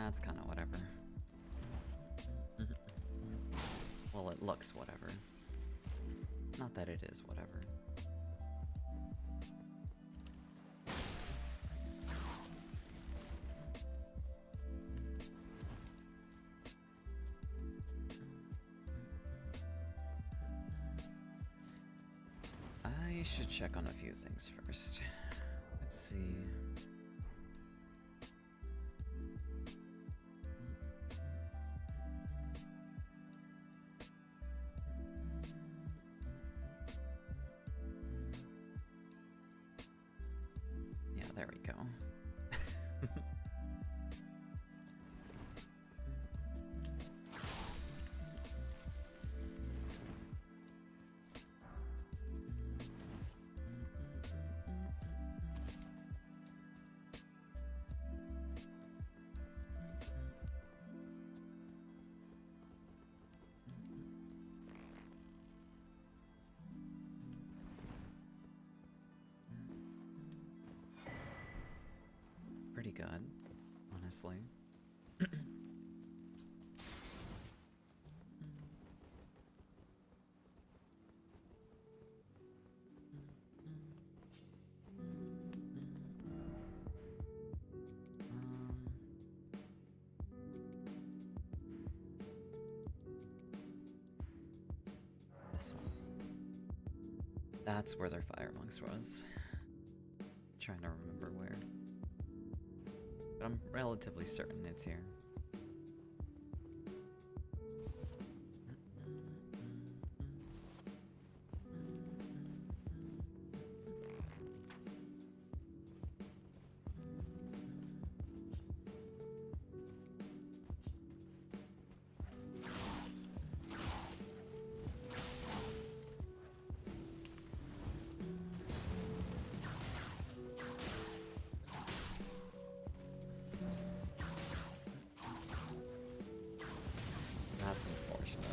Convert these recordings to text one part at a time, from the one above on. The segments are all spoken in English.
That's kind of whatever. Well, it looks whatever. Not that it is whatever. I should check on a few things first. Let's see. Yeah, there we go. Pretty good, honestly. This one. That's where their fire monks was. Trying to remember where. But I'm relatively certain it's here. That's unfortunate.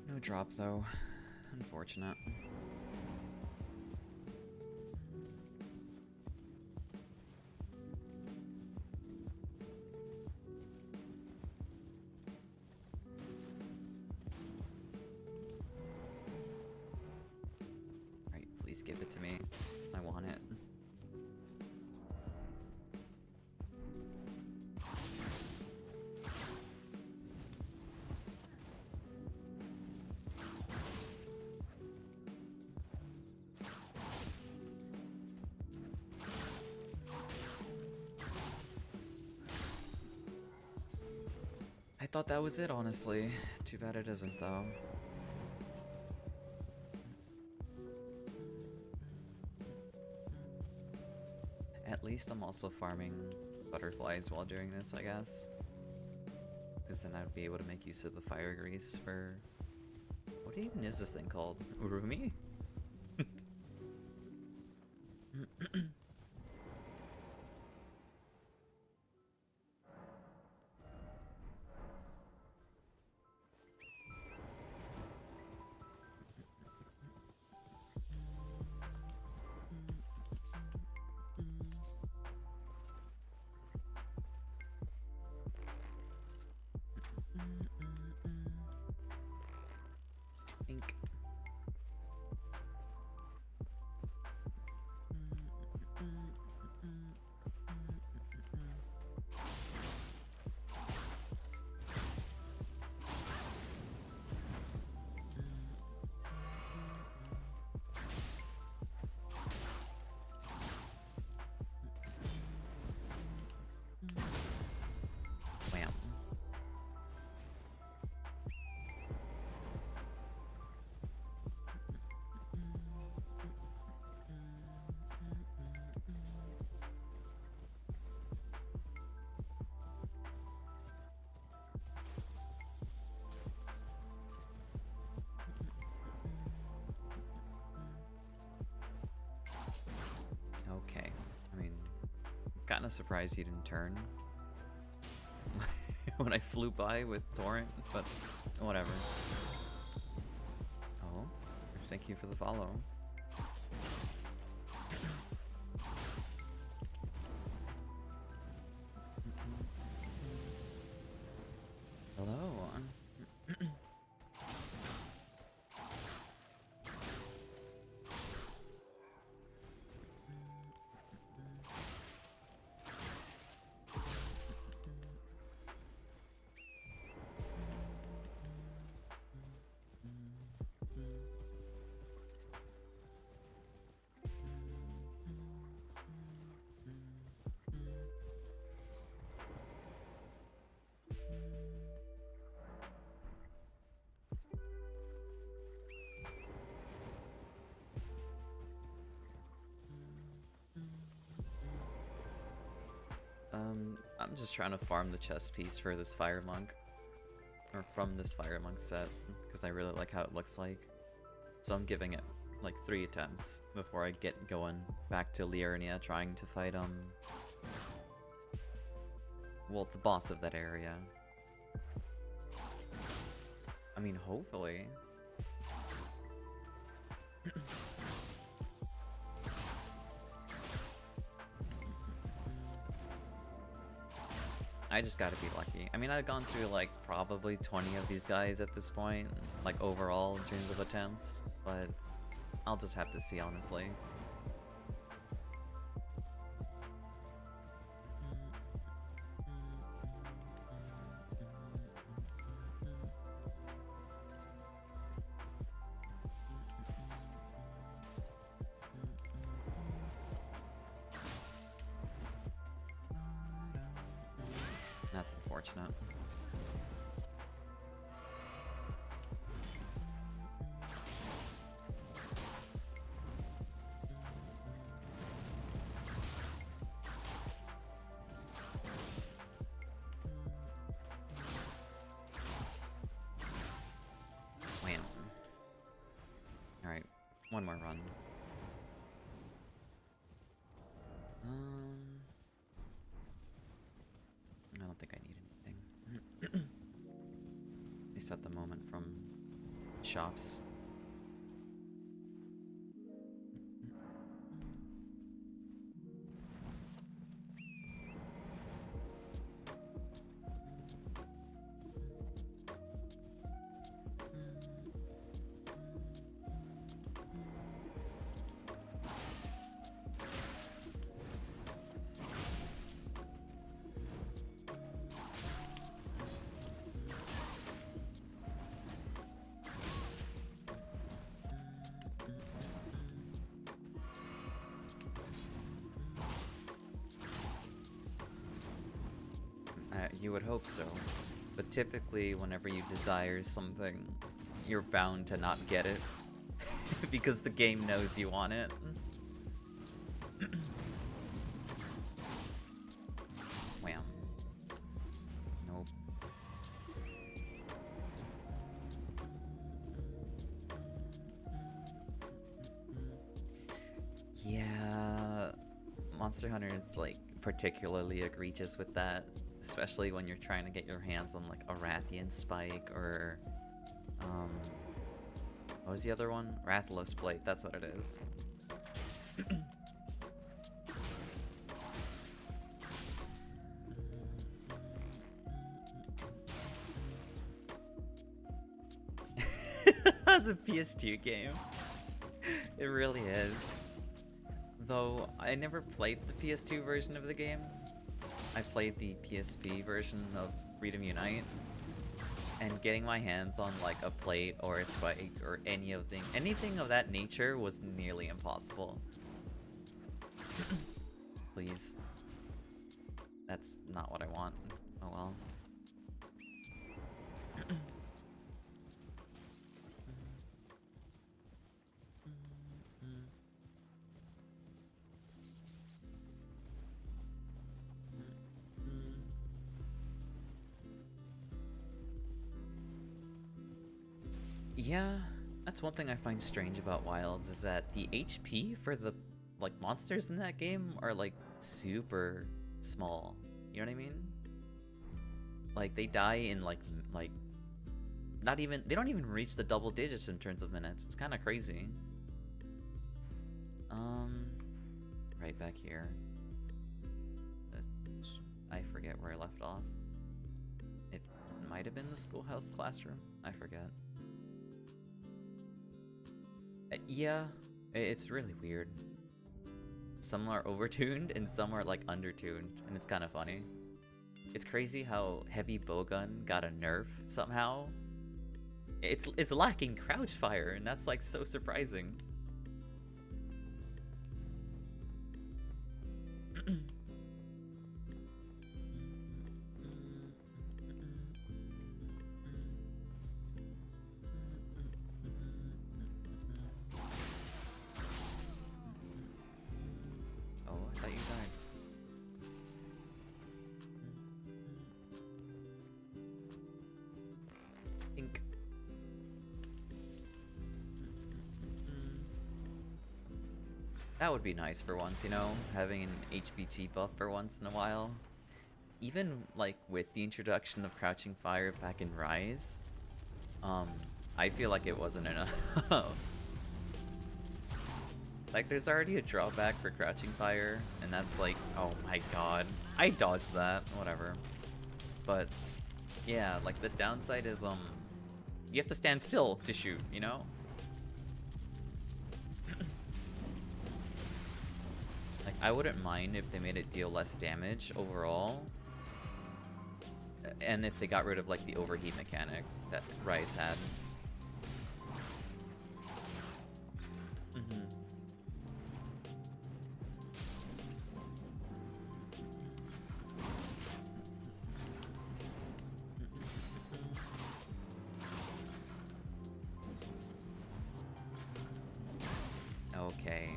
No drop though. Unfortunate. Please give it to me. I want it. I thought that was it, honestly. Too bad it isn't, though. At least I'm also farming butterflies while doing this, I guess. Because then I'd be able to make use of the fire grease for... What even is this thing called? Urumi? Ink. Wham. Okay. I mean, kinda surprised he didn't turn. when I flew by with Torrent, but whatever. Oh, thank you for the follow. Hello. I'm just trying to farm the chest piece for this fire monk. Or from this fire monk set, because I really like how it looks like. So I'm giving it like 3 attempts before I get going back to Liurnia trying to fight well, the boss of that area. I mean, hopefully. I just gotta be lucky. I mean, I've gone through like probably 20 of these guys at this point, like overall in terms of attempts, but I'll just have to see, honestly. That's unfortunate. Wham. Alright, one more run. I don't think I need anything. At least at the moment from shops. You would hope so, but typically whenever you desire something, you're bound to not get it, because the game knows you want it. Wham. Nope. Yeah, Monster Hunter is like particularly egregious with that. Especially when you're trying to get your hands on like a Rathian Spike or what was the other one? Rathalos Plate, that's what it is. The PS2 game. It really is. Though I never played the PS2 version of the game. I played the PSP version of Freedom Unite, and getting my hands on like a plate or a spike or anything of that nature was nearly impossible. Please. That's not what I want. Oh well. Yeah, that's one thing I find strange about Wilds, is that the HP for the like monsters in that game are like super small. You know what I mean? Like, they die in, like, not even, they don't even reach the double digits in terms of minutes. It's kind of crazy. Right back here. I forget where I left off. It might have been the schoolhouse classroom. I forget. Yeah, it's really weird. Some are overtuned and some are like undertuned, and it's kind of funny. It's crazy how heavy bowgun got a nerf somehow. It's lacking crouch fire, and that's like so surprising. Oh, I thought you died. Ink. That would be nice for once, you know? Having an HBG buff for once in a while. Even, like, with the introduction of Crouching Fire back in Rise, I feel like it wasn't enough. Like, there's already a drawback for Crouching Fire, and that's like, oh my god. I dodged that, whatever. But, yeah, like, the downside is, you have to stand still to shoot, you know? Like, I wouldn't mind if they made it deal less damage overall. And if they got rid of, like, the overheat mechanic that Rise had. Okay.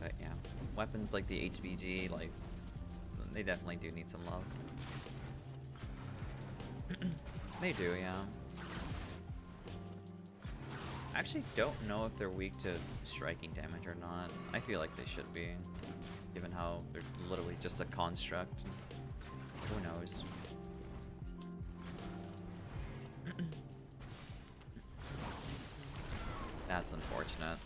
But yeah, weapons like the HBG, like, they definitely do need some love. They do, yeah. I actually don't know if they're weak to striking damage or not. I feel like they should be, given how they're literally just a construct. Who knows? That's unfortunate.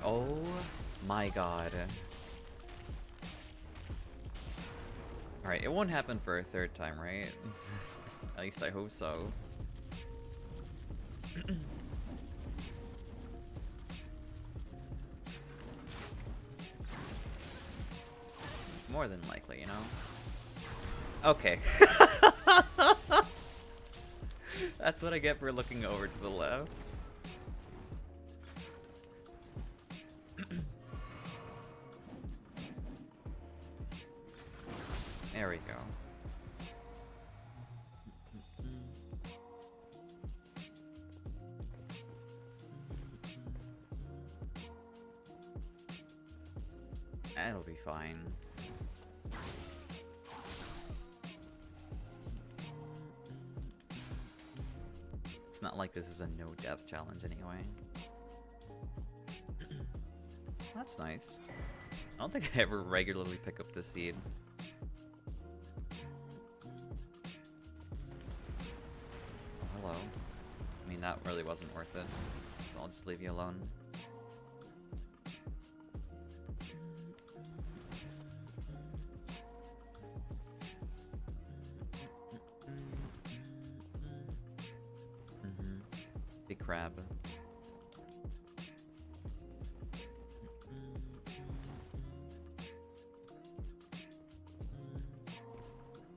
Oh my god. Alright, it won't happen for a third time, right? At least I hope so. More than likely, you know? Okay. That's what I get for looking over to the left. There we go. That'll be fine. It's not like this is a no-death challenge anyway. That's nice. I don't think I ever regularly pick up this seed. Oh, hello. I mean, that really wasn't worth it, so I'll just leave you alone. Big crab.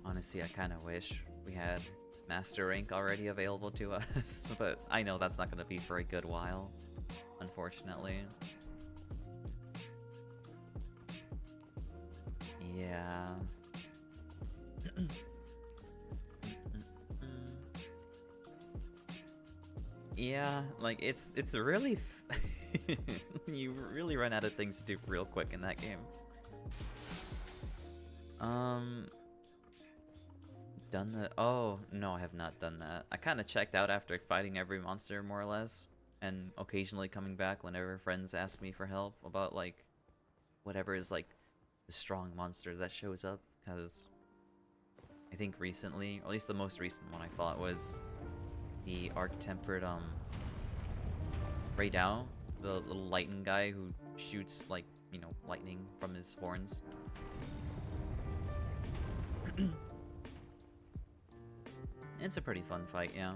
Honestly, I kind of wish we had Master Rank already available to us, but I know that's not going to be for a good while, unfortunately. Yeah. Yeah, like it's really you really run out of things to do real quick in that game. Done the oh no, I have not done that. I kind of checked out after fighting every monster more or less, and occasionally coming back whenever friends ask me for help about like whatever is like the strong monster that shows up. Because I think recently, or at least the most recent one I fought was the Arc-Tempered Raidao, the little lightning guy who shoots like, you know, lightning from his horns. It's a pretty fun fight, yeah.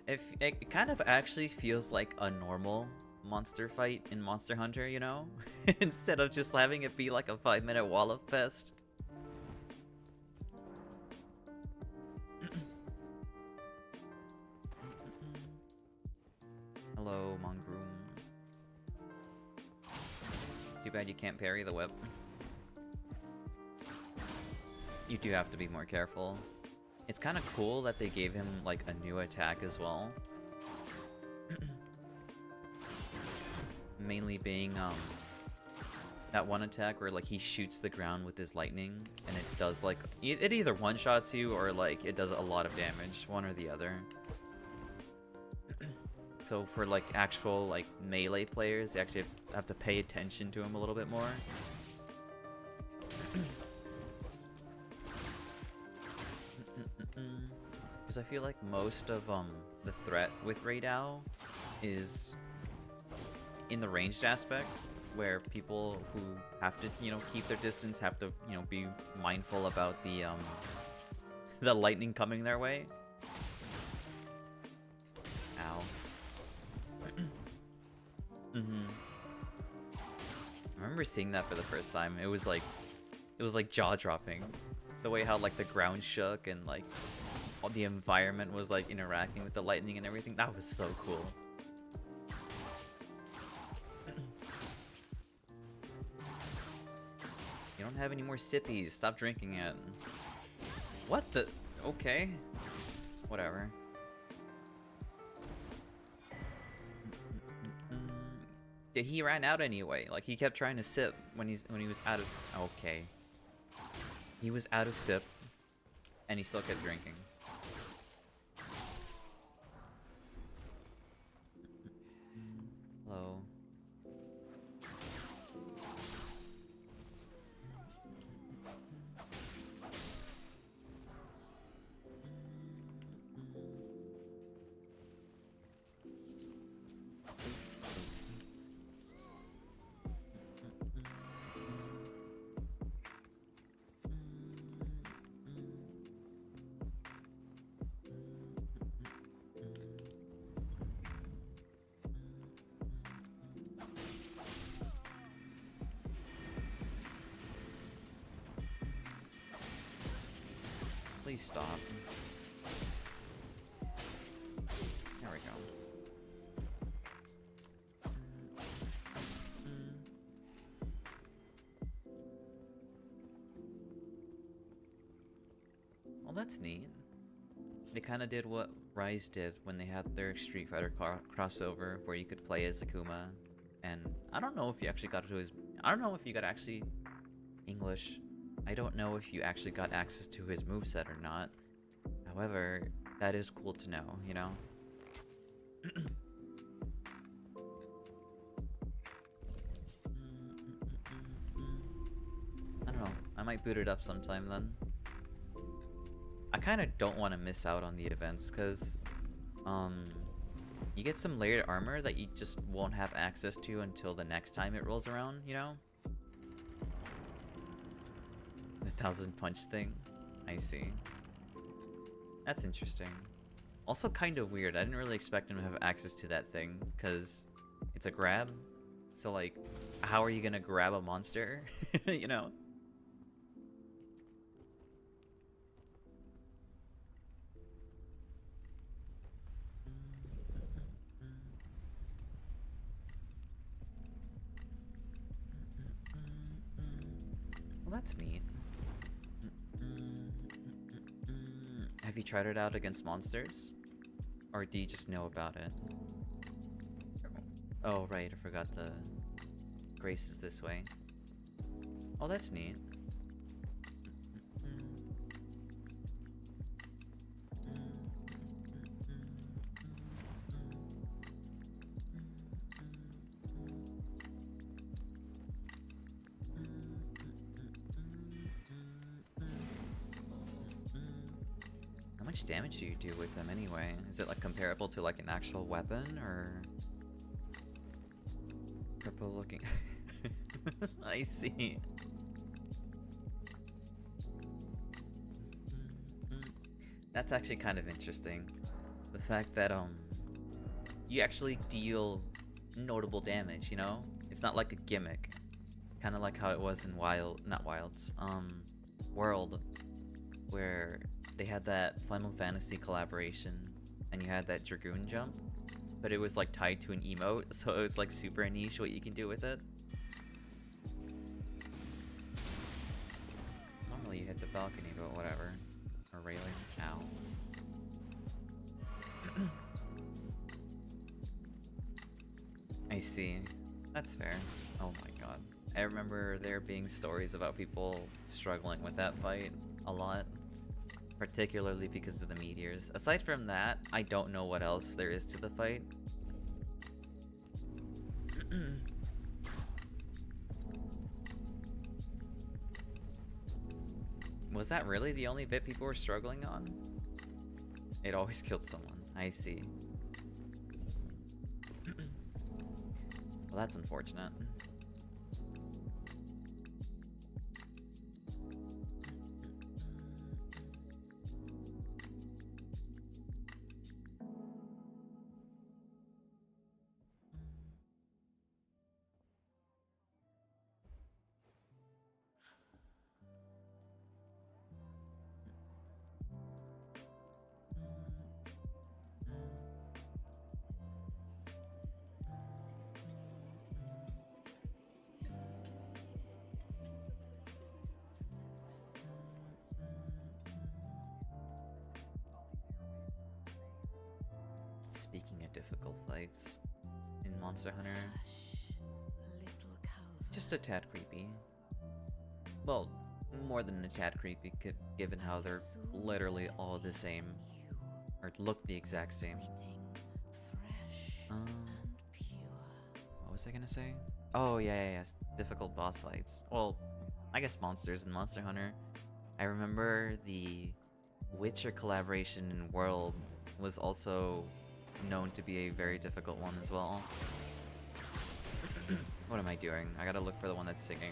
It kind of actually feels like a normal monster fight in Monster Hunter, you know? Instead of just having it be like a 5-minute wallop fest. Hello, Mongroom. Too bad you can't parry the whip. You do have to be more careful. It's kind of cool that they gave him like a new attack as well. Mainly being that one attack where like he shoots the ground with his lightning and it does like it either one-shots you or like it does a lot of damage, one or the other. So for like actual like melee players, you actually have to pay attention to him a little bit more. Because I feel like most of the threat with Raidao is in the ranged aspect, where people who have to, you know, keep their distance have to, you know, be mindful about the lightning coming their way. Ow. I remember seeing that for the first time. It was like jaw-dropping. The way how like the ground shook and like all the environment was like interacting with the lightning and everything. That was so cool. You don't have any more sippies. Stop drinking it. What the? Okay. Whatever. Yeah, he ran out anyway. Like he kept trying to sip when he was out of. Okay. He was out of sip, and he still kept drinking. Hello. Please stop. There we go. Well, that's neat. They kind of did what Rise did when they had their Street Fighter crossover, where you could play as Akuma. And I don't know if you actually got to his. I don't know if you got actually English. I don't know if you actually got access to his moveset or not. However, that is cool to know, you know? I don't know. I might boot it up sometime then. I kind of don't want to miss out on the events, because you get some layered armor that you just won't have access to until the next time it rolls around, you know? The 1000 punch thing. I see. That's interesting. Also kind of weird. I didn't really expect him to have access to that thing, because it's a grab. So like, how are you gonna grab a monster? You know? Well, that's neat. Have you tried it out against monsters? Or do you just know about it? Oh, right, I forgot the Grace is this way. Oh, that's neat. How much damage do you do with them anyway? Is it like comparable to like an actual weapon or purple looking? I see. That's actually kind of interesting. The fact that you actually deal notable damage, you know? It's not like a gimmick. Kind of like how it was in World, where they had that Final Fantasy collaboration and you had that Dragoon jump, but it was like tied to an emote, so it was like super niche what you can do with it. Normally you hit the balcony, but whatever. Or railing. Ow. I see. That's fair. Oh my god. I remember there being stories about people struggling with that fight a lot. Particularly because of the meteors. Aside from that, I don't know what else there is to the fight. Was that really the only bit people were struggling on? It always killed someone. I see. Well, that's unfortunate. Speaking of difficult fights, in Monster Hunter, just a tad creepy. Well, more than a tad creepy, given how they're literally all the same, or look the exact same. What was I gonna say? Oh yeah, difficult boss fights. Well, I guess monsters in Monster Hunter. I remember the Witcher collaboration in World was also known to be a very difficult one as well. What am I doing? I gotta look for the one that's singing.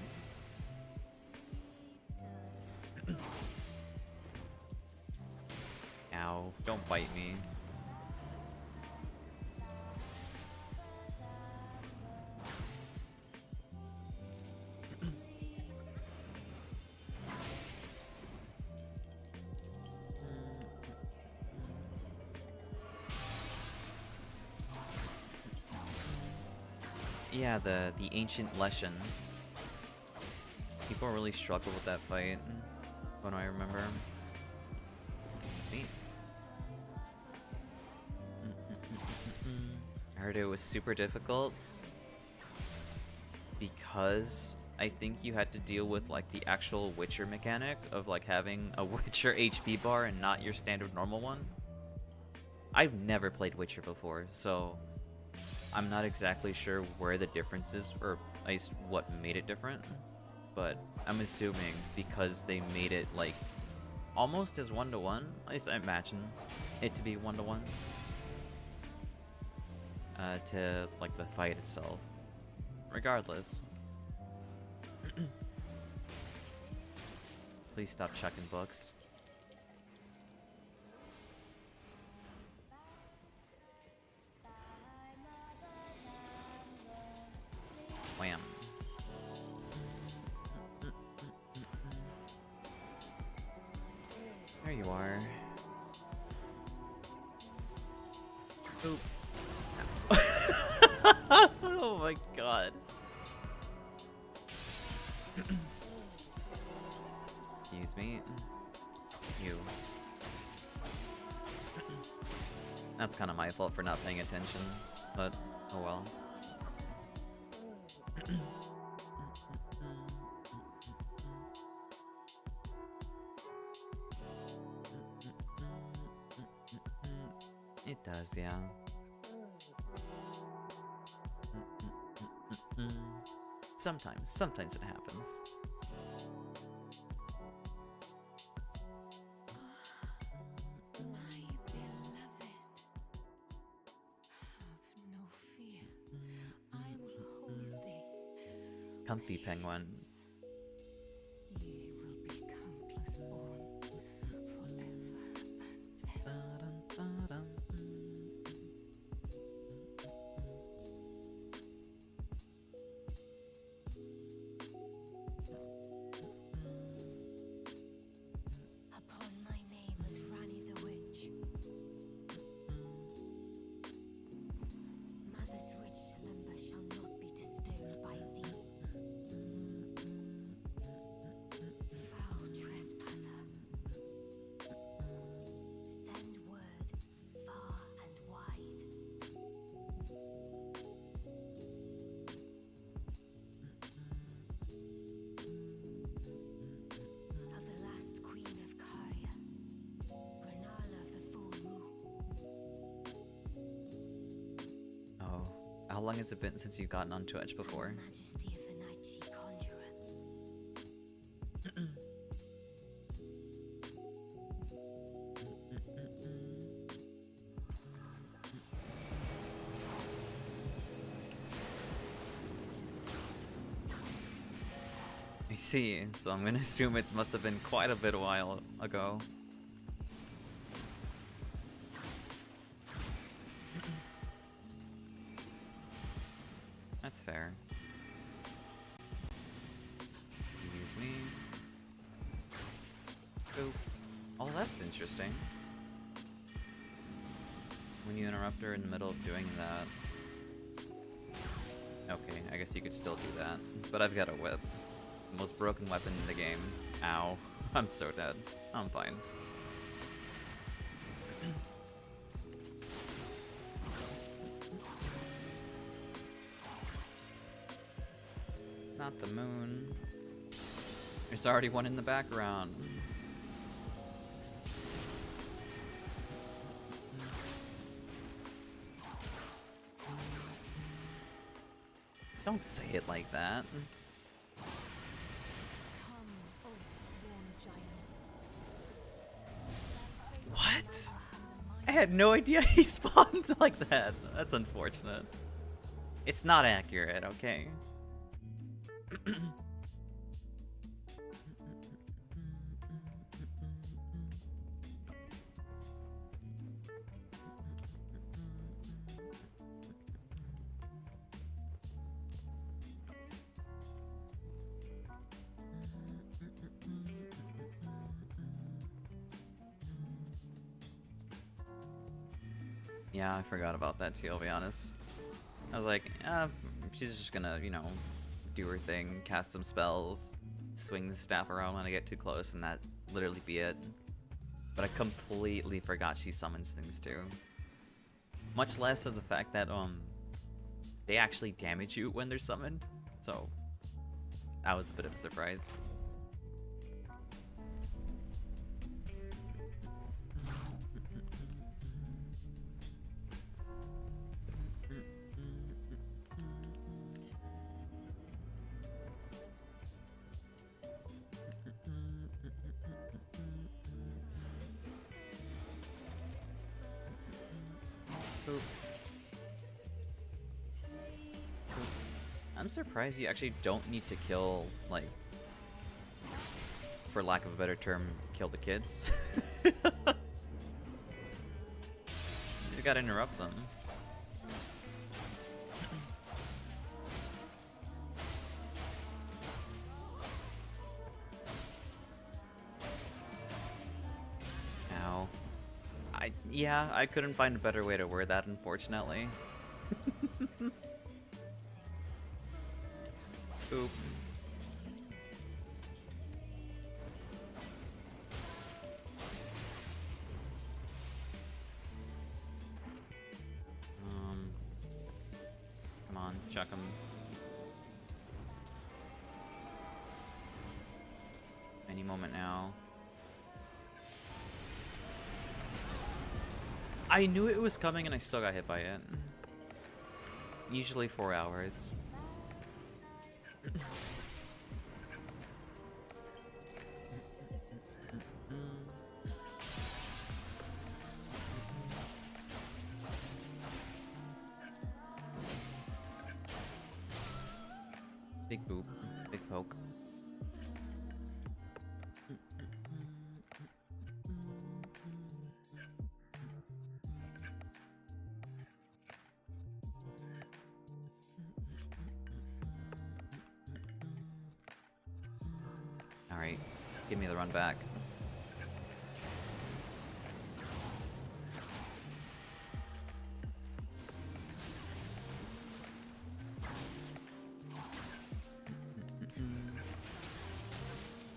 Ow, don't bite me. Yeah, the ancient lesson. People really struggle with that fight, when I remember. It's neat. I heard it was super difficult because I think you had to deal with like the actual Witcher mechanic of like having a Witcher HP bar and not your standard normal one. I've never played Witcher before, so I'm not exactly sure where the difference is, or at least what made it different, but I'm assuming because they made it like almost as one-to-one, at least I imagine it to be one-to-one, to like the fight itself. Regardless. Please stop chucking books. Wham. There you are. Oop. Oh my god. Excuse me. You. That's kind of my fault for not paying attention, but oh well. It does, yeah. Sometimes it happens. Comfy penguin. Ye will be countless born forever and ever. Upon my name as Rani the Witch, mother's rich slumber shall not be disturbed by thee. Foul trespasser, send word far and wide. Of the last queen of Caria, Renala of the full moon. Oh, how long has it been since you've gotten onto Edge before? Majesty of the night she conjureth. I see, so I'm gonna assume it must have been quite a bit while ago. That's fair. Excuse me. Boop. Oh, that's interesting. When you interrupt her in the middle of doing that. Okay, I guess you could still do that. But I've got a whip. The most broken weapon in the game. Ow. I'm so dead. I'm fine. Not the moon. There's already one in the background. Don't say it like that. Come, O sworn giant. What? I had no idea he spawned like that. That's unfortunate. It's not accurate, okay? Yeah, I forgot about that too, I'll be honest. I was like, she's just gonna, you know, do her thing, cast some spells, swing the staff around when I get too close, and that literally be it. But I completely forgot she summons things too. Much less of the fact that, they actually damage you when they're summoned. So, that was a bit of a surprise. I'm surprised you actually don't need to kill, like, for lack of a better term, kill the kids. You gotta interrupt them. Ow. Yeah, I couldn't find a better way to word that, unfortunately. Oop. chuck him. Any moment now. I knew it was coming and I still got hit by it. Usually 4 hours. Big boop, big poke. Alright, give me the run back.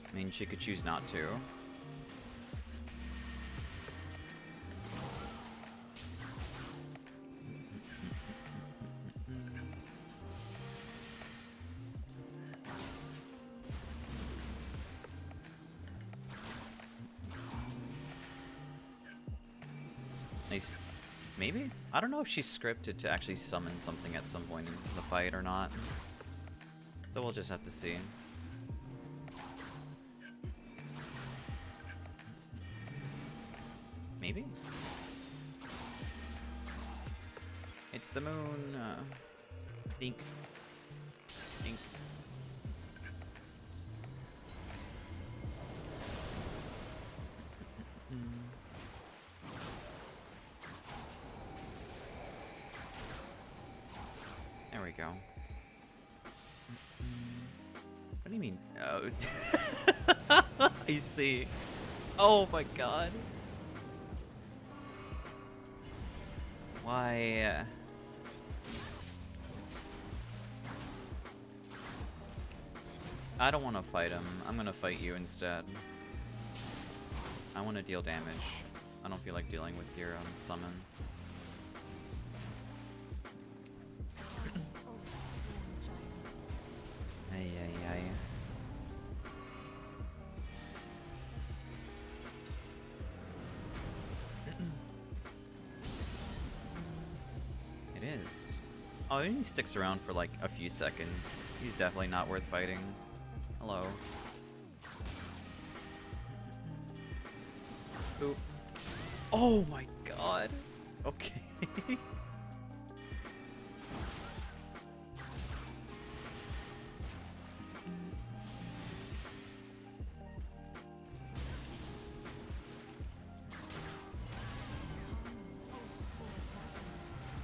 I mean, she could choose not to. Nice. Maybe? I don't know if she's scripted to actually summon something at some point in the fight or not. So we'll just have to see. Maybe? It's the moon. Dink. Dink. There we go. What do you mean? Oh. I see. Oh my god. Why? I don't want to fight him. I'm gonna fight you instead. I want to deal damage. I don't feel like dealing with your summon. Ay, ay, ay. It is. Oh, he sticks around for like a few seconds. He's definitely not worth fighting. Hello. Oop. Oh my god. Okay.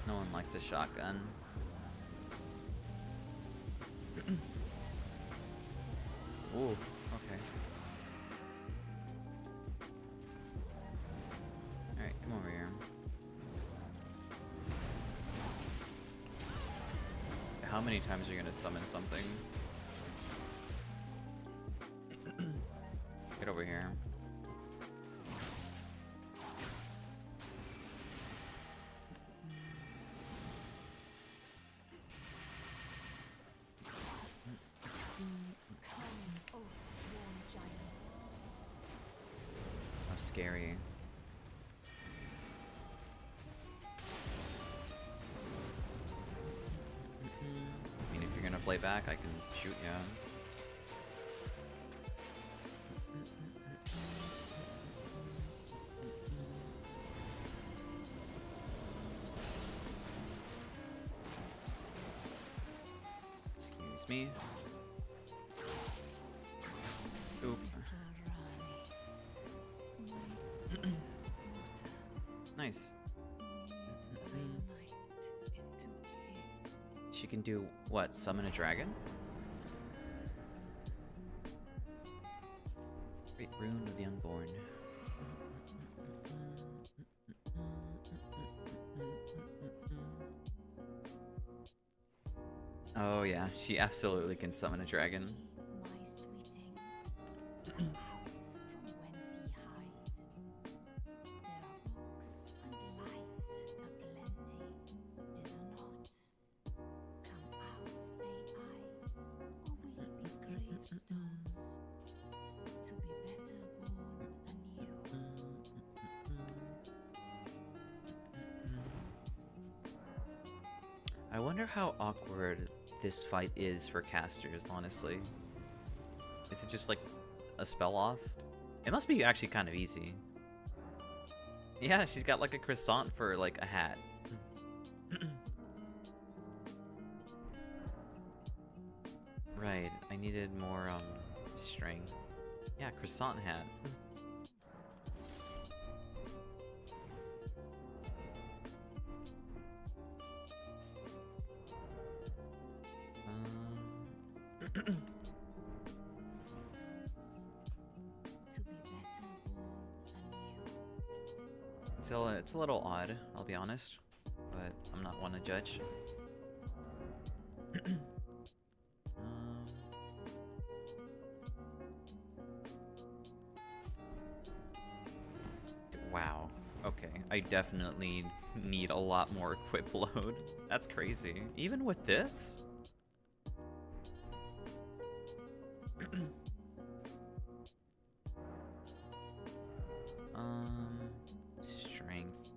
No one likes a shotgun. Ooh, okay. Alright, come over here. How many times are you gonna summon something? Get over here. How scary. I mean, if you're gonna play back, I can shoot you. Excuse me. Oop. Nice. She can do what? Summon a dragon? Great rune of the unborn. Oh yeah, she absolutely can summon a dragon. I wonder how awkward this fight is for casters, honestly. Is it just like a spell off? It must be actually kind of easy. Yeah, she's got like a croissant for like a hat. Right, I needed more strength. Yeah, croissant hat. To be better born anew. It's a little odd, I'll be honest, but I'm not one to judge. Wow. Okay, I definitely need a lot more equip load. That's crazy. Even with this? Strength.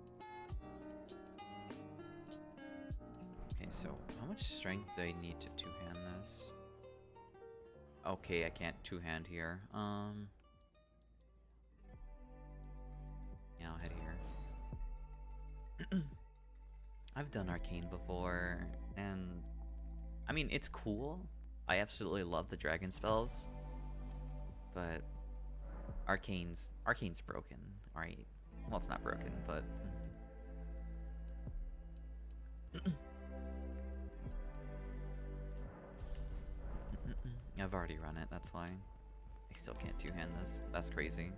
Okay, so how much strength do I need to two-hand this? Okay, I can't two-hand here. Yeah, I'll head here. I've done arcane before, and I mean, it's cool. I absolutely love the dragon spells, but arcane's broken, right? Well, it's not broken, but I've already run it. That's why I still can't two-hand this. That's crazy.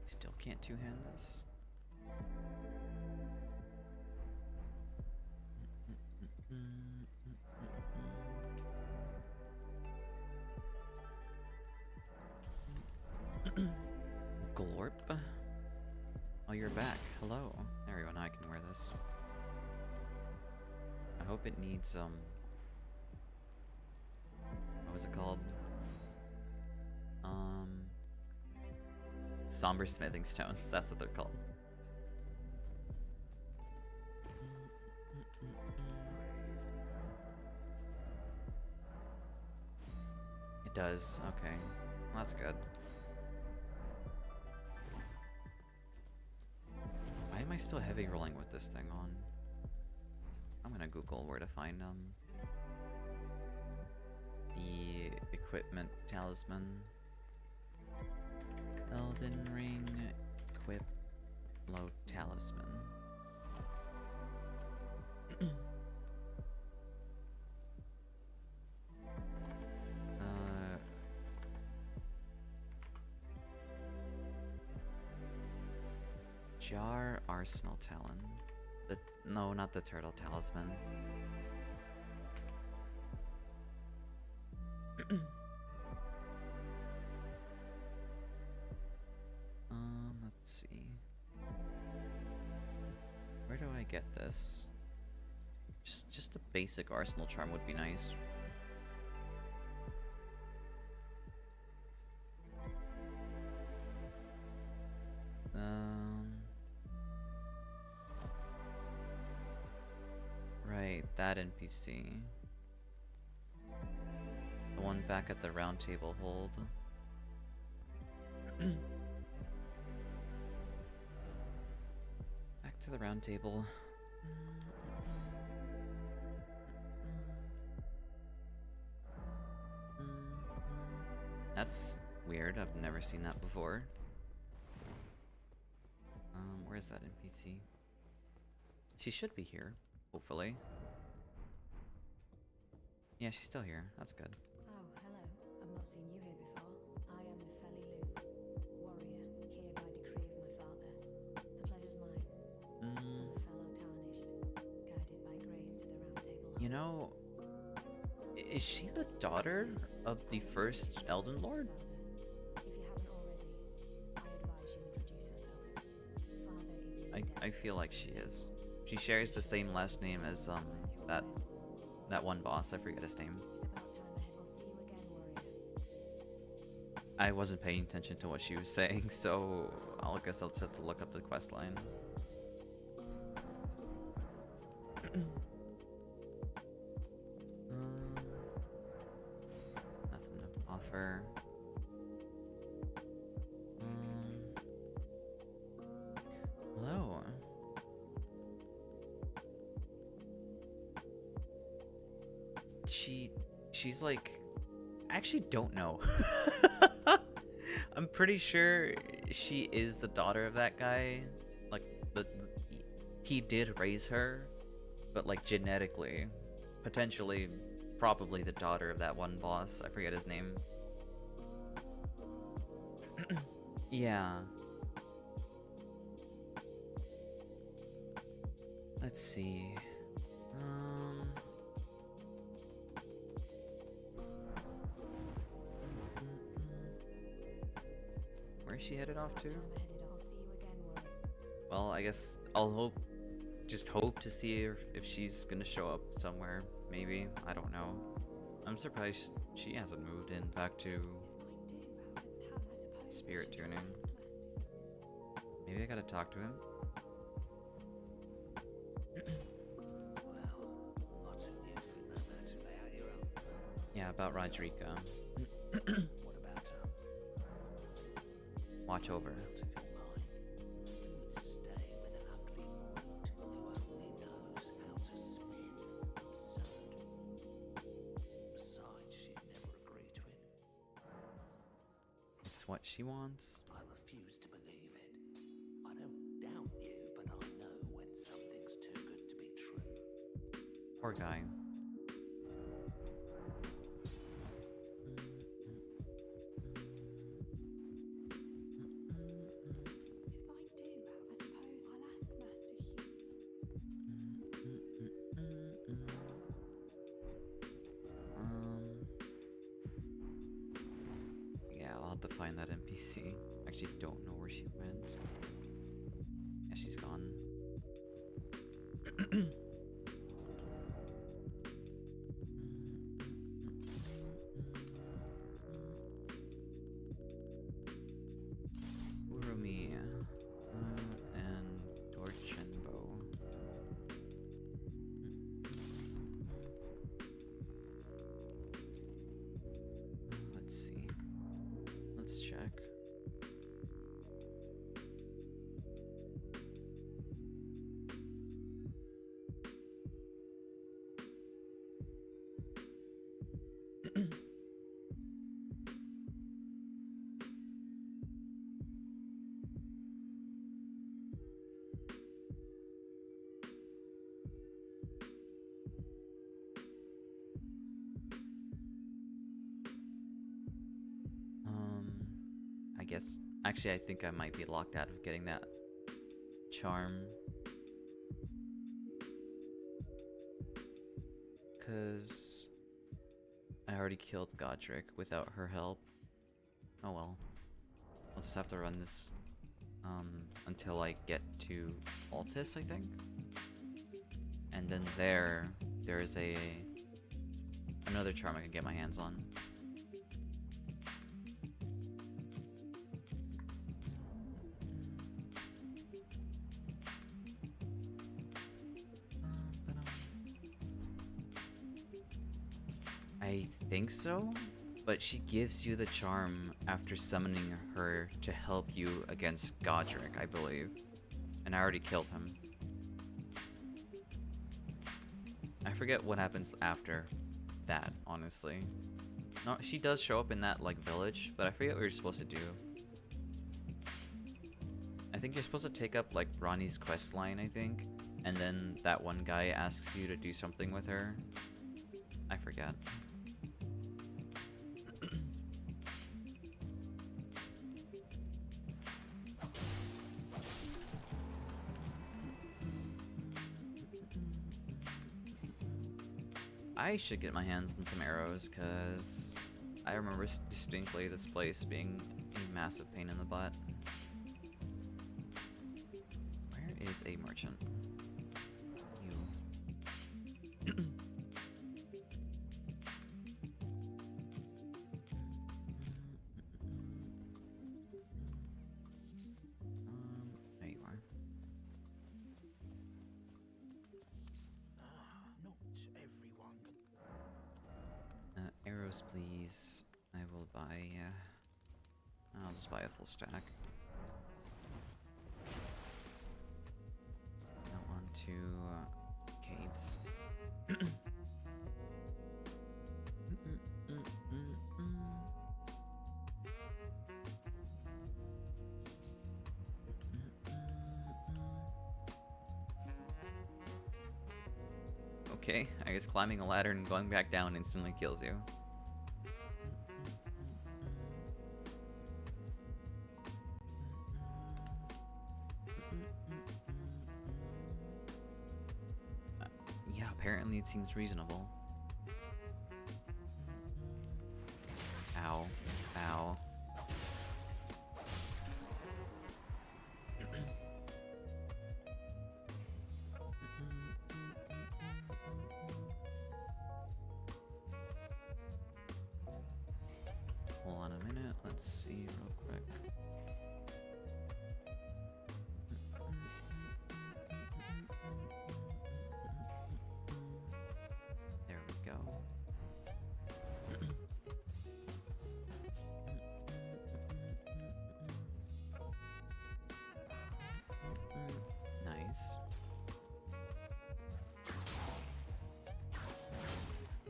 Still can't two-hand this. Glorp. Oh, you're back. Hello. There we go. Now I can wear this. I hope it needs what was it called? Somber smithing stones. That's what they're called. It does. Okay. Well, that's good. Why am I still heavy rolling with this thing on? I'm gonna Google where to find the equipment talisman. Elden Ring equip low talisman. Jar Arsenal Talon. No, not the turtle talisman. Let's see. Where do I get this? Just a basic arsenal charm would be nice. Right, that NPC. The one back at the round table hold. Back to the round table. That's weird, I've never seen that before. Where's that NPC? She should be here, hopefully. Yeah, she's still here. That's good. Oh, hello. I've not seen you here before. I am Nefeli Lu, warrior, here by decree of my father. The pleasure's mine. As a fellow tarnished, guided by grace to the round table. You know, is she the daughter of the first Elden Lord? If you haven't already, I advise you introduce yourself. Father is in debt. I feel like she is. She shares the same last name as that one boss. I forget his name. It's about time ahead. We'll see you again, warrior. I wasn't paying attention to what she was saying, so I guess I'll just have to look up the quest line. Nothing to offer. Hello. She's like, I actually don't know. I'm pretty sure she is the daughter of that guy. Like he did raise her, but like genetically, potentially, probably the daughter of that one boss. I forget his name. Yeah. Let's see. Where's she headed off to? Well, I guess I'll just hope to see if she's gonna show up somewhere. Maybe. I don't know. I'm surprised she hasn't moved in back to spirit tuning. Maybe I gotta talk to him. Yeah, about Rodrika. What about her? Watch over. Out of your mind. Who'd stay with an ugly brute who only knows how to smith? Absurd. Besides, she'd never agree to it. It's what she wants. I refuse to believe it. I don't doubt you, but I know when something's too good to be true. Poor guy. To find that NPC. Actually don't know where she went. Yeah, she's gone. Urumi and Dorchenbo. Let's see. Let's check. I guess, actually I think I might be locked out of getting that charm. Cause I already killed Godric without her help. Oh well. I'll just have to run this until I get to Altus, I think. And then there is another charm I can get my hands on. I think so, but she gives you the charm after summoning her to help you against Godric, I believe. And I already killed him. I forget what happens after that, honestly. No, she does show up in that, like, village, but I forget what you're supposed to do. I think you're supposed to take up, like, Ronnie's quest line, I think. And then that one guy asks you to do something with her. I forget. I should get my hands on some arrows, because I remember distinctly this place being a massive pain in the butt. Where is a merchant? You. Arrows, please. I will buy. I'll just buy a full stack. Now on to caves. Okay, I guess climbing a ladder and going back down instantly kills you. Yeah, apparently it seems reasonable. Ow. Ow. Hold on a minute, let's see real quick. There we go. Nice.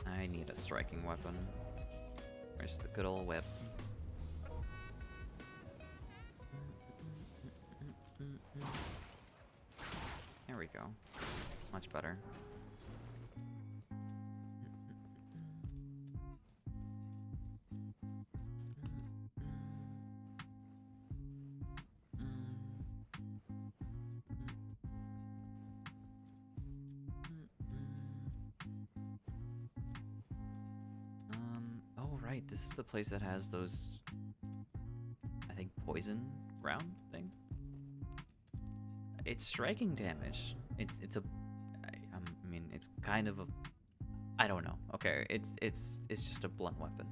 I need a striking weapon. Where's the good old whip? There we go. Much better. Oh right, this is the place that has those, I think, poison ground thing. It's striking damage. It's a, I mean, it's kind of a, I don't know. Okay, it's just a blunt weapon.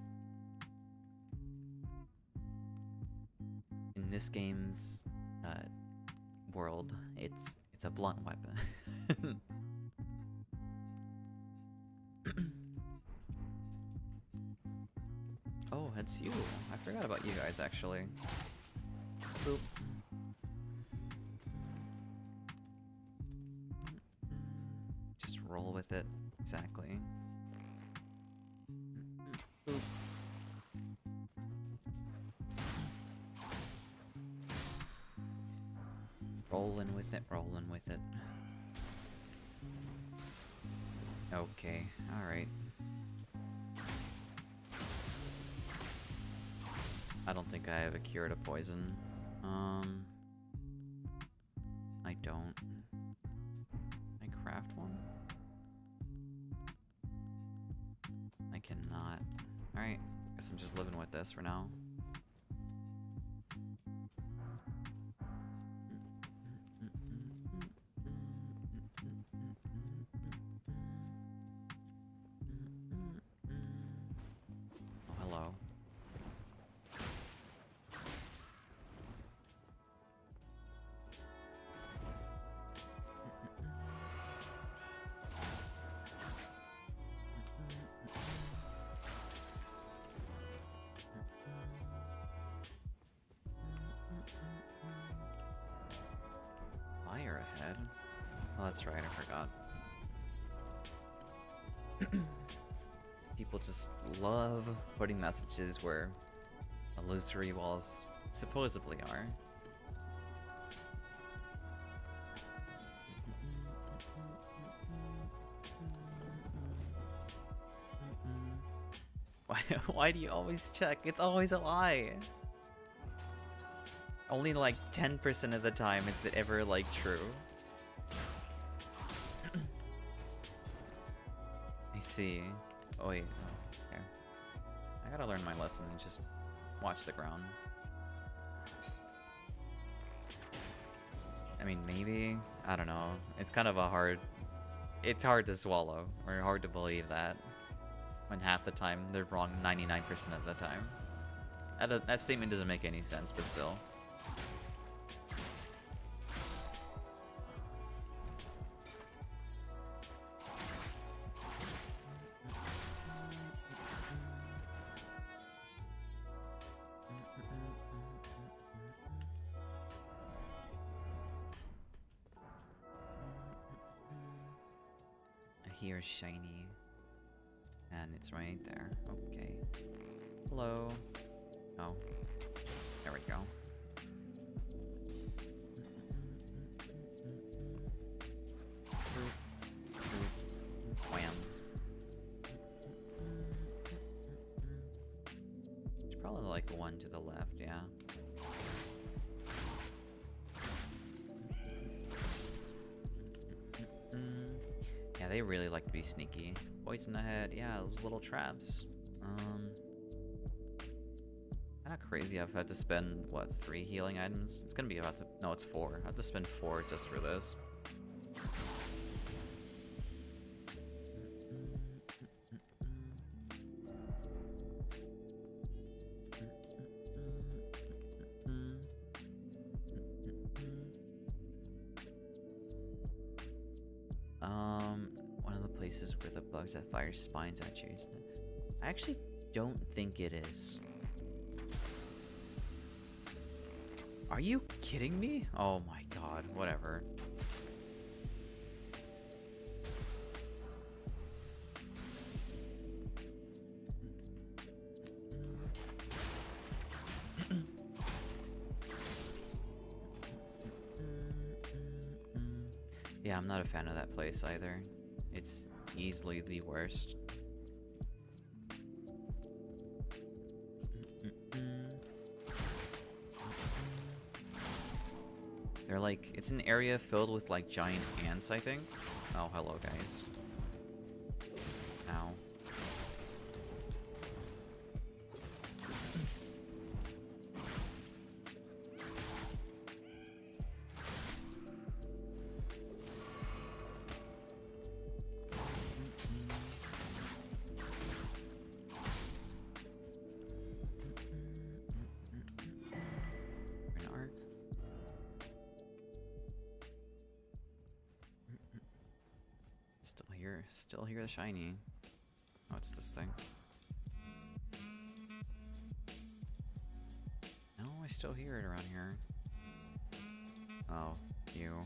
In this game's world, it's a blunt weapon. Oh, it's you. I forgot about you guys, actually. Boop. Just roll with it. Exactly. Boop. Rolling with it, rolling with it. Okay, alright. I don't think I have a cure to poison. I don't. Can I craft one? I cannot. Alright, guess I'm just living with this for now. Oh, hello. Fire ahead. Oh, that's right, I forgot. People just love putting messages where illusory walls supposedly are. Why do you always check? It's always a lie. Only like 10% of the time is it ever like true. I see. Oh wait. Oh, okay. I gotta learn my lesson and just watch the ground. I mean, maybe. I don't know. It's kind of a hard... It's hard to swallow, or hard to believe that. When half the time, they're wrong 99% of the time. That statement doesn't make any sense, but still. hear shiny. And it's right there. Okay. Hello. Oh. There we go. Wham. There's probably like one to the left, yeah. Yeah, they really like to be sneaky. Poison ahead, yeah, those little traps. Kinda crazy I've had to spend, what, 3 healing items? It's gonna be about to, no, it's 4. I have to spend 4 just for this. One of the places where the bugs that fire spines at you, isn't it? I actually don't think it is. Are you kidding me? Oh my god, whatever. Yeah, I'm not a fan of that place either. It's easily the worst. They're like, it's an area filled with like giant ants, I think. Oh, hello guys. Ow. An arc. Still hear the shiny. Oh, it's this thing. No, I still hear it around here. Oh, you.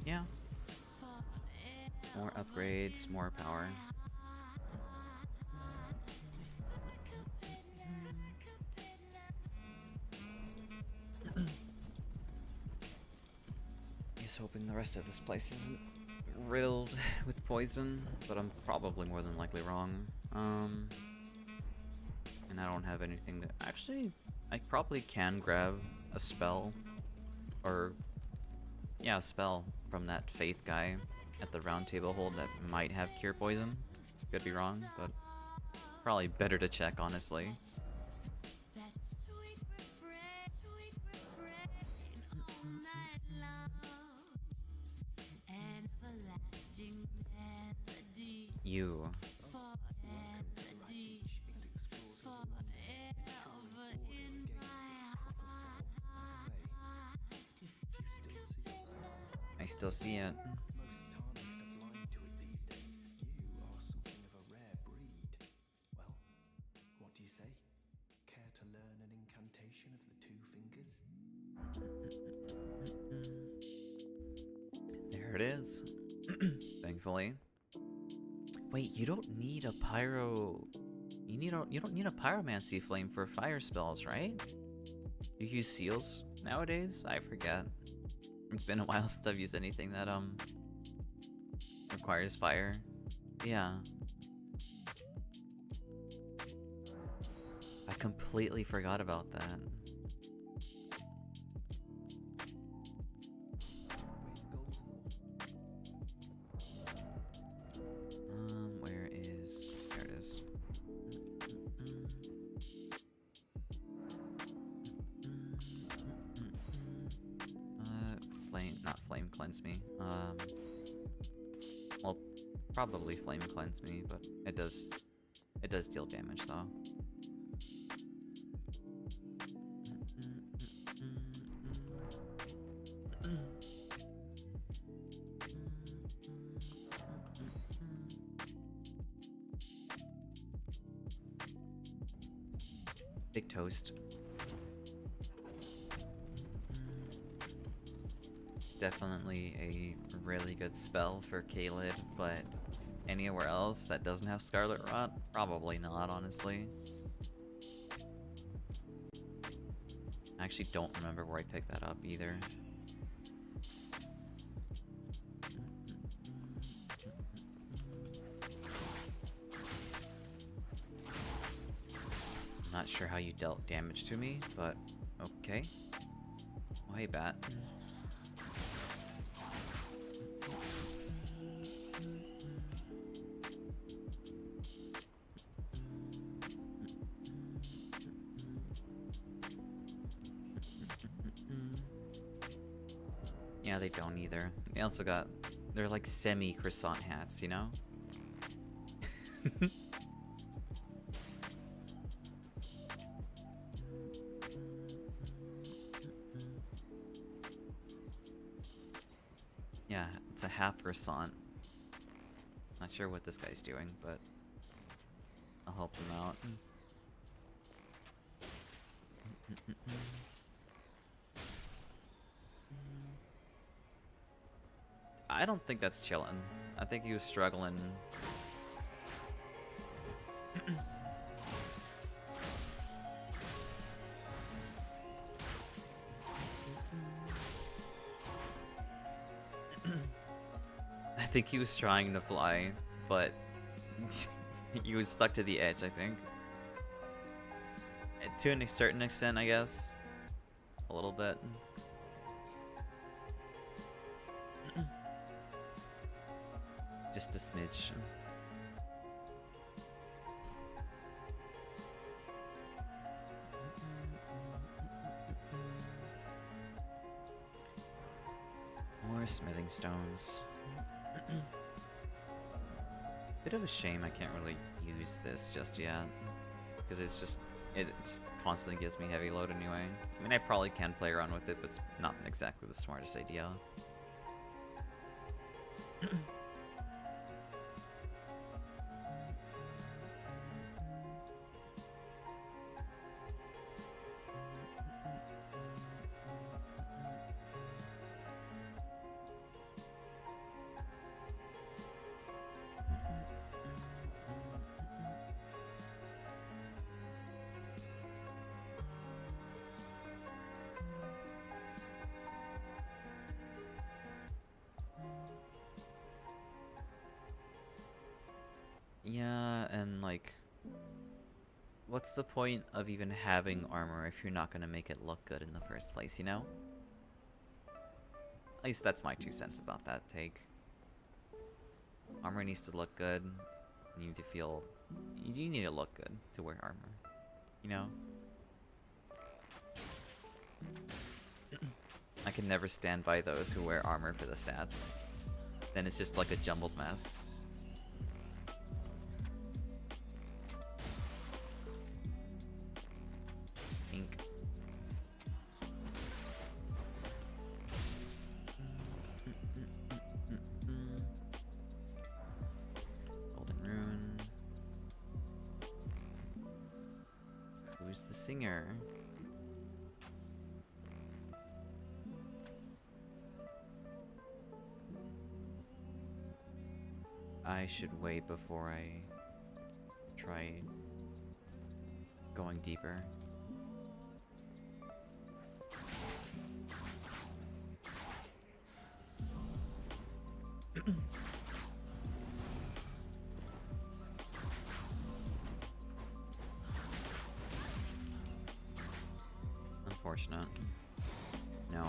Yeah. More upgrades, more power. Just hoping the rest of this place isn't riddled with poison, but I'm probably more than likely wrong. And I don't have anything to... Actually, I probably can grab a spell. Or... yeah, a spell from that Faith guy at the round table hold that might have Cure Poison. Could be wrong, but probably better to check, honestly. You. I still see it. Most tarnished are blind to it these days. You are something of a rare breed. Well, what do you say? Care to learn an incantation of the 2 fingers? There it is. Thankfully. Wait, you don't need a pyro... You don't need a pyromancy flame for fire spells, right? You use seals nowadays? I forget. It's been a while since I've used anything that requires fire. Yeah. I completely forgot about that. Where is... There it is. Not flame cleanse me. Well, probably flame cleanse me, but it does It does deal damage though. Big toast. It's definitely a really good spell for Kaled, but anywhere else that doesn't have Scarlet Rot? Probably not, honestly. I actually don't remember where I picked that up either. Not sure how you dealt damage to me, but okay. Oh, hey, Bat. Yeah, they don't either. They also got... They're like semi-croissant hats, you know? Yeah, it's a half croissant. Not sure what this guy's doing, but I'll help him out. I don't think that's chillin'. I think he was struggling. I think he was trying to fly, but he was stuck to the edge, I think. To a certain extent, I guess. A little bit. Just a smidge. More smithing stones. Bit of a shame I can't really use this just yet. Because it's just, it constantly gives me heavy load anyway. I mean, I probably can play around with it, but it's not exactly the smartest idea. Yeah, and like, what's the point of even having armor if you're not gonna make it look good in the first place, you know? At least that's my 2 cents about that take. Armor needs to look good. You need to feel... You need to look good to wear armor, you know? I can never stand by those who wear armor for the stats. Then it's just like a jumbled mess. The singer. I should wait before I try going deeper. Unfortunate. No.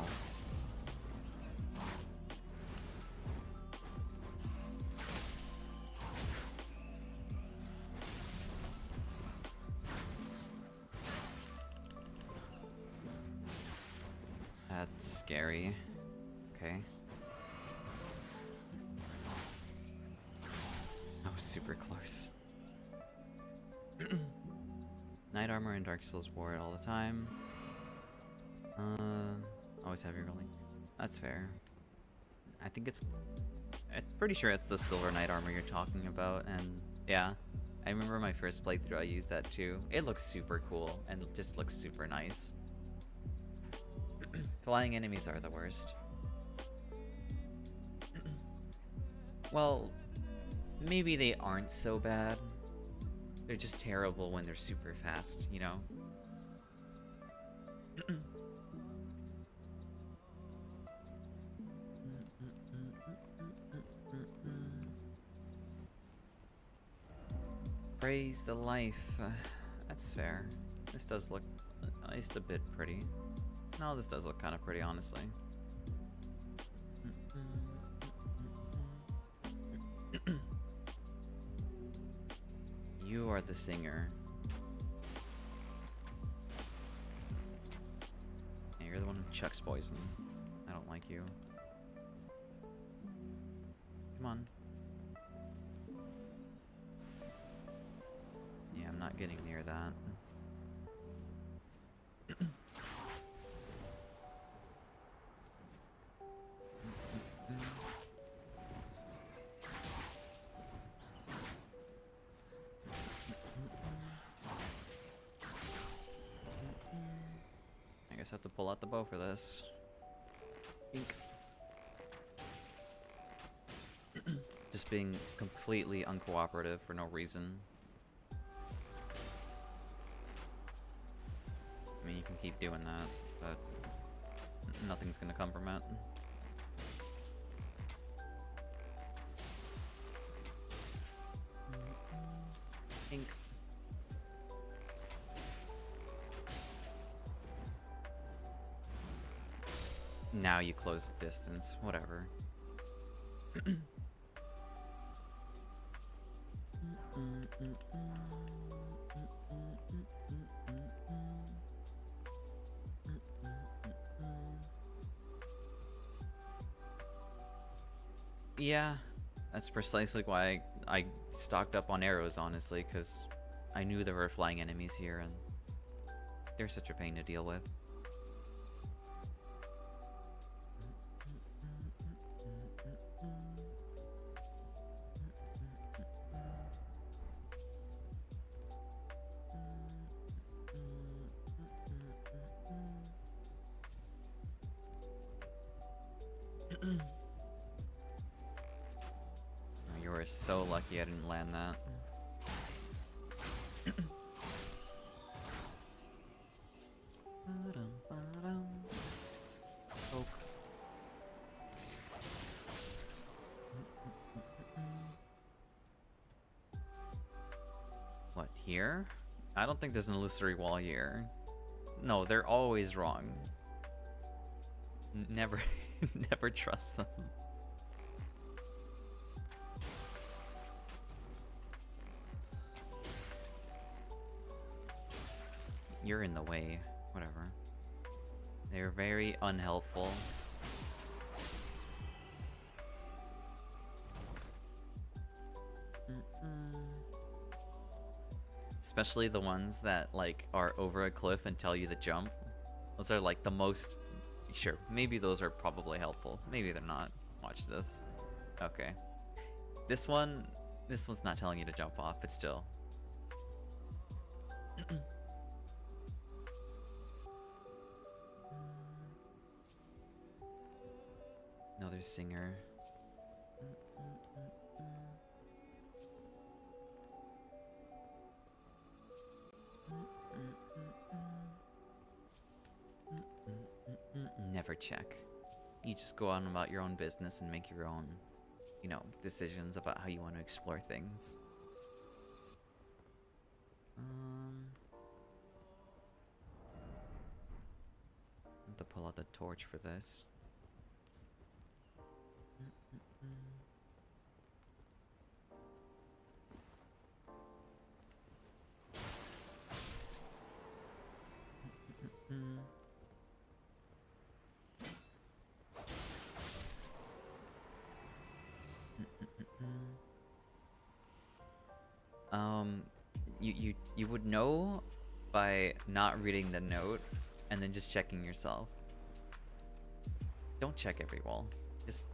That's scary. Okay. That was super close. Knight armor and Dark Souls wore it all the time. Always heavy rolling. That's fair. I think I'm pretty sure it's the silver knight armor you're talking about, and yeah, I remember my first playthrough I used that too. It looks super cool and it just looks super nice. Flying enemies are the worst. Well, maybe they aren't so bad. They're just terrible when they're super fast, you know? Praise the life. That's fair. This does look at least a bit pretty. No, this does look kind of pretty, honestly. You are the singer. Yeah, you're the one who chucks poison. I don't like you. Come on. Yeah, I'm not getting near that. I guess I have to pull out the bow for this. Ink. Just being completely uncooperative for no reason. I mean, you can keep doing that, but nothing's gonna come from it. Ink. Now you close the distance, whatever. Yeah, that's precisely why I stocked up on arrows, honestly, because I knew there were flying enemies here, and they're such a pain to deal with. You were so lucky I didn't land that. Poke. What, here? I don't think there's an illusory wall here. No, they're always wrong. Never, never trust them. You're in the way. Whatever. They're very unhelpful. Especially the ones that like are over a cliff and tell you to jump. Those are like the most... Sure, maybe those are probably helpful. Maybe they're not. Watch this. Okay. This one's not telling you to jump off, but still. Another singer. Never check. You just go on about your own business and make your own, you know, decisions about how you want to explore things. I have to pull out the torch for this. You would know by not reading the note and then just checking yourself. Don't check every wall. Just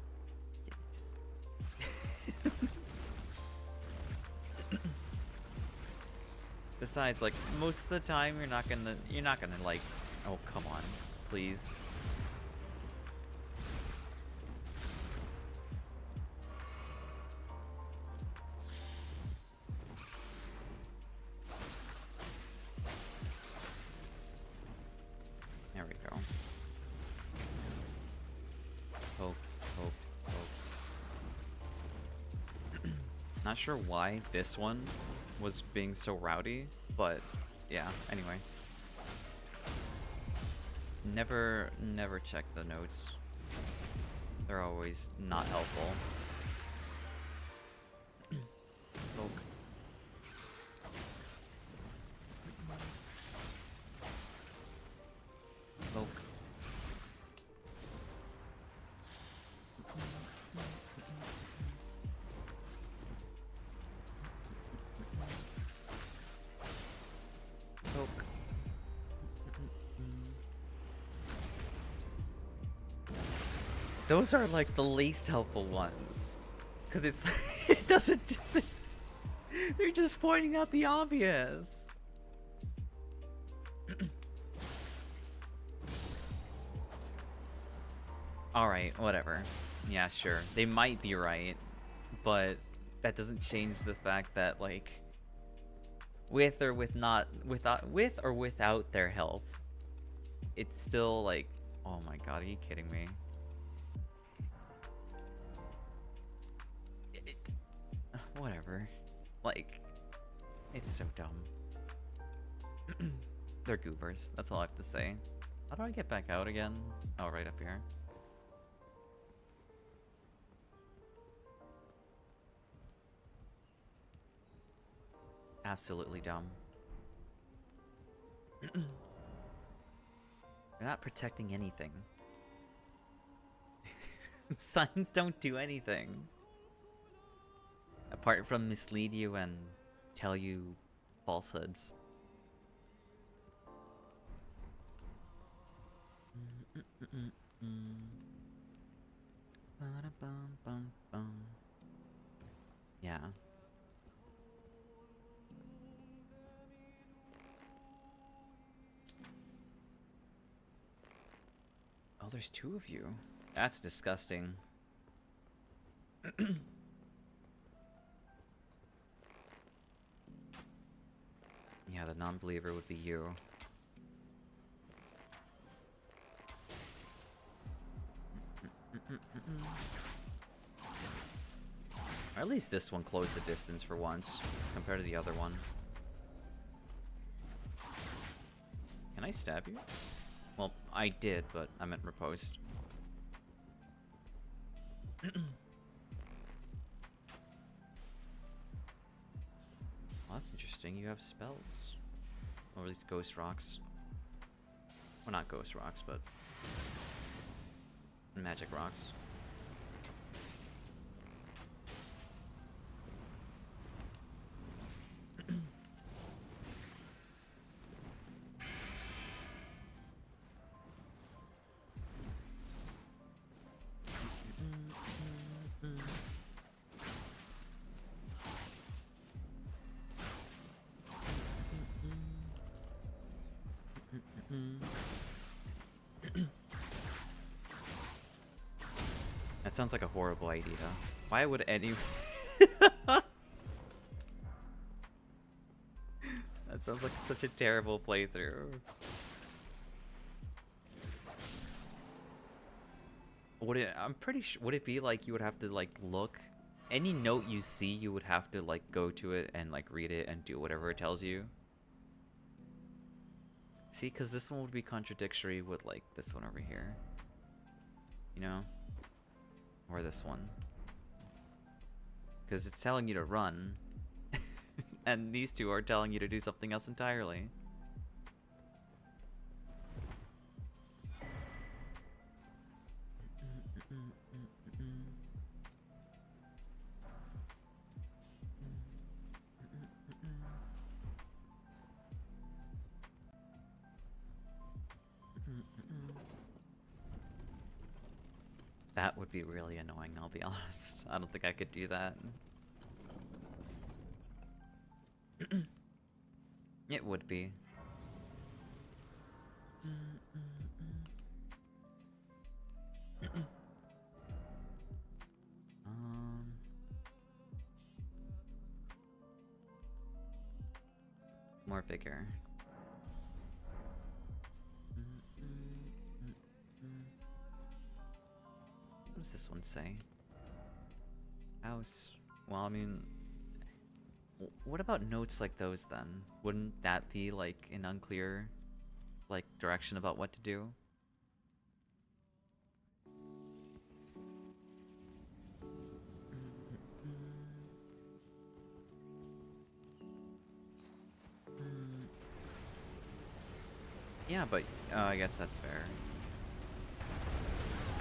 besides, like, most of the time you're not gonna like, oh come on, please. There we go. Poke, poke, poke. Not sure why this one was being so rowdy, but yeah, anyway. Never check the notes. They're always not helpful. Poke. Poke. Poke. Those are like the least helpful ones. Cause it's it doesn't do it. They're just pointing out the obvious. Alright, whatever. Yeah, sure. They might be right, but that doesn't change the fact that, like, with or without their help, it's still like, oh my god, are you kidding me? Whatever. Like, it's so dumb. They're goobers. That's all I have to say. How do I get back out again? Oh, right up here. Absolutely dumb. They're not protecting anything. Signs don't do anything. Apart from mislead you and tell you falsehoods. Yeah. Oh, there's two of you. That's disgusting. Yeah, the non-believer would be you. Or at least this one closed the distance for once, compared to the other one. Can I stab you? Well, I did, but I meant riposte. Well, that's interesting. You have spells. Or at least ghost rocks. Well, not ghost rocks, but magic rocks. That sounds like a horrible idea. Why would any... That sounds like such a terrible playthrough. Would it... I'm pretty sure... Would it be like you would have to, like, look... Any note you see, you would have to, like, go to it and, like, read it and do whatever it tells you? See, because this one would be contradictory with, like, this one over here. You know? Or this one. Because it's telling you to run. And these two are telling you to do something else entirely. That would be really annoying, I'll be honest. I don't think I could do that. It would be. More vigor. What does this one say? House. Well, I mean, what about notes like those then? Wouldn't that be like an unclear, like, direction about what to do? Yeah, but I guess that's fair.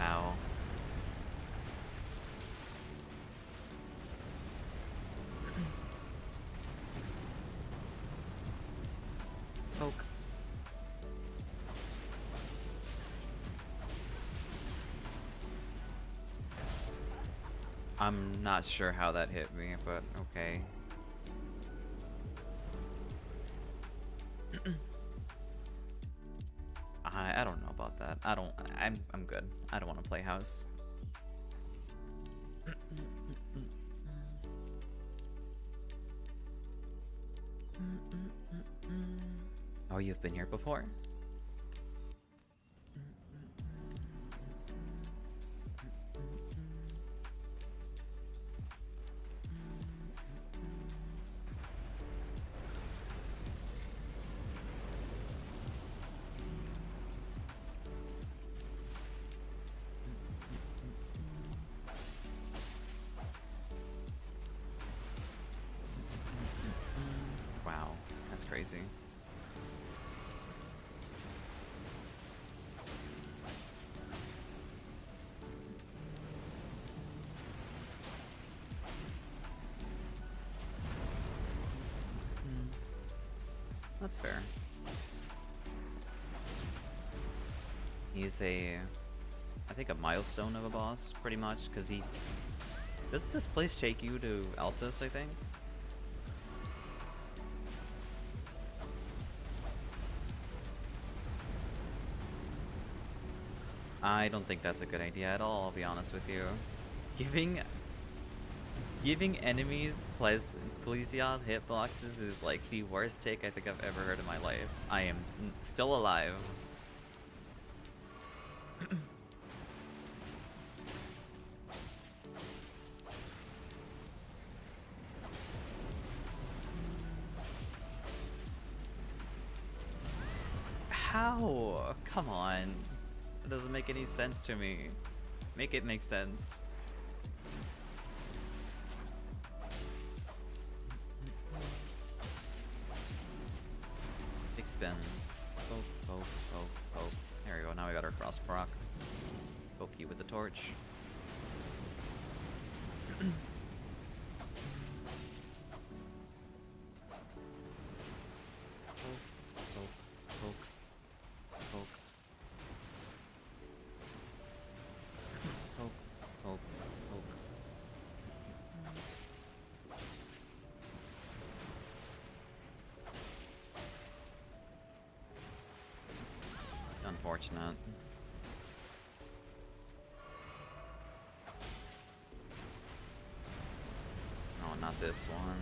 Ow. Poke. I'm not sure how that hit me, but okay. I don't know about that. I'm good. I don't want to play house. Oh, you've been here before? Wow, that's crazy. That's fair. He's I think a milestone of a boss, pretty much, because he... Doesn't this place take you to Altus, I think? I don't think that's a good idea at all, I'll be honest with you. Giving enemies Plesioth hitboxes is like the worst take I think I've ever heard in my life. I am still alive. How? Come on. It doesn't make any sense to me. Make it make sense. Big spin. Poke, poke, poke, poke. There we go, now we got our cross proc. Poke you with the torch. Unfortunate. Oh, not this one.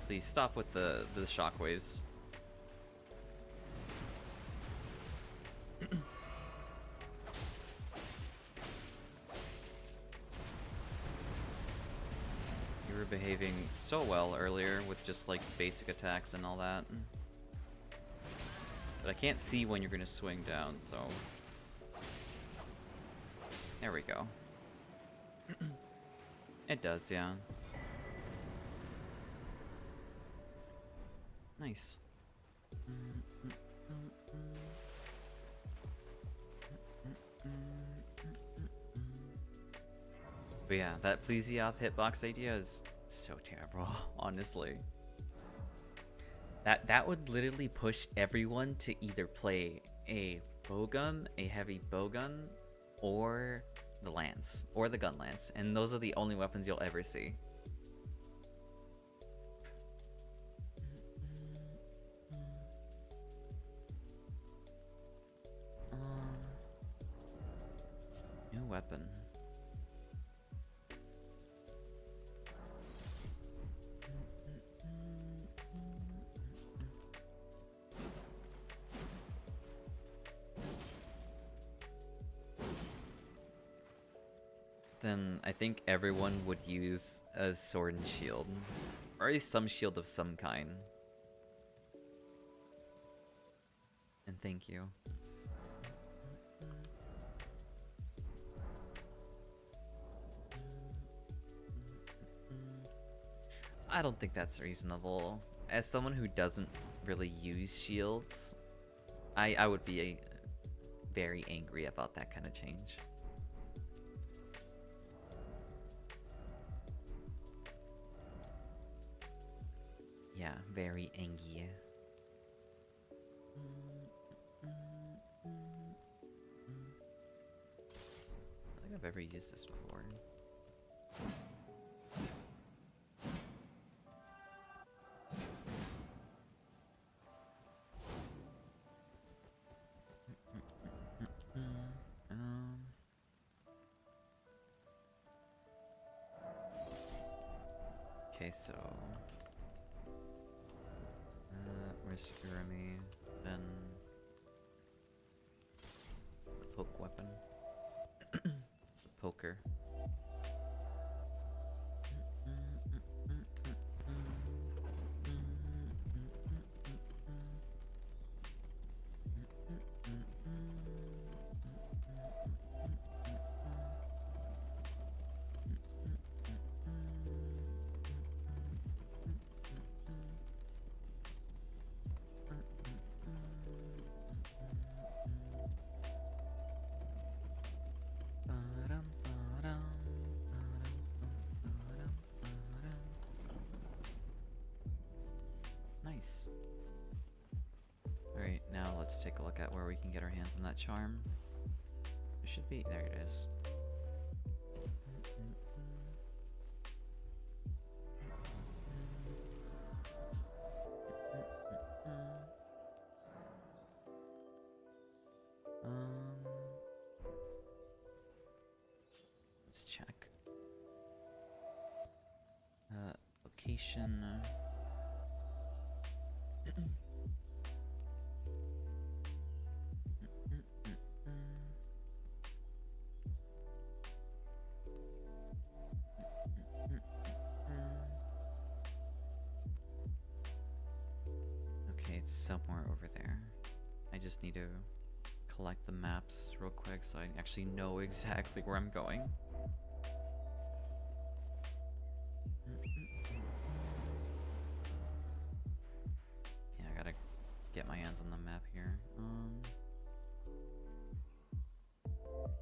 Please stop with the shockwaves. You were behaving so well earlier with just like basic attacks and all that. But I can't see when you're gonna swing down, so There we go. It does, yeah. Nice. But yeah, that Plesioth hitbox idea is so terrible, honestly. That would literally push everyone to either play a bowgun, a heavy bowgun, or the lance, or the gun lance, and those are the only weapons you'll ever see. New weapon. Then I think everyone would use a sword and shield, or at least some shield of some kind. And thank you. I don't think that's reasonable. As someone who doesn't really use shields, I would be very angry about that kind of change. Yeah, very angry. I don't think I've ever used this before. Okay, so where's Urami? Then the poke weapon. The poker. Nice. Alright, now let's take a look at where we can get our hands on that charm. It should be, there it is. Let's check. Location. Okay, it's somewhere over there. I just need to collect the maps real quick so I actually know exactly where I'm going. Yeah, I gotta get my hands on the map here.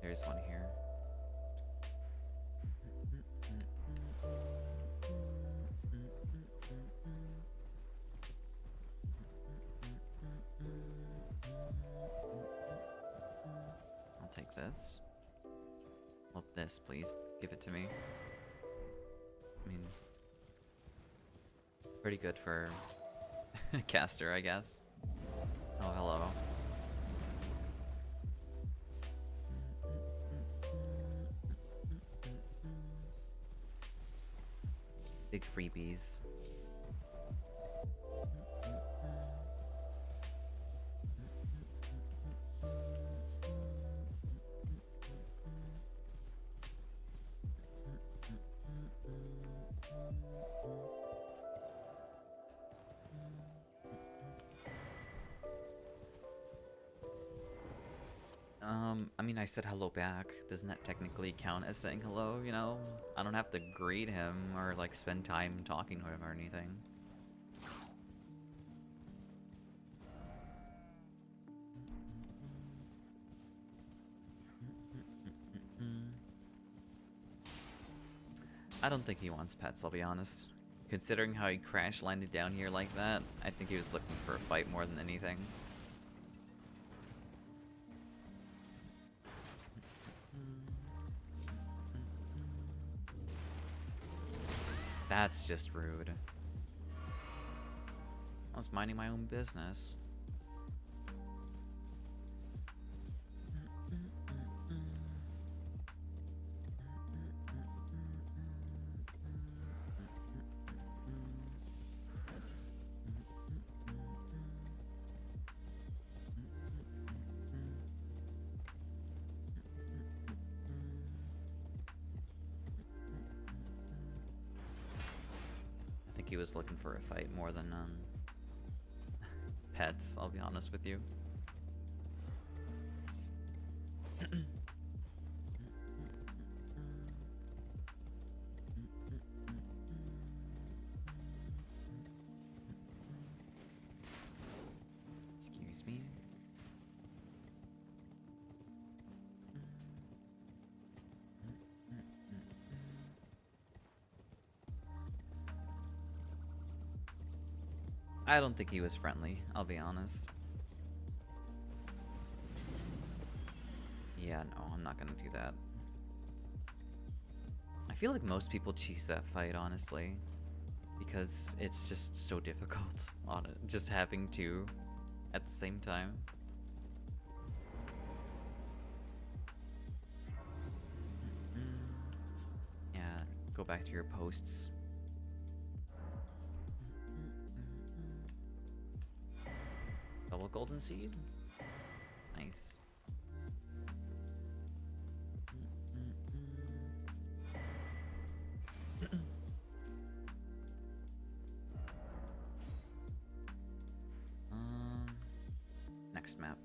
There's one here. I'll take this. Well, this, please. Give it to me. I mean, pretty good for a caster, I guess. Oh, hello. Big freebies. I mean, I said hello back. Doesn't that technically count as saying hello, you know? I don't have to greet him or, like, spend time talking to him or anything. I don't think he wants pets, I'll be honest. Considering how he crash landed down here like that, I think he was looking for a fight more than anything. That's just rude. I was minding my own business. He was looking for a fight more than pets, I'll be honest with you. Excuse me. I don't think he was friendly, I'll be honest. Yeah, no, I'm not gonna do that. I feel like most people cheese that fight, honestly. Because it's just so difficult on it, just having two at the same time. Yeah, go back to your posts. Double golden seed? Nice. Next map.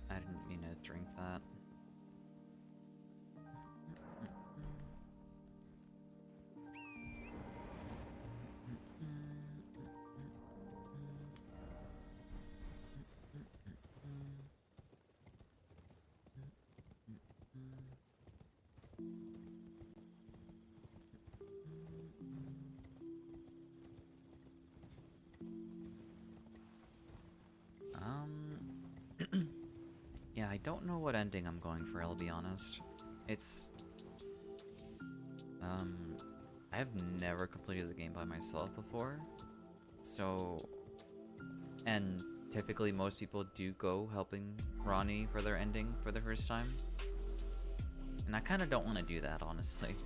I didn't mean to drink that. Yeah, I don't know what ending I'm going for, I'll be honest. It's... I've never completed the game by myself before, so... And typically most people do go helping Ronnie for their ending for the first time. And I kind of don't want to do that, honestly.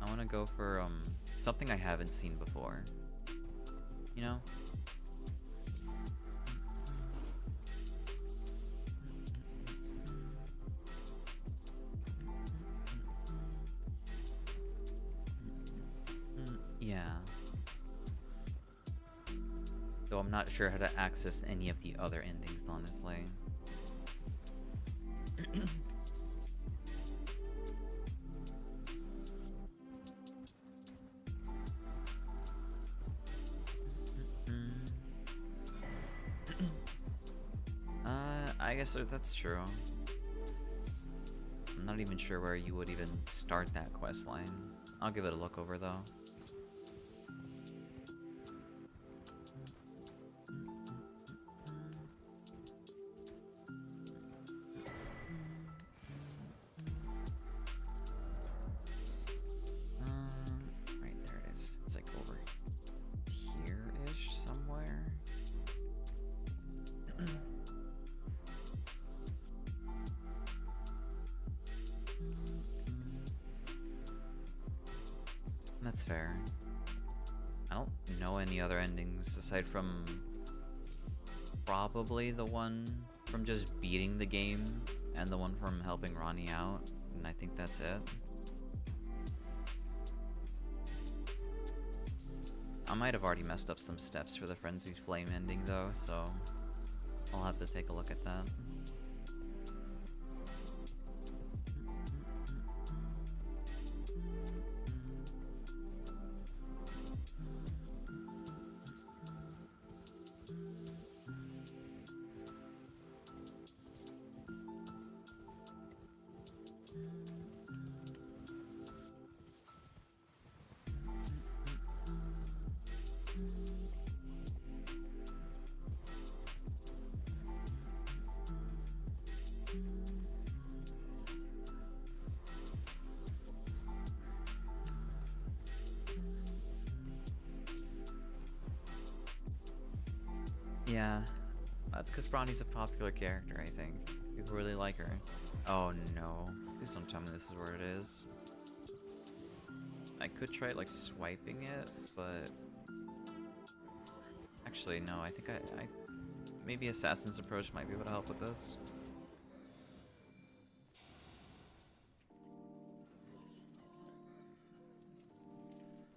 I want to go for, something I haven't seen before. You know? Yeah. Though I'm not sure how to access any of the other endings, honestly. I guess that's true. I'm not even sure where you would even start that quest line. I'll give it a look over though. Right there it is. It's like over here-ish somewhere. That's fair. I don't know any other endings aside from probably the one from just beating the game and the one from helping Ronnie out, and I think that's it. I might have already messed up some steps for the Frenzied Flame ending though, so I'll have to take a look at that. Yeah, that's because Bronny's a popular character, I think. People really like her. Oh no. Please don't tell me this is where it is. I could try like swiping it, but... Actually, no, I think I maybe Assassin's Approach might be able to help with this.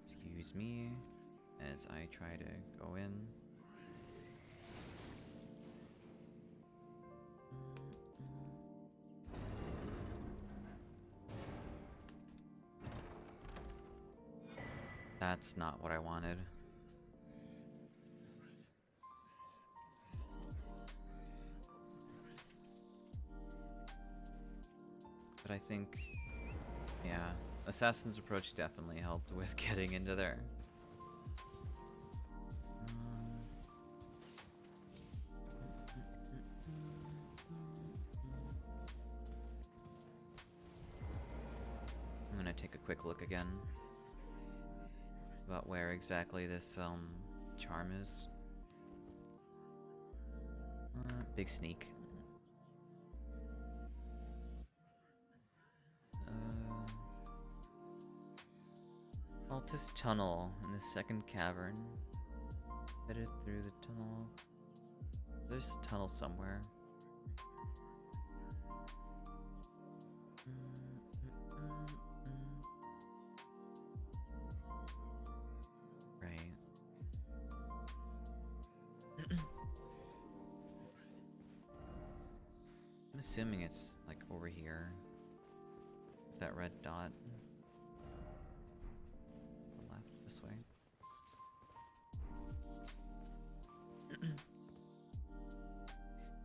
Excuse me, as I try to go in. That's not what I wanted. But I think, yeah, Assassin's Approach definitely helped with getting into there. I'm gonna take a quick look again about where exactly this charm is. Big sneak. Altus tunnel in the second cavern. Headed through the tunnel. There's a tunnel somewhere. Right. I'm assuming it's like over here. With that red dot. Left, this way.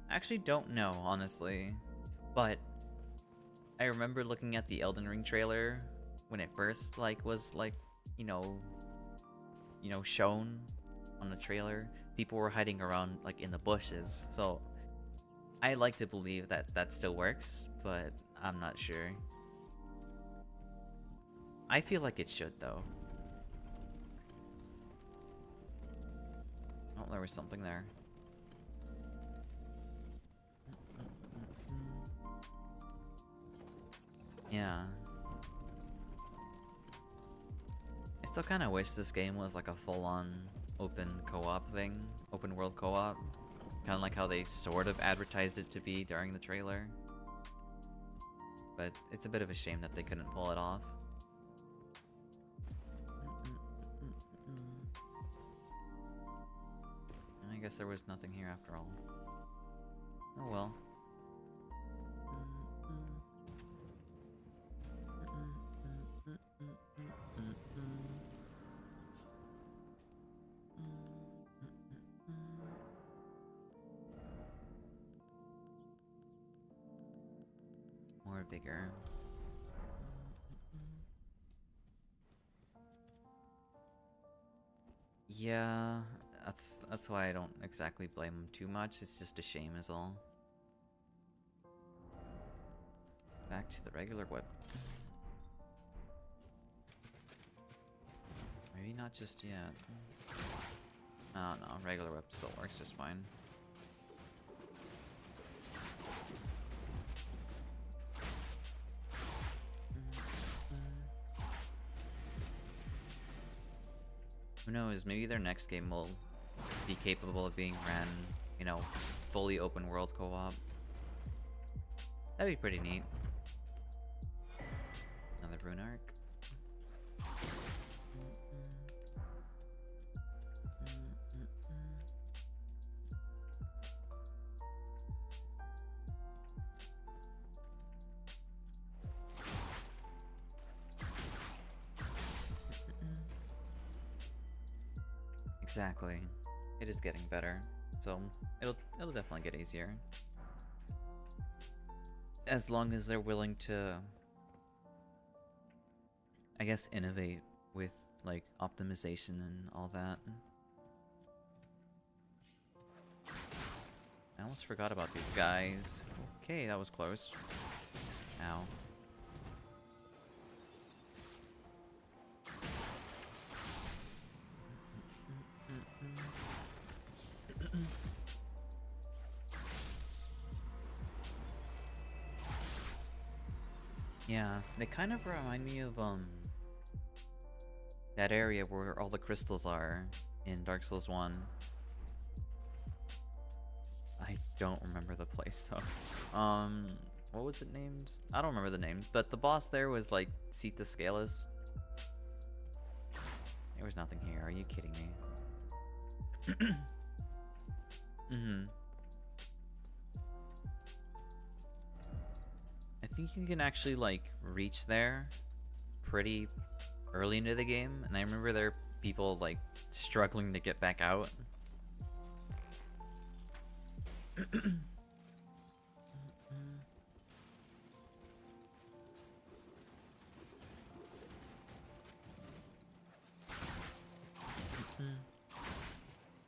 I actually don't know, honestly. But I remember looking at the Elden Ring trailer when it first was shown on the trailer. People were hiding around like in the bushes. So I like to believe that that still works, but I'm not sure. I feel like it should though. Oh, there was something there. Yeah. I still kind of wish this game was like a full-on open co-op thing. Open world co-op. Kind of like how they sort of advertised it to be during the trailer. But it's a bit of a shame that they couldn't pull it off. I guess there was nothing here after all. Oh well. More vigor. Yeah, that's why I don't exactly blame him too much. It's just a shame is all. Back to the regular whip. Maybe not just yet. Oh no, regular whip still works just fine. Who knows, maybe their next game will be capable of being ran, you know, fully open world co-op. That'd be pretty neat. Another rune arc. Exactly. It is getting better, so it'll definitely get easier. As long as they're willing to, I guess, innovate with like optimization and all that. I almost forgot about these guys. Okay, that was close. Ow. Yeah, they kind of remind me of that area where all the crystals are in Dark Souls 1. I don't remember the place though. What was it named? I don't remember the name, but the boss there was like Sita Scalus. There was nothing here. Are you kidding me? I think you can actually like reach there pretty early into the game, and I remember there are people like struggling to get back out.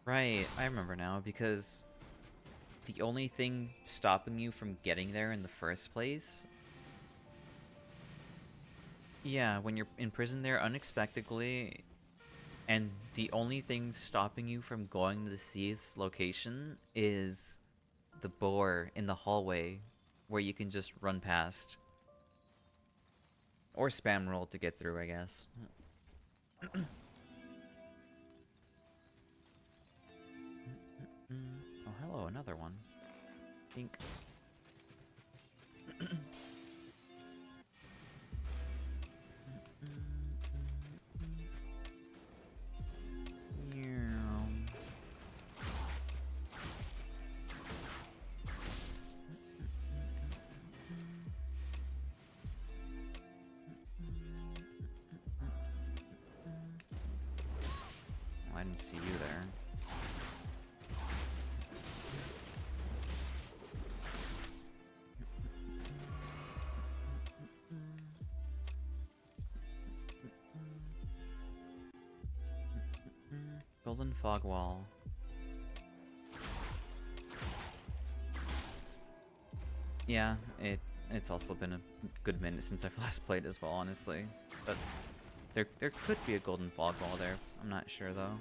Right, I remember now, because the only thing stopping you from getting there in the first place, yeah, when you're imprisoned there unexpectedly, and the only thing stopping you from going to the Seath's location is the boar in the hallway where you can just run past. Or spam roll to get through, I guess. Oh, hello, another one. Pink. Oh, I didn't see you there. Golden fog wall. Yeah, it's also been a good minute since I've last played as well, honestly. But there could be a golden fog wall there. I'm not sure though.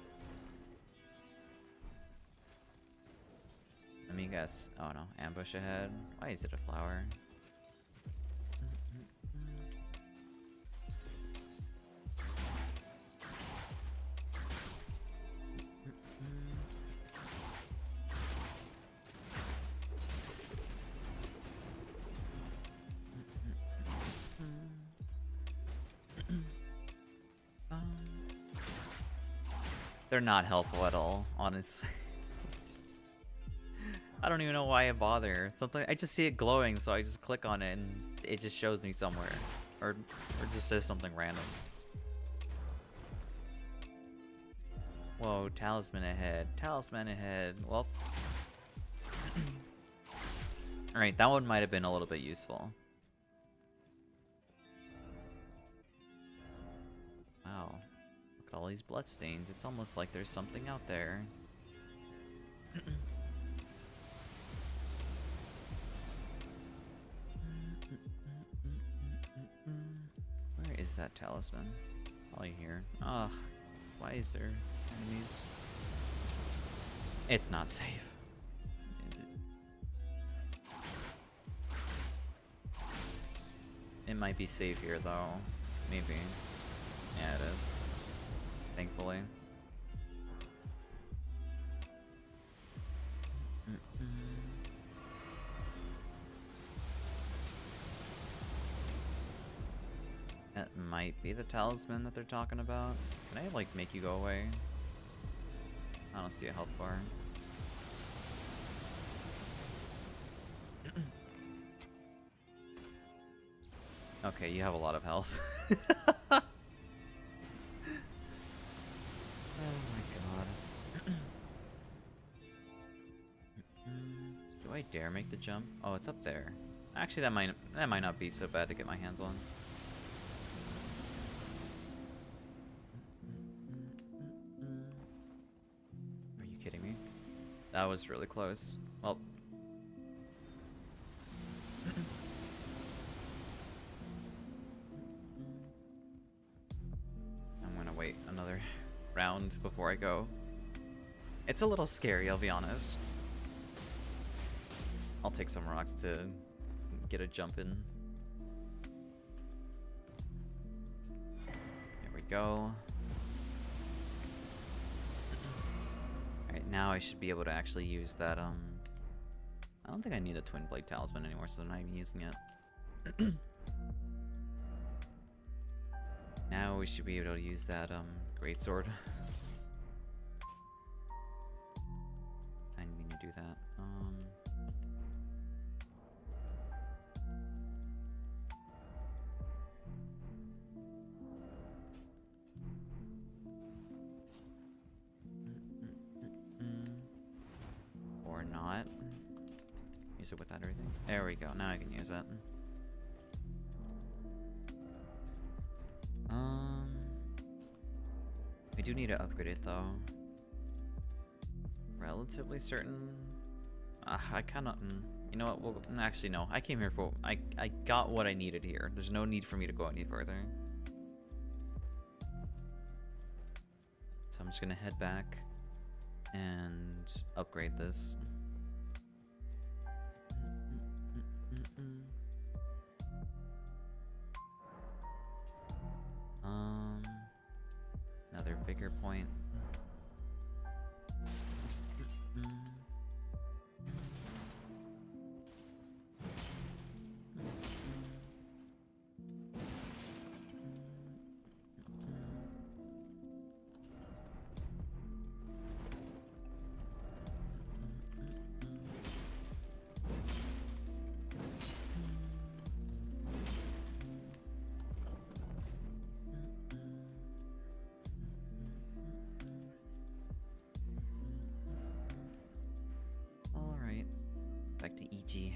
Let me guess. Oh no, ambush ahead. Why is it a flower? They're not helpful at all, honestly. I don't even know why I bother. Something I just see it glowing, so I just click on it and it just shows me somewhere, or just says something random. Whoa, talisman ahead. Talisman ahead. Well, all right, that one might have been a little bit useful. Wow. Look at all these bloodstains. It's almost like there's something out there. Where is that talisman? Probably here. Ugh. Why is there enemies? It's not safe. It might be safe here though. Maybe. Yeah, it is. Thankfully. That might be the talisman that they're talking about. Can I, like, make you go away? I don't see a health bar. Okay, you have a lot of health. Oh my god. Do I dare make the jump? Oh, it's up there. Actually, that might not be so bad to get my hands on. Are you kidding me? That was really close. Well, I'm gonna wait another round before I go. It's a little scary, I'll be honest. I'll take some rocks to get a jump in. There we go. Alright, now I should be able to actually use that, I don't think I need a twin blade talisman anymore, so I'm not even using it. Now we should be able to use that, greatsword. I didn't mean to do that. Or not. Use it without everything. There we go. Now I can use it. I do need to upgrade it though. Relatively certain. I cannot. You know what? Well, actually, no. I came here for. I got what I needed here. There's no need for me to go any further. So I'm just gonna head back and upgrade this. Another vigor point. Back to EG.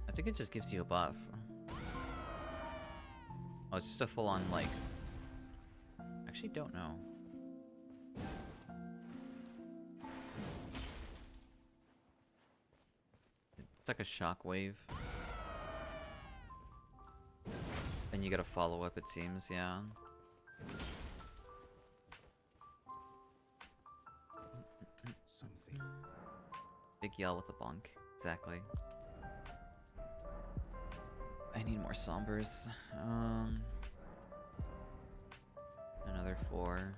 I think it just gives you a buff. Oh, it's just a full-on, like... Actually, don't know. It's like a shockwave. Then you gotta follow up, it seems, yeah. Something. Big yell with a bonk. Exactly. I need more sombers. Another 4.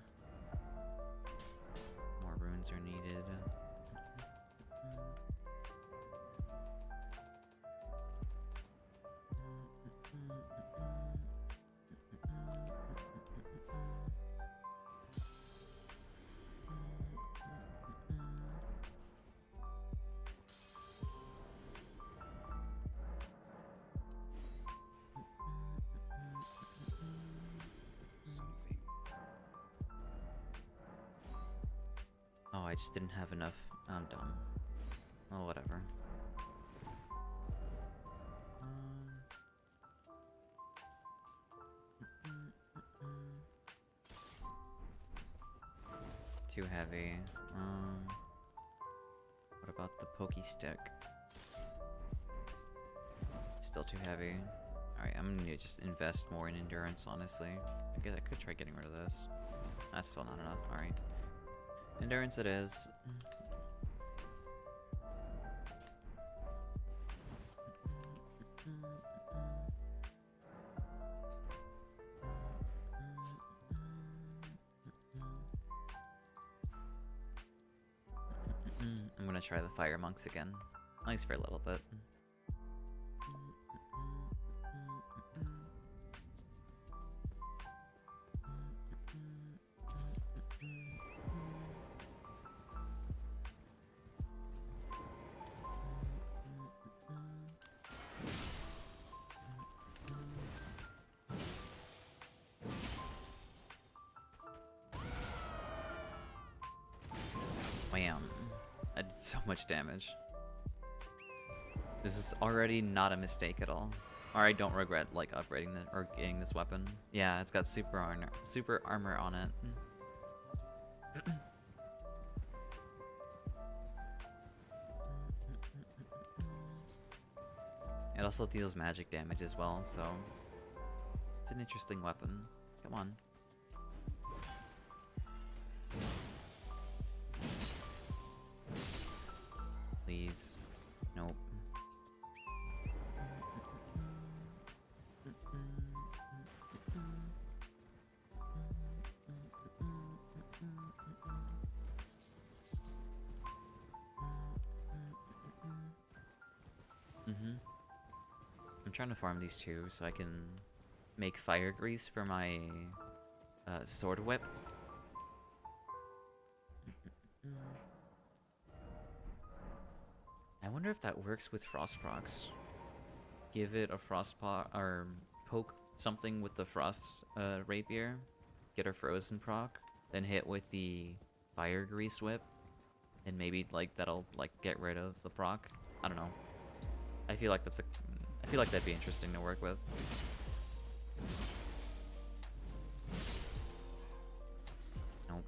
More runes are needed. Oh, I just didn't have enough. I'm dumb. Oh, whatever. Too heavy. What about the pokey stick? Still too heavy. Alright, I'm gonna just invest more in endurance, honestly. I guess I could try getting rid of this. That's still not enough. Alright. Endurance it is. I'm gonna try the fire monks again, at least for a little bit. Wham. I did so much damage. This is already not a mistake at all. Or I don't regret like upgrading it or getting this weapon. Yeah, it's got super armor on it. It also deals magic damage as well, so it's an interesting weapon. Come on. Please. Nope. I'm trying to farm these two so I can make fire grease for my sword whip. I wonder if that works with frost procs. Give it a frost pot or poke something with the frost rapier, get a frozen proc, then hit with the fire grease whip, and maybe like that'll like get rid of the proc. I don't know. I feel like that'd be interesting to work with. Nope.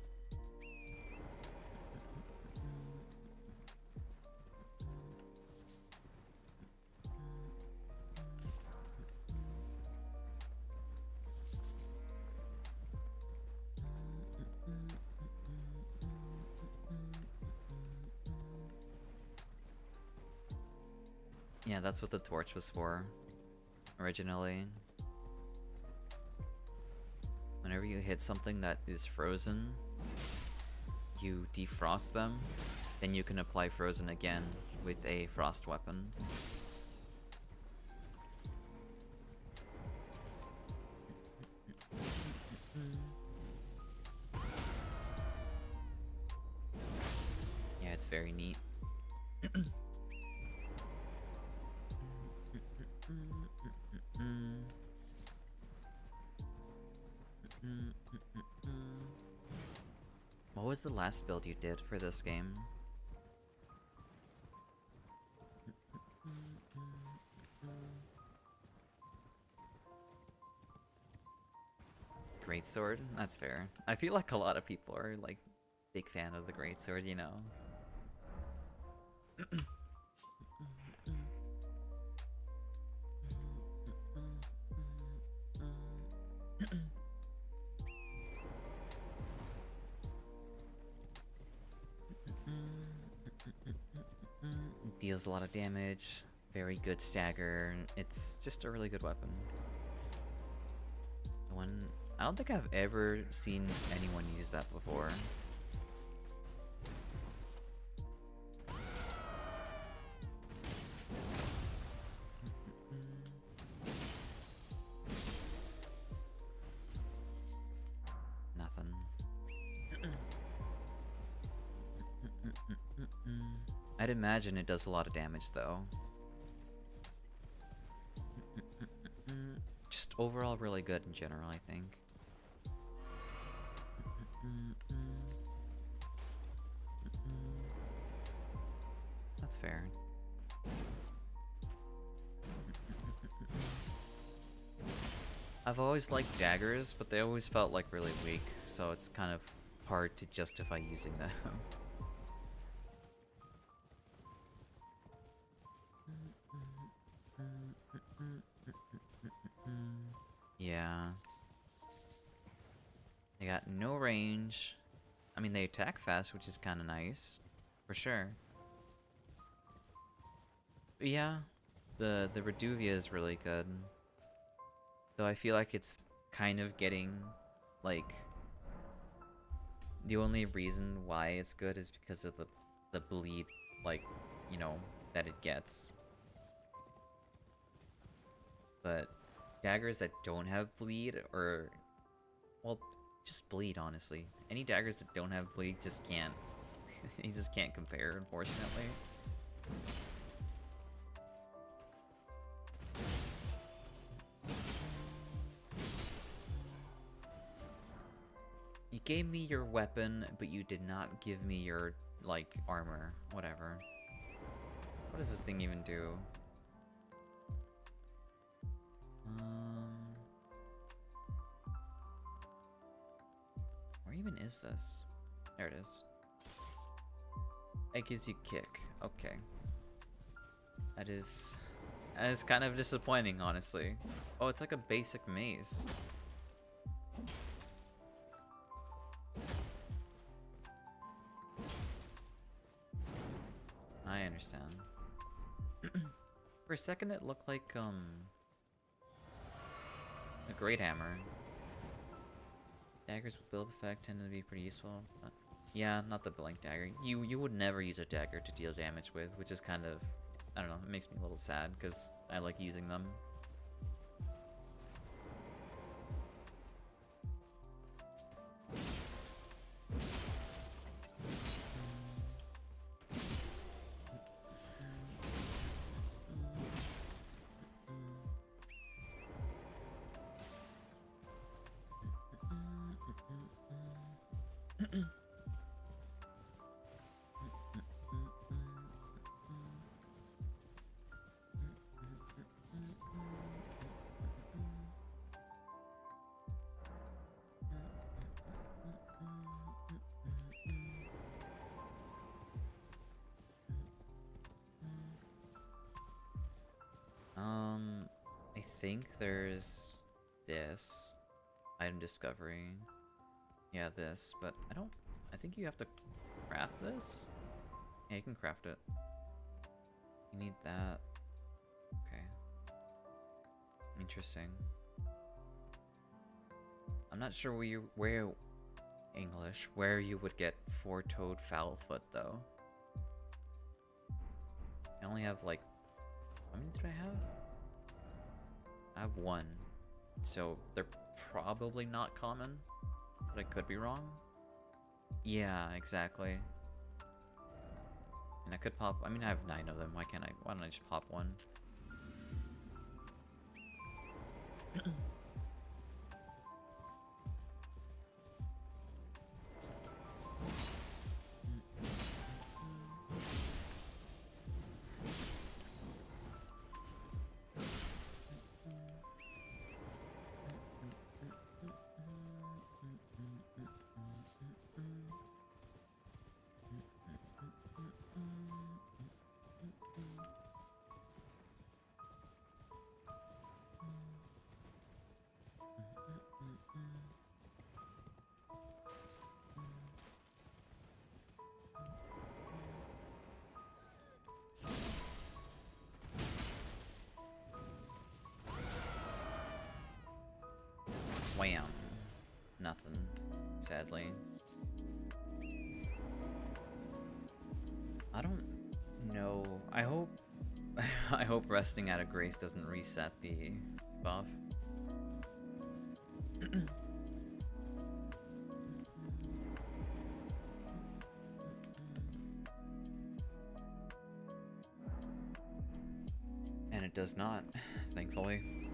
Yeah, that's what the torch was for originally. Whenever you hit something that is frozen, you defrost them, then you can apply frozen again with a frost weapon. Yeah, it's very neat. What was the last build you did for this game? Greatsword? That's fair. I feel like a lot of people are like big fan of the greatsword, you know. Deals a lot of damage, very good stagger. It's just a really good weapon. I don't think I've ever seen anyone use that before. Nothing. I'd imagine it does a lot of damage though. Just overall really good in general, I think. That's fair. I've always liked daggers, but they always felt like really weak, so it's kind of hard to justify using them. Yeah. They got no range. I mean, they attack fast, which is kind of nice. For sure. But yeah, the Reduvia is really good. Though I feel like it's kind of getting, like... The only reason why it's good is because of the the bleed, like, you know, that it gets. But daggers that don't have bleed, or, well, just bleed, honestly. Any daggers that don't have bleed just can't, you just can't compare, unfortunately. You gave me your weapon, but you did not give me your, like, armor. Whatever. What does this thing even do? Where even is this? There it is. It gives you kick. Okay. That is kind of disappointing, honestly. Oh, it's like a basic maze. I understand. For a second, it looked like, a great hammer. Daggers with build effect tend to be pretty useful. Yeah, not the blank dagger. You would never use a dagger to deal damage with, which is kind of, I don't know, it makes me a little sad, because I like using them. I think there's this item discovery. Yeah, this, but I think you have to craft this? Yeah, you can craft it. You need that. Okay. Interesting. I'm not sure where you would get four-toed Foulfoot though. I only have like, how many did I have? I have one. So they're probably not common, but I could be wrong. Yeah, exactly. And I could pop, I mean I have 9 of them, why don't I just pop one? Wham. Nothing, sadly. I don't know. I hope I hope resting out of grace doesn't reset the buff. And it does not, thankfully.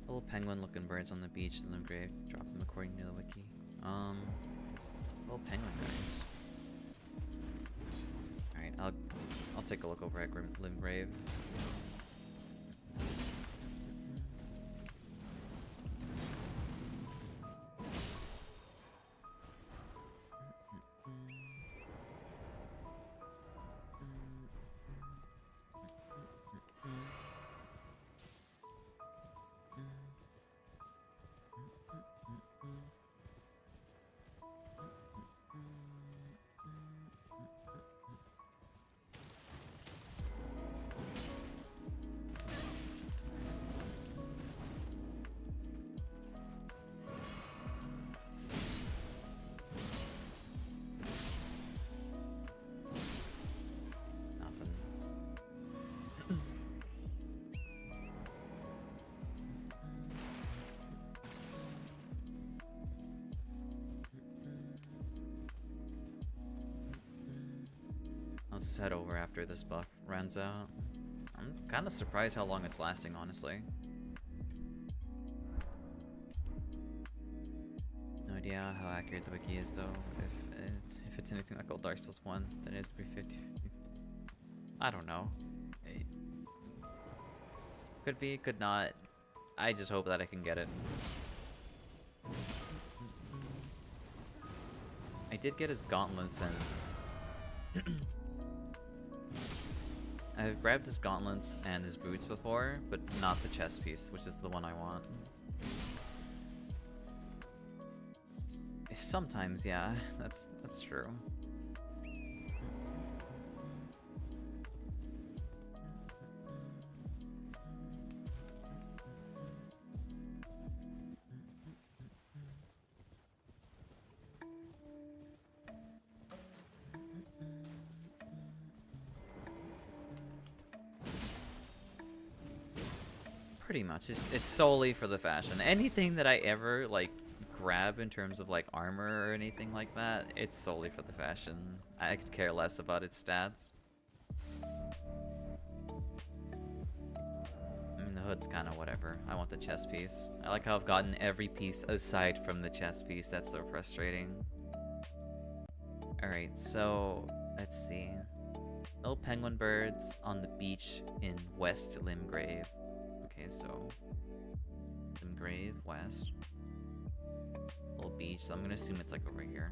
Little penguin-looking birds on the beach in the grave. Drop them according to the wiki. Little penguin guys. All right, I'll take a look over at Limgrave. head over after this buff runs out. I'm kind of surprised how long it's lasting, honestly. No idea how accurate the wiki is, though. If it's anything like old Dark Souls 1, then it's 350. I don't know. Could be, could not. I just hope that I can get it. I did get his gauntlets and I've grabbed his gauntlets and his boots before, but not the chest piece, which is the one I want. Sometimes, yeah, that's true. Pretty much, it's solely for the fashion. Anything that I ever like grab in terms of like armor or anything like that, it's solely for the fashion. I could care less about its stats. I mean, the hood's kind of whatever. I want the chest piece. I like how I've gotten every piece aside from the chest piece. That's so frustrating. Alright, so let's see. Little penguin birds on the beach in West Limgrave. Okay, so Limgrave, west. Little beach, so I'm gonna assume it's like over here.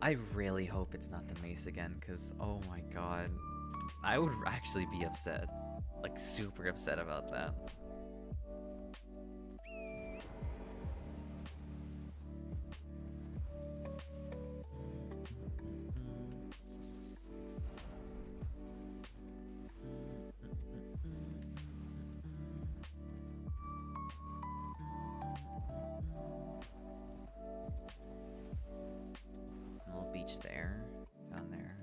I really hope it's not the mace again, because oh my god. I would actually be upset. Like, super upset about that. There, down there.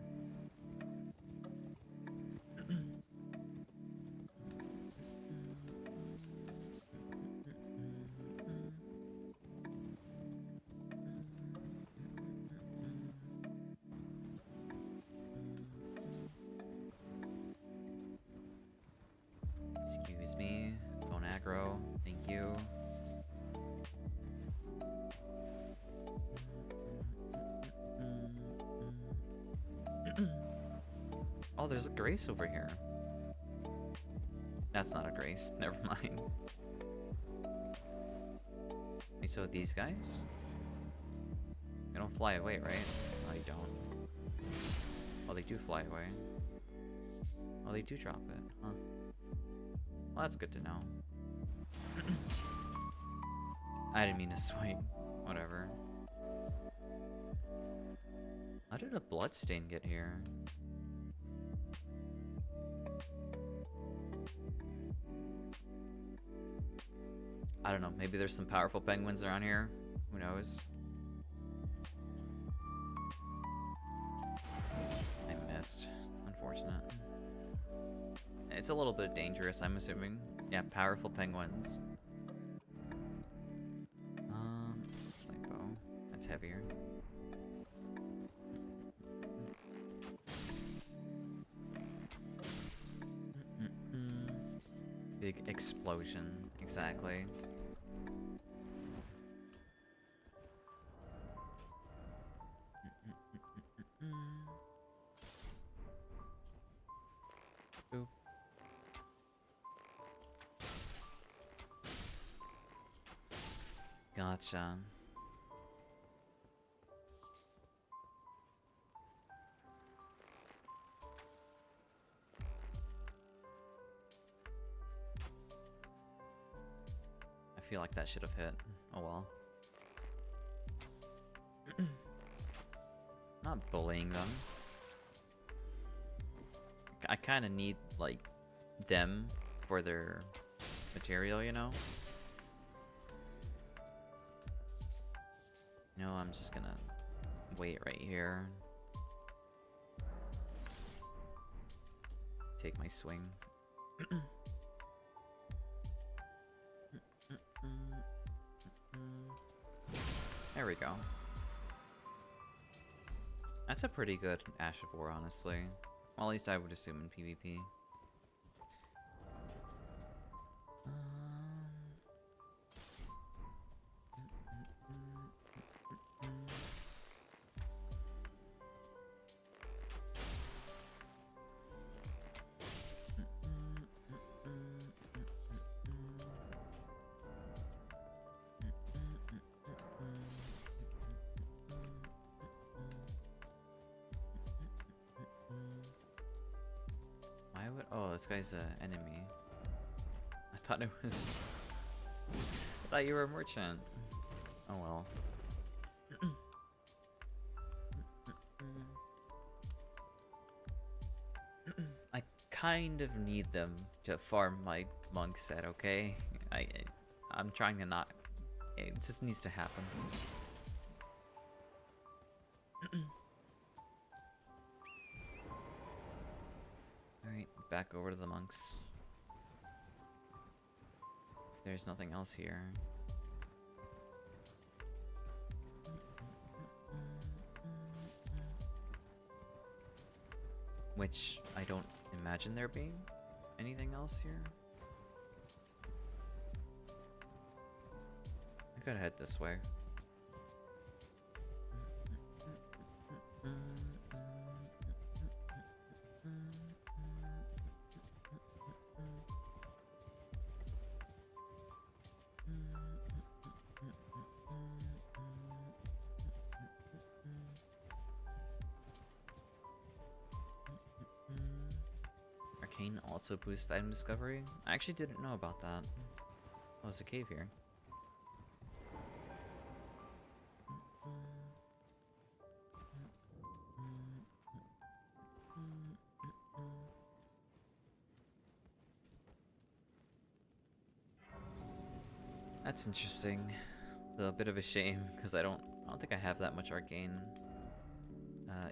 Excuse me, phone aggro, thank you. Oh, there's a grace over here. That's not a grace. Never mind. Wait, so these guys? They don't fly away, right? Oh, they don't. Oh, they do fly away. Oh, they do drop it. Huh. Well, that's good to know. I didn't mean to swipe. Whatever. How did a bloodstain get here? I don't know, maybe there's some powerful penguins around here. Who knows? I missed. Unfortunate. It's a little bit dangerous, I'm assuming. Yeah, powerful penguins. Snipe bow. That's heavier. Big explosion. Exactly. Boop. Gotcha. I feel like that should have hit. Oh well. Not bullying them. I kind of need, like, them for their material, you know? You know, I'm just gonna wait right here. Take my swing. There we go. That's a pretty good Ash of War, honestly. Well, at least I would assume in PvP. Why would... Oh, this guy's an enemy. I thought it was... I thought you were a merchant. Oh well. I kind of need them to farm my monk set, okay? I'm trying to not... It just needs to happen. Alright, back over to the monks. If there's nothing else here. Which I don't imagine there being anything else here. I could head this way. Arcane also boosts item discovery? I actually didn't know about that. Oh, there's a cave here. That's interesting. Though a bit of a shame because I don't think I have that much arcane.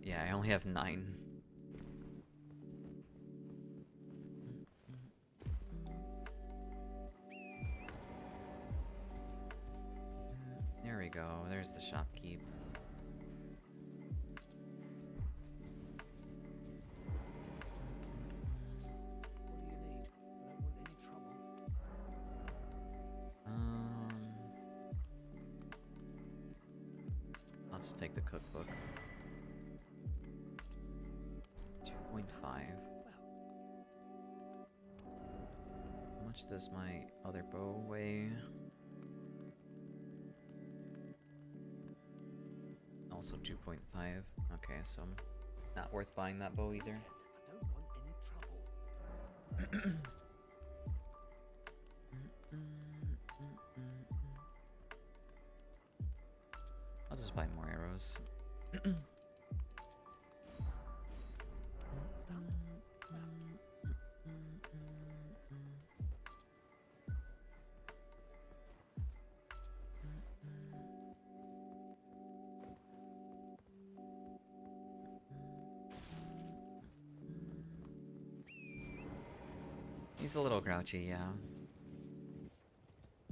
Yeah, I only have 9. There we go. There's the shopkeep. I'll just take the cookbook. 2.5. How much does my other bow weigh? Also 2.5. Okay, so not worth buying that bow either. I don't want any trouble. I'll just buy more arrows. He's a little grouchy, yeah.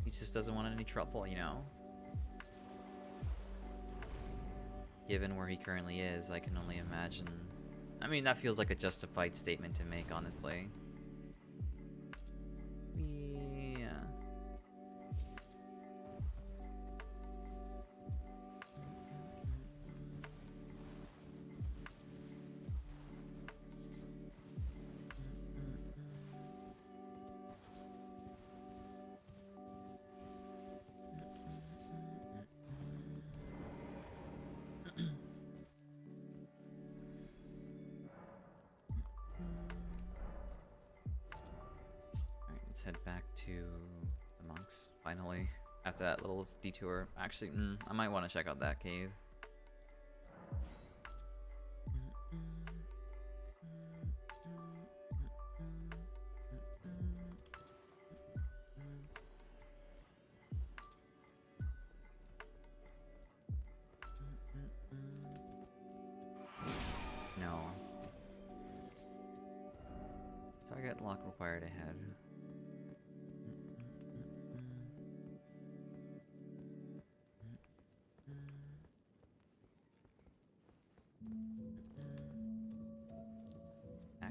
He just doesn't want any trouble, you know? Given where he currently is, I can only imagine. I mean, that feels like a justified statement to make, honestly. Yeah. Let's head back to the monks, finally. After that little detour. Actually, I might want to check out that cave. No. Target lock required ahead.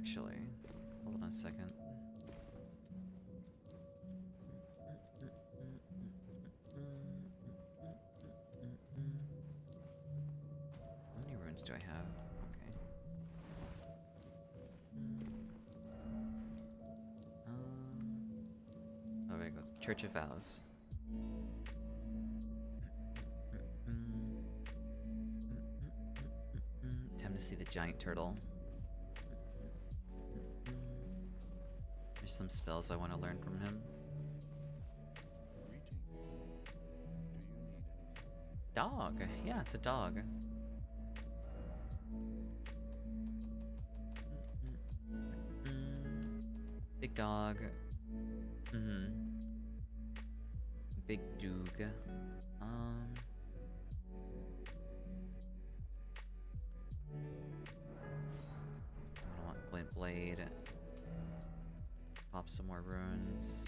actually. Hold on a second. How many runes do I have? Okay. Oh, there goes Church of Vows. Time to see the giant turtle. There's some spells I want to learn from him. Greetings. Do you need anything? Dog. Yeah, it's a dog. Big dog. Big Doog. I want Glint Blade. Pop some more runes.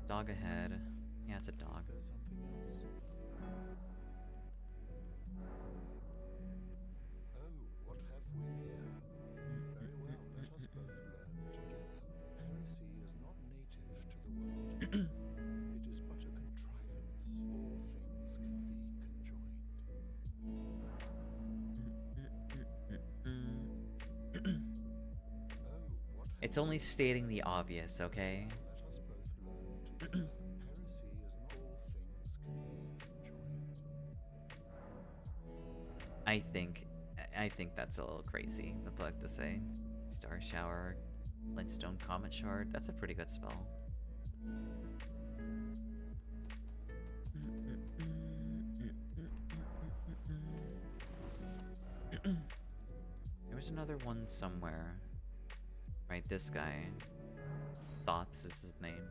Dog ahead. Yeah, it's a dog. Is there something else? Oh, what have we here? Very well, let us both learn together. Heresy is not native to the world. It is but a contrivance. All things can be conjoined. Oh, what have It's only stating the obvious, okay? Let us both learn together. Heresy is not all things can be conjoined. I think that's a little crazy. That's all I have to say. Star Shower, Glintstone Comet Shard. That's a pretty good spell. There was another one somewhere. Right, this guy. Thops is his name.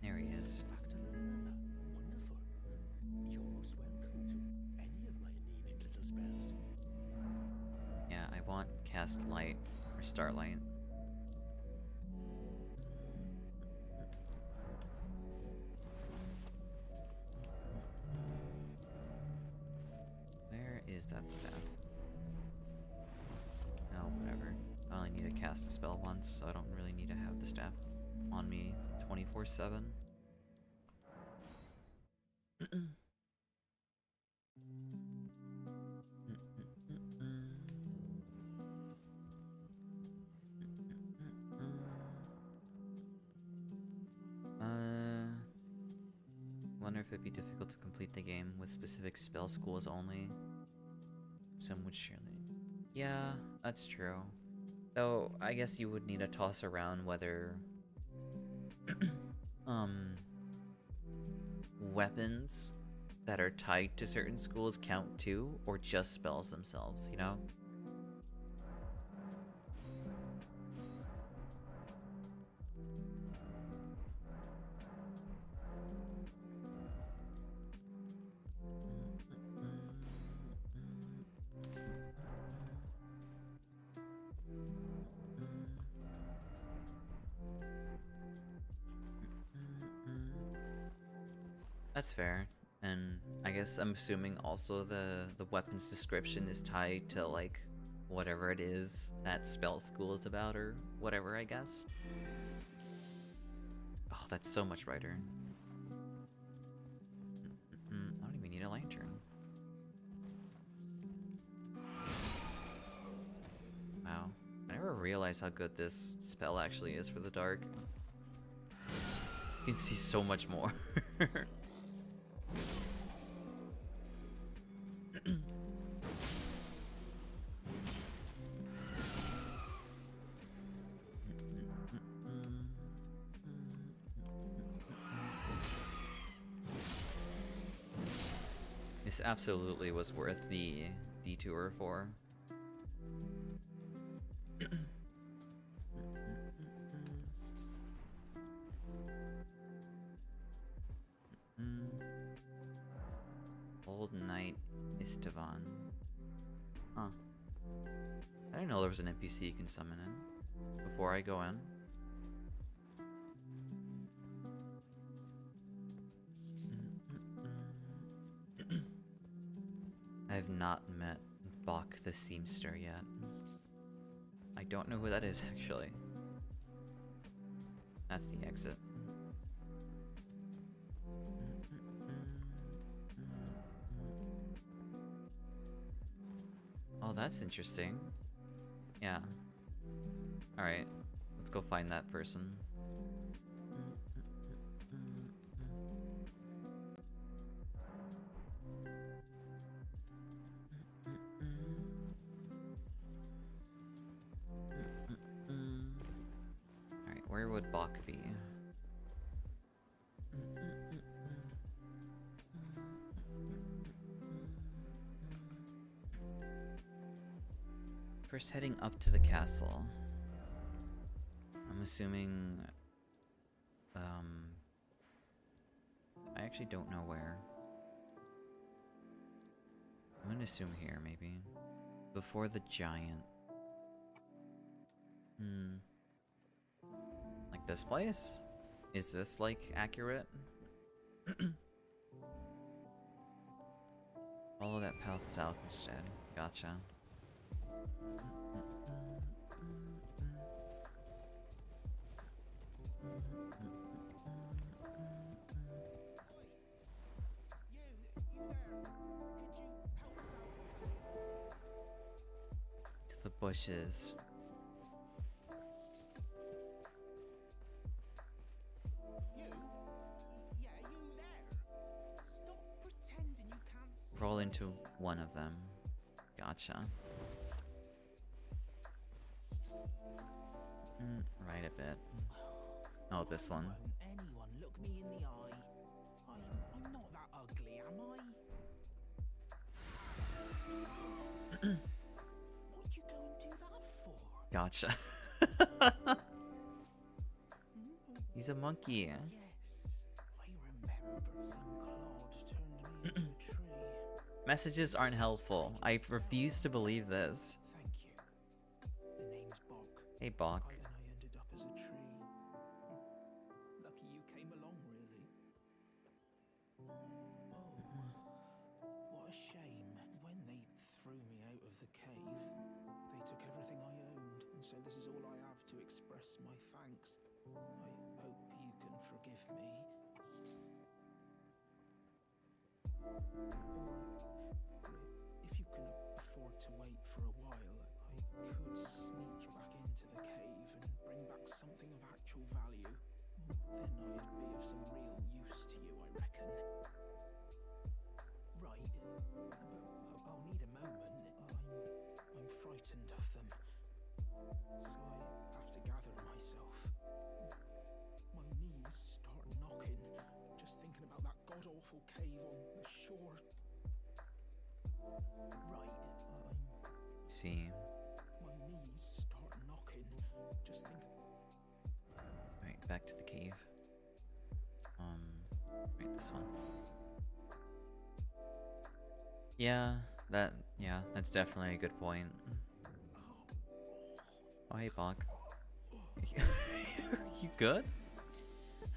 There he is. Back to learn another. Wonderful. You're most welcome to any of my anemic little spells. Yeah, I want Cast Light or Starlight. Where is that staff? No, whatever. I only need to cast a spell once, so I don't really need to have the staff on me 24/7. Wonder if it'd be difficult to complete the game with specific spell schools only. Some would surely. Yeah, that's true. Though, I guess you would need to toss around whether weapons that are tied to certain schools count too, or just spells themselves, you know? That's fair. And I guess I'm assuming also the weapon's description is tied to like whatever it is that spell school is about or whatever, I guess. Oh, that's so much brighter. I don't even need a lantern. Wow. I never realized how good this spell actually is for the dark. You can see so much more. This absolutely was worth the detour for. Old Knight Istvan. Huh. I didn't know there was an NPC you can summon in before I go in. I have not met Bach the Seamster yet. I don't know who that is actually. That's the exit. Oh, that's interesting. Yeah. Alright, let's go find that person. Alright, where would Bach be? First heading up to the castle. I'm assuming... I actually don't know where. I'm gonna assume here, maybe. Before the giant. Like this place? Is this, like, accurate? Follow that path south instead. Gotcha. To the bushes. Roll into one of them. Gotcha. Right a bit. Oh, this one. Won't anyone look me in the eye? I'm not that ugly, am I? What'd you go and do that for? Gotcha. He's a monkey. Yes, I remember some clod turned me into a tree. Messages aren't helpful. I refuse to believe this. Thank you. The name's Bok. Hey, Bach. Then I ended up as a tree. Lucky you came along, really. Oh, what a shame. When they threw me out of the cave, they took everything I owned, and so this is all I have to express my thanks. I hope you can forgive me. Or, if you can afford to wait for a while, I could sneak back into the cave and bring back something of actual value. Then I'd be of some real use to you, I reckon. Right, I'll need a moment. I'm frightened of them, so I have to gather myself. My knees start knocking, just thinking about that god-awful cave on the shore. Right, See. my knees start knocking, just think. Right, back to the cave. Right, this one. Yeah, that's definitely a good point. Oh, hey, Bach. You good? It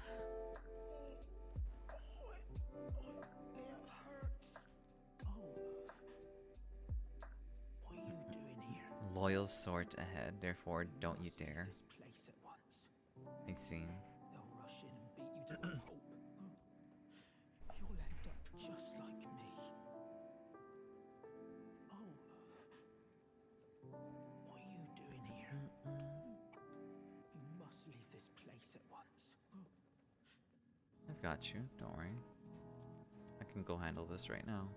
hurts. Oh, what are you doing here? Loyal sort ahead, therefore don't you Must leave dare. this place at once. I see. They'll rush in and beat you to a pulp. You'll end up just like me. Oh, what are you doing here? You must leave this place at once. I've got you, don't worry. I can go handle this right now.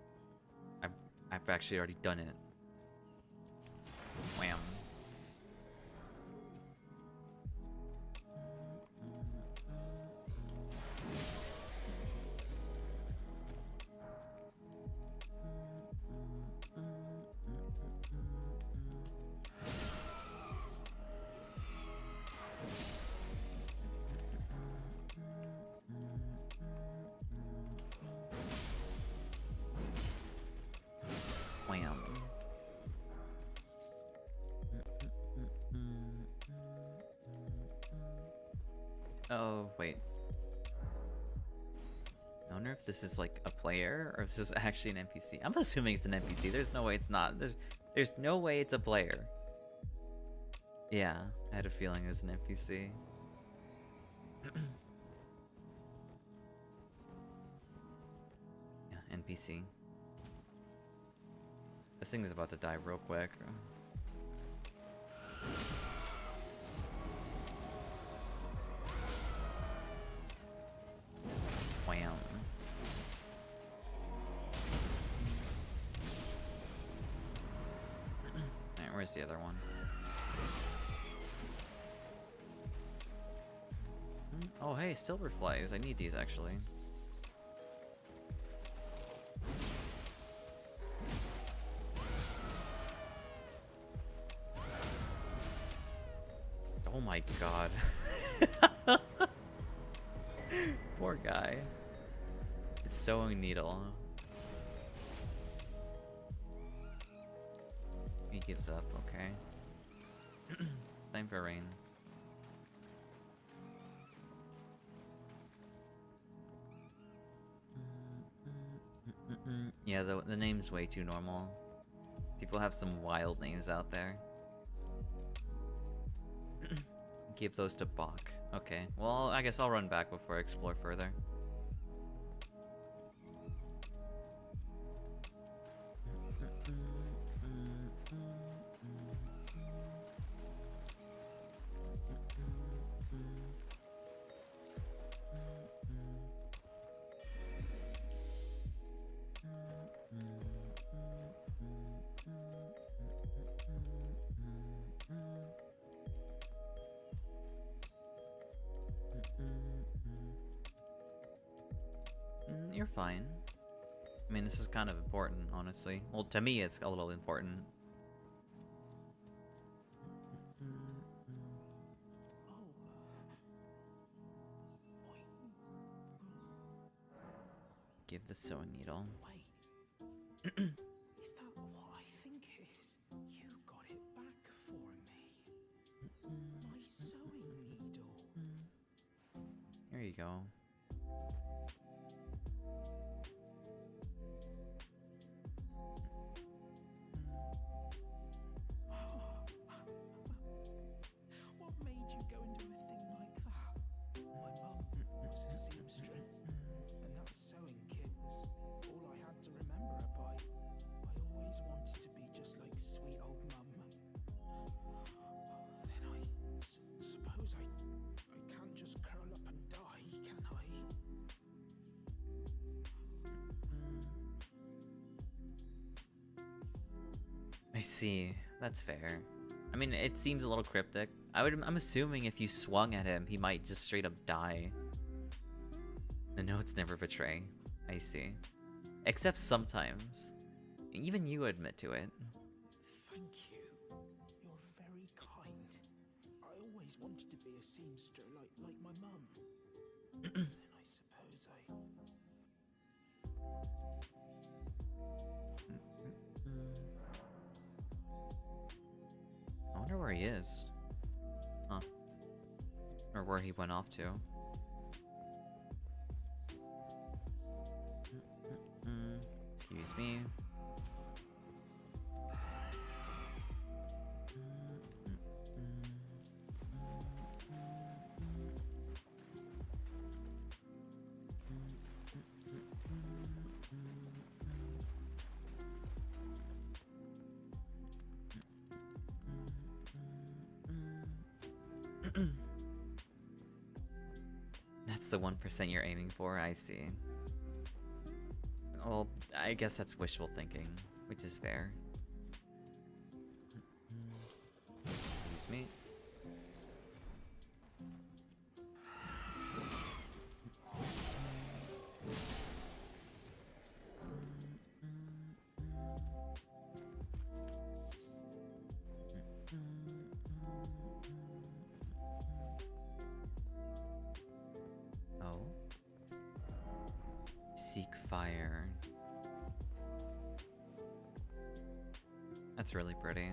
I've actually already done it. Wham. Oh, wait. I wonder if this is like a player or if this is actually an NPC. I'm assuming it's an NPC. There's no way it's not. There's no way it's a player. Yeah, I had a feeling it was an NPC. Yeah, NPC. This thing is about to die real quick. Wham. Alright, where's the other one? Oh hey, silver flies. I need these actually. Oh my god. Poor guy. It's sewing needle. He gives up, okay. Time for rain. Yeah, the name's way too normal. People have some wild names out there. Give those to Bach. Okay, well, I guess I'll run back before I explore further. You're fine. I mean, this is kind of important, honestly. Well, to me, it's a little important. Give the sewing needle. Wait. Is that what I think it is? You got it back for me. My sewing needle. Here you go. What made you go and do a thing like that? My mum was a seamstress, and that sewing kit was all I had to remember her by. I always wanted to be just like sweet old mum. Then I suppose I can't just curl up and die, can I? I see. That's fair. I mean, it seems a little cryptic. I'm assuming if you swung at him, he might just straight up die. The notes never betray. I see. Except sometimes. Even you admit to it. Thank you. You're very kind. I always wanted to be a seamster like my mum. Then I suppose I wonder where he is. Huh. Or where he went off to. Excuse me. That's the 1% you're aiming for, I see. Well, I guess that's wishful thinking, which is fair. Excuse me. Oh. Seek fire. That's really pretty.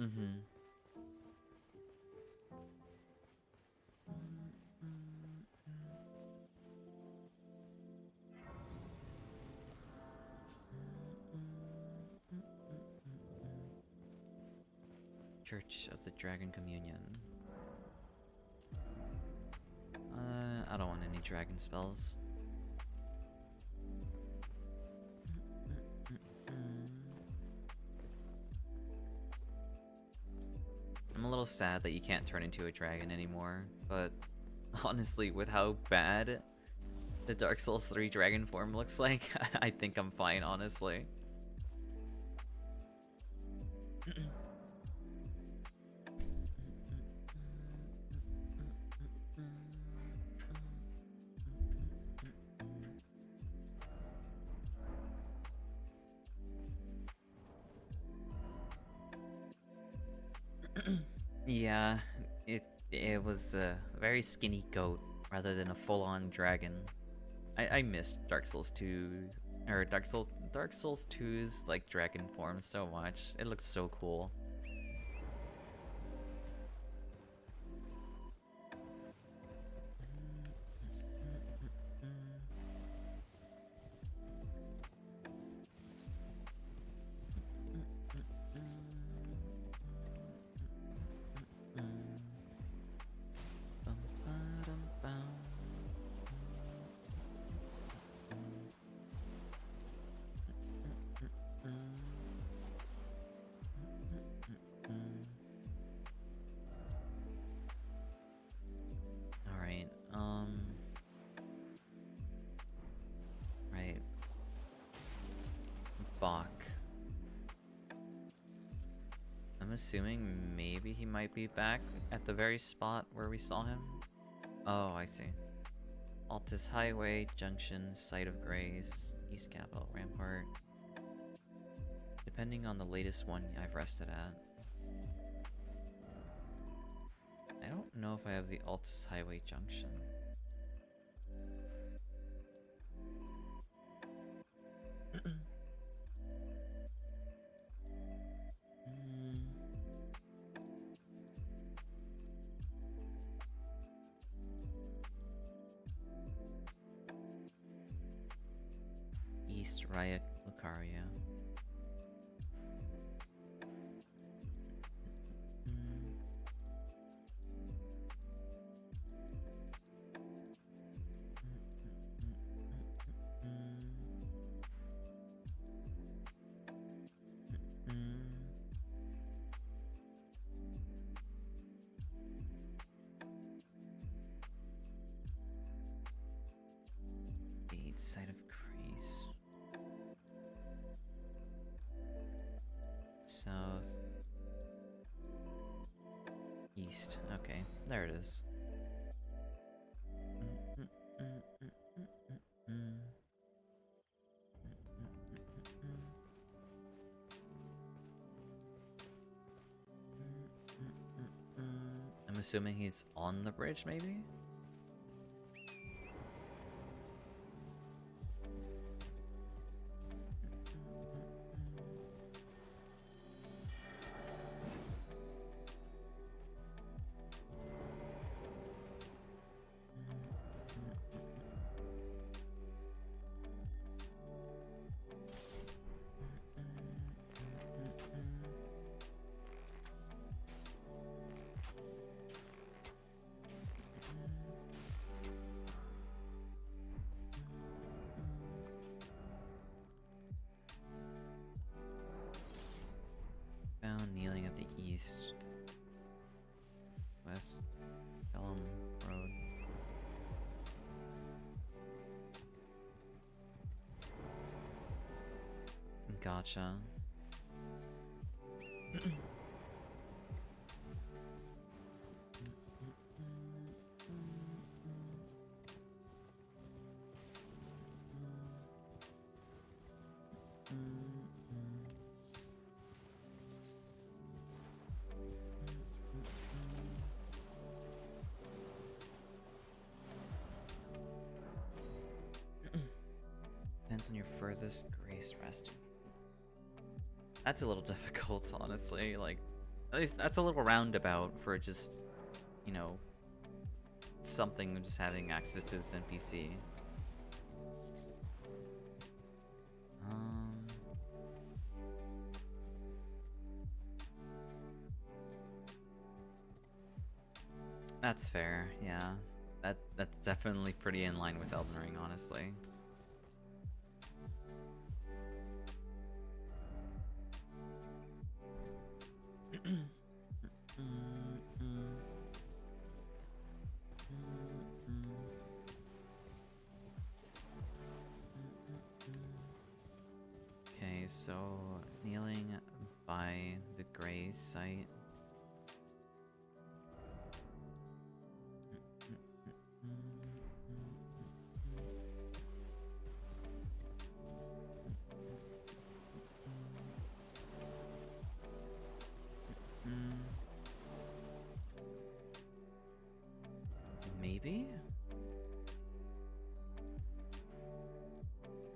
Mm-hmm. Church of the Dragon Communion. I don't want any dragon spells. I'm a little sad that you can't turn into a dragon anymore, but honestly, with how bad the Dark Souls 3 dragon form looks like, I think I'm fine, honestly. Yeah, it was a very skinny goat rather than a full-on dragon. I missed Dark Souls 2 or Dark Souls 2's like dragon form so much. It looks so cool. Right. Bach. I'm assuming maybe he might be back at the very spot where we saw him. Oh, I see. Altus Highway, Junction, Site of Grace, East Capitol, Rampart. Depending on the latest one I've rested at. I don't know if I have the Altus Highway Junction. East Riot, Lucaria. Side of Crease. South. East. Okay, there it is. I'm assuming he's on the bridge, maybe? Found kneeling at the east. West Elm Road. Gotcha. Depends on your furthest grace resting. That's a little difficult, honestly. Like, At least that's a little roundabout for just, you know, something just having access to this NPC. That's fair, yeah. That's definitely pretty in line with Elden Ring, honestly. Okay, so kneeling by the gray site. Maybe?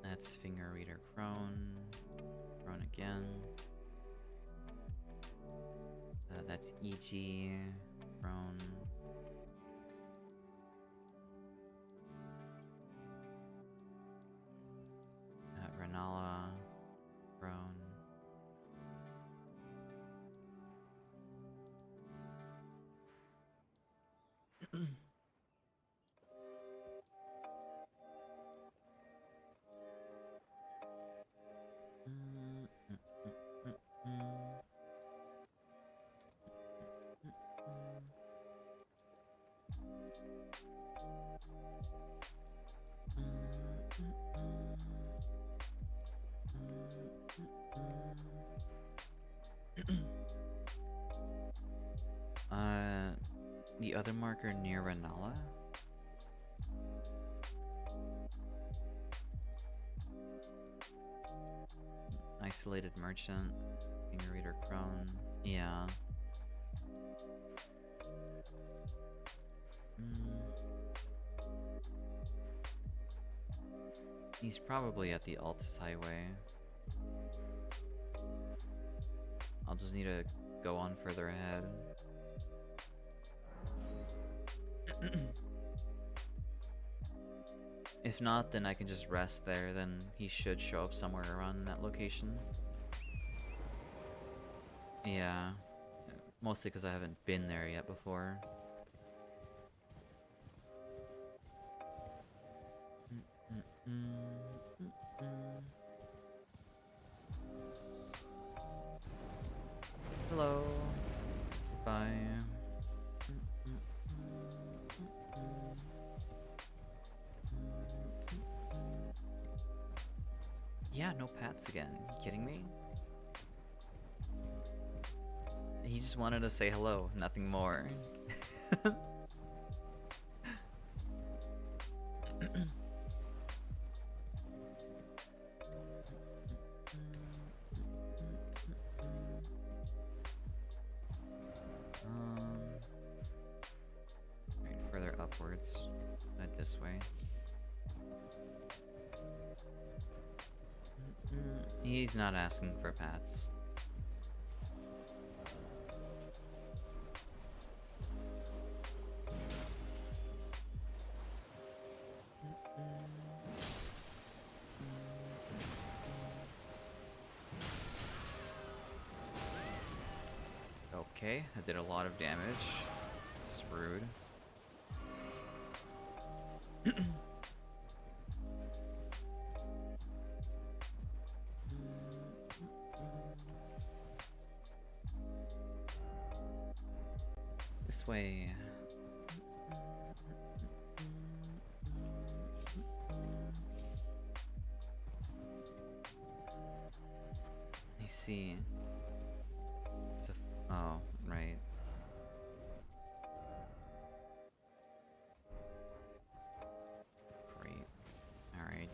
That's finger reader crone. Crone again. That's EG crone. Renala crone. The other marker near Renala? Isolated merchant, finger reader crone. Yeah. He's probably at the Altus Highway. I'll just need to go on further ahead. If not, then I can just rest there, then he should show up somewhere around that location. Yeah. Mostly because I haven't been there yet before. Hello. Bye. Yeah, no pats again. You kidding me? He just wanted to say hello, nothing more. Right, further upwards. Head this way. He's not asking for pats. Okay, I did a lot of damage. It's rude. This way. I see. It's a oh, right. Great. All right.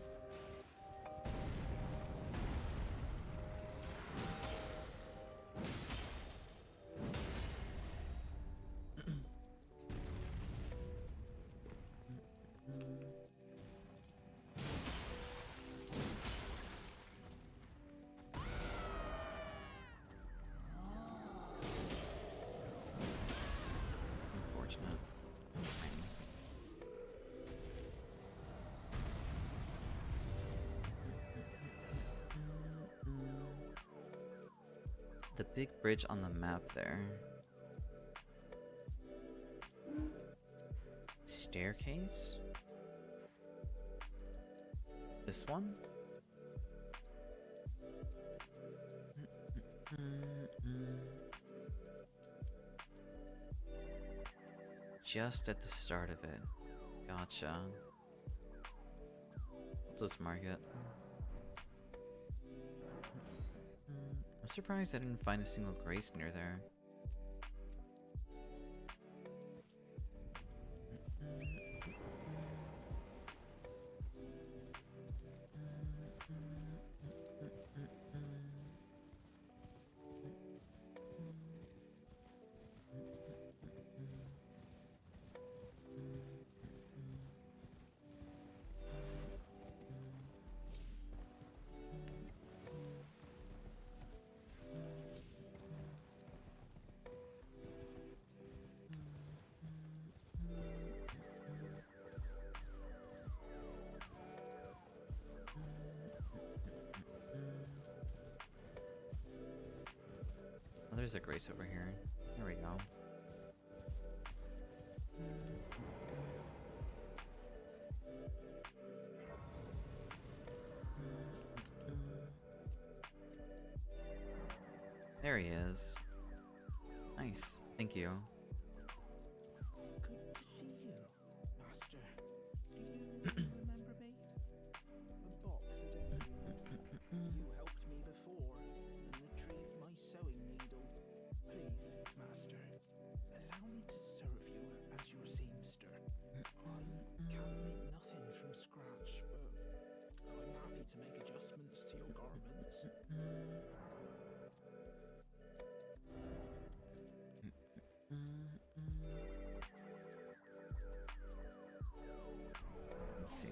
the big bridge on the map there. Staircase? This one? Just at the start of it. Gotcha. I'll just mark it. I'm surprised I didn't find a single grace near there. Oh, there's a grace over here. There we go. There he is. Nice. Thank you. Good to see you, Master. Do you remember me? The bot that you helped me before and retrieved my sewing needle. Please, Master, allow me to serve you as your seamster. I can make nothing from scratch, but I'm happy to make adjustments to your garments. Let's see.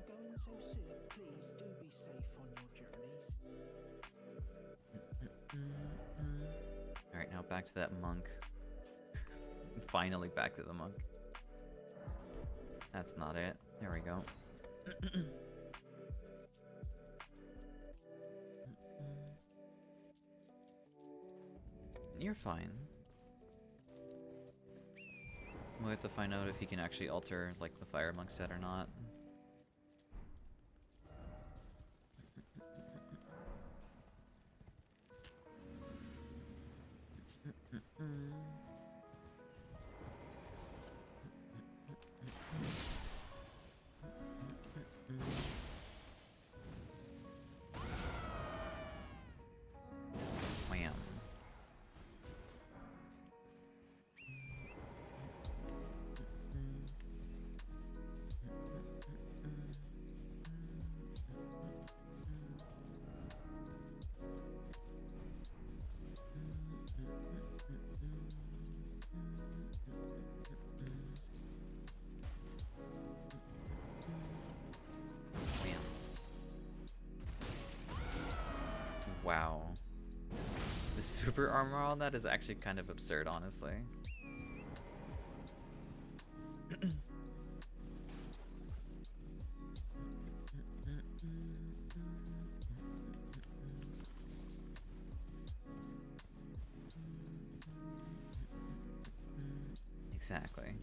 Going so soon, please do be safe on your journeys. Alright, now back to that monk. Finally back to the monk. That's not it. There we go. You're fine. We'll have to find out if he can actually alter, like, the fire monk set or not. Wham. Wham. Wow. The super armor on that is actually kind of absurd, honestly. Exactly.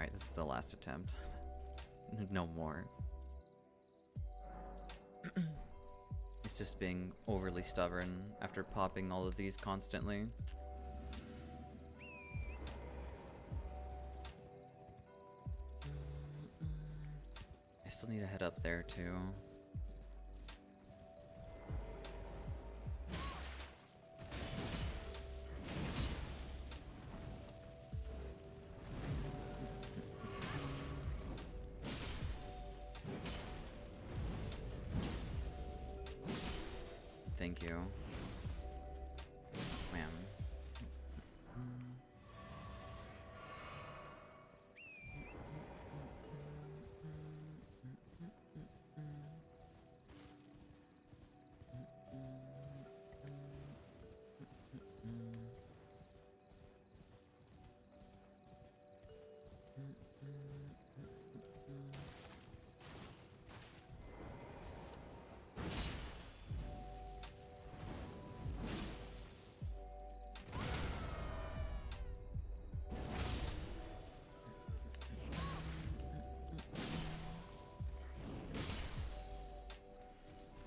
Alright, this is the last attempt. No more. It's just being overly stubborn after popping all of these constantly. I still need to head up there too. Thank you. Wham.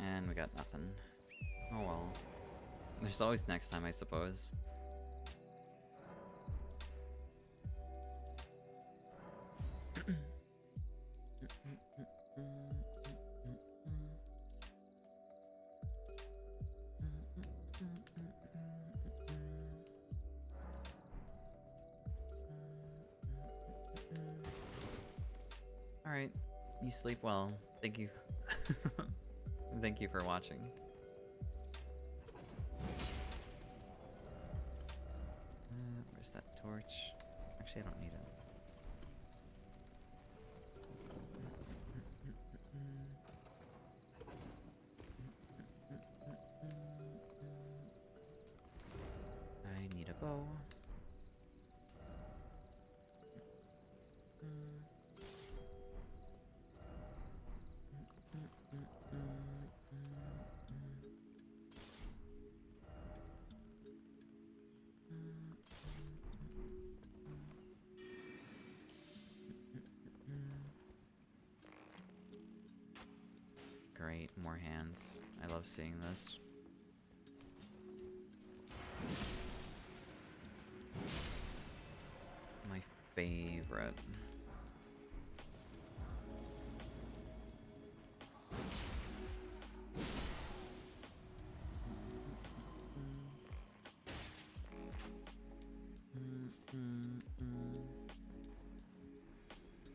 And we got nothing. Oh well. There's always next time, I suppose. Alright, you sleep well. Thank you. Thank you for watching. Where's that torch? Actually, I don't need it. I need a bow. Great, more hands. I love seeing this. My favorite.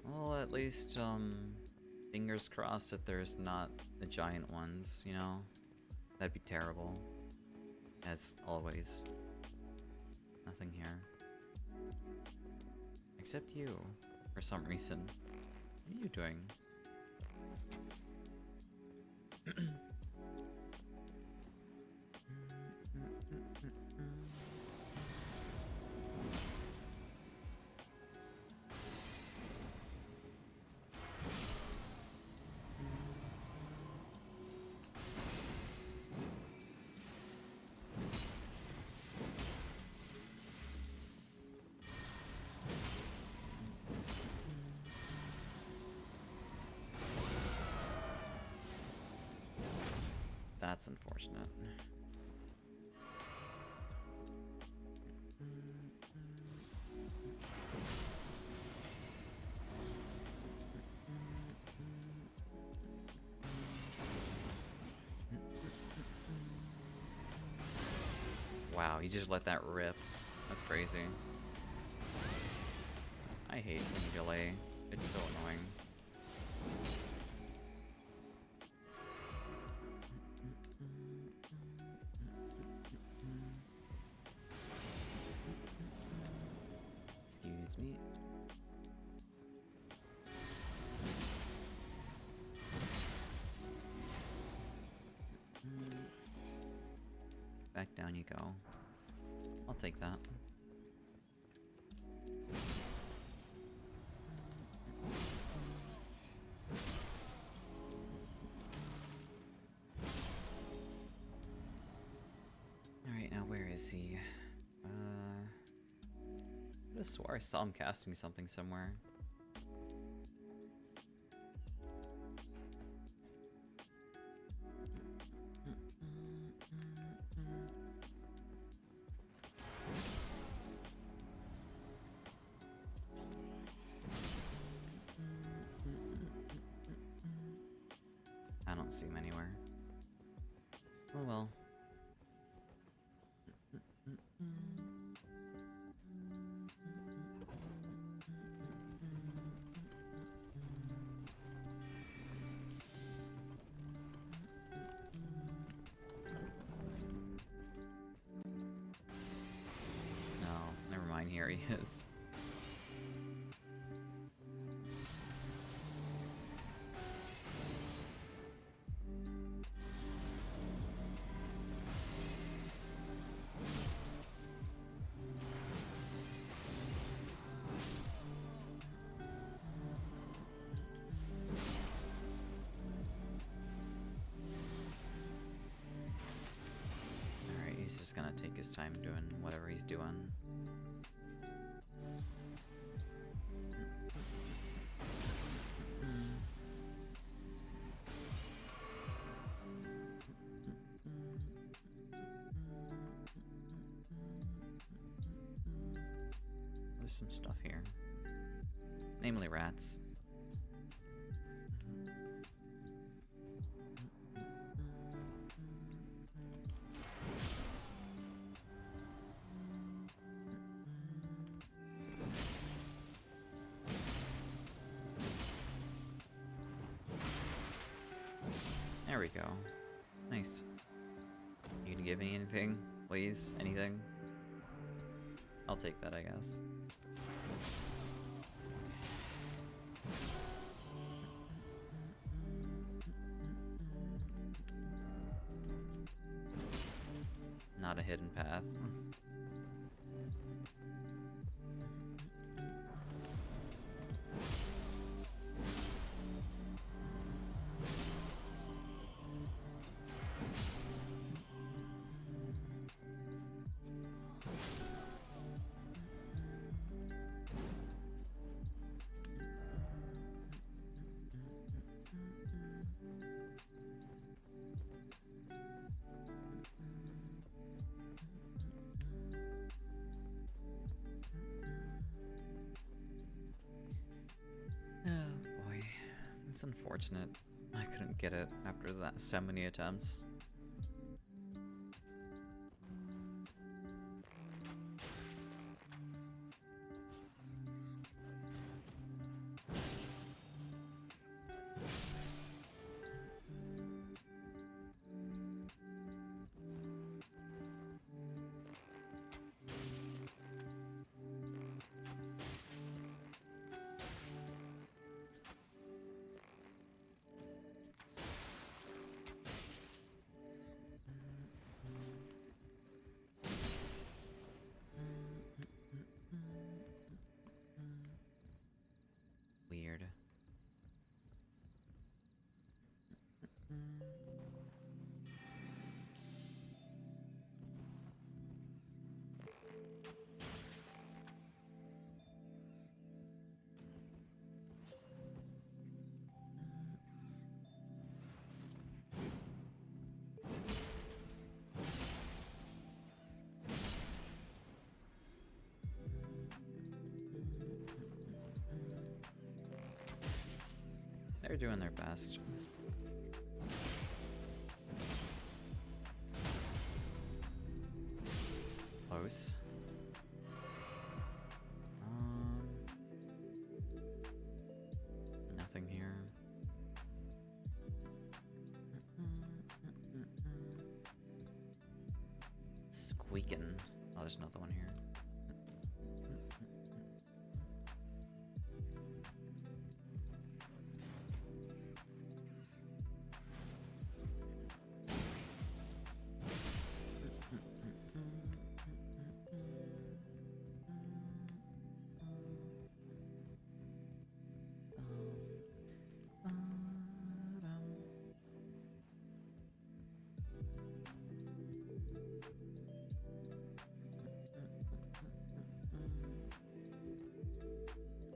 Well, at least, fingers crossed that there's not the giant ones, you know? That'd be terrible. As always. Nothing here. Except you, for some reason. What are you doing? That's unfortunate. Wow, you just let that rip. That's crazy. I hate when you delay. It's so annoying. Excuse me. Back down you go. I'll take that. Alright, now where is he? I could have swore I saw him casting something somewhere. don't see him anywhere. Oh well. No, never mind, here he is. Alright, he's just gonna take his time doing whatever he's doing. There's some stuff here. Namely rats. There we go. Nice. You gonna give me anything? Please? Anything? I'll take that, I guess. Not a hidden path. Oh boy, it's unfortunate I couldn't get it after that so many attempts. Weird. They're doing their best. Close. Nothing here. Squeaking. Oh, there's another one here.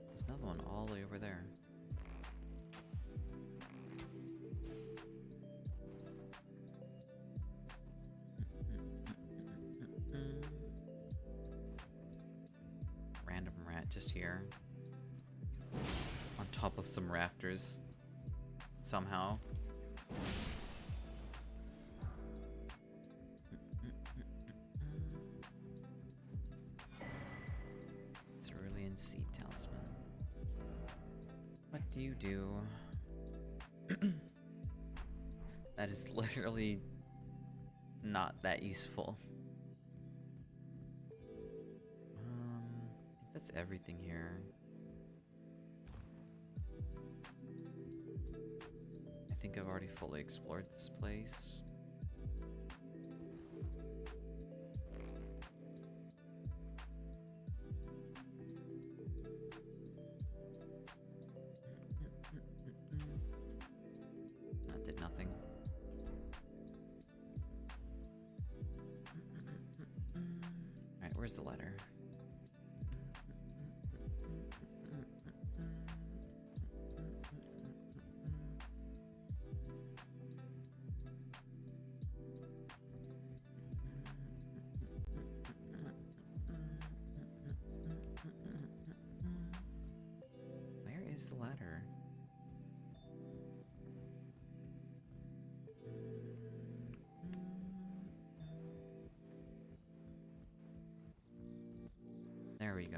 There's another one all the way over there. Random rat just here. On top of some rafters. Somehow. Cerulean Seed Talisman. What do you do? That is literally not that useful. I think that's everything here. I think I've already fully explored this place. That did nothing. Alright, where's the letter? Where is the letter? There we go.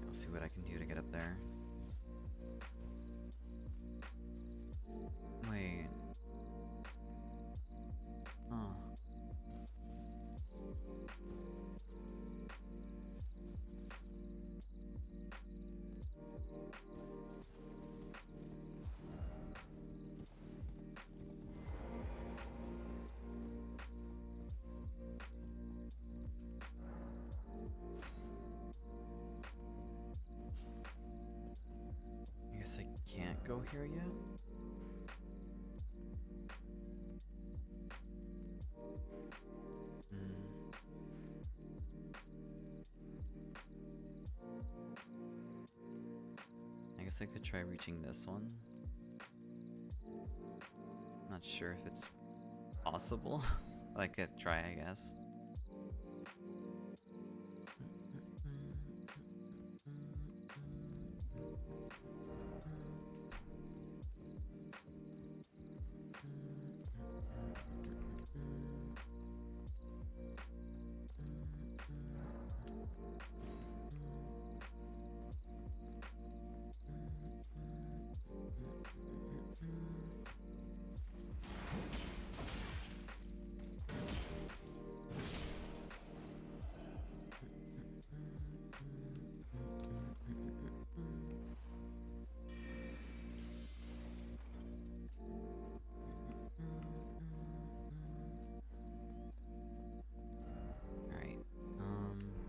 I'll see what I can do to get up there. Wait. Oh. I guess I can't go here yet? I guess I could try reaching this one. Not sure if it's possible, but I could try, I guess.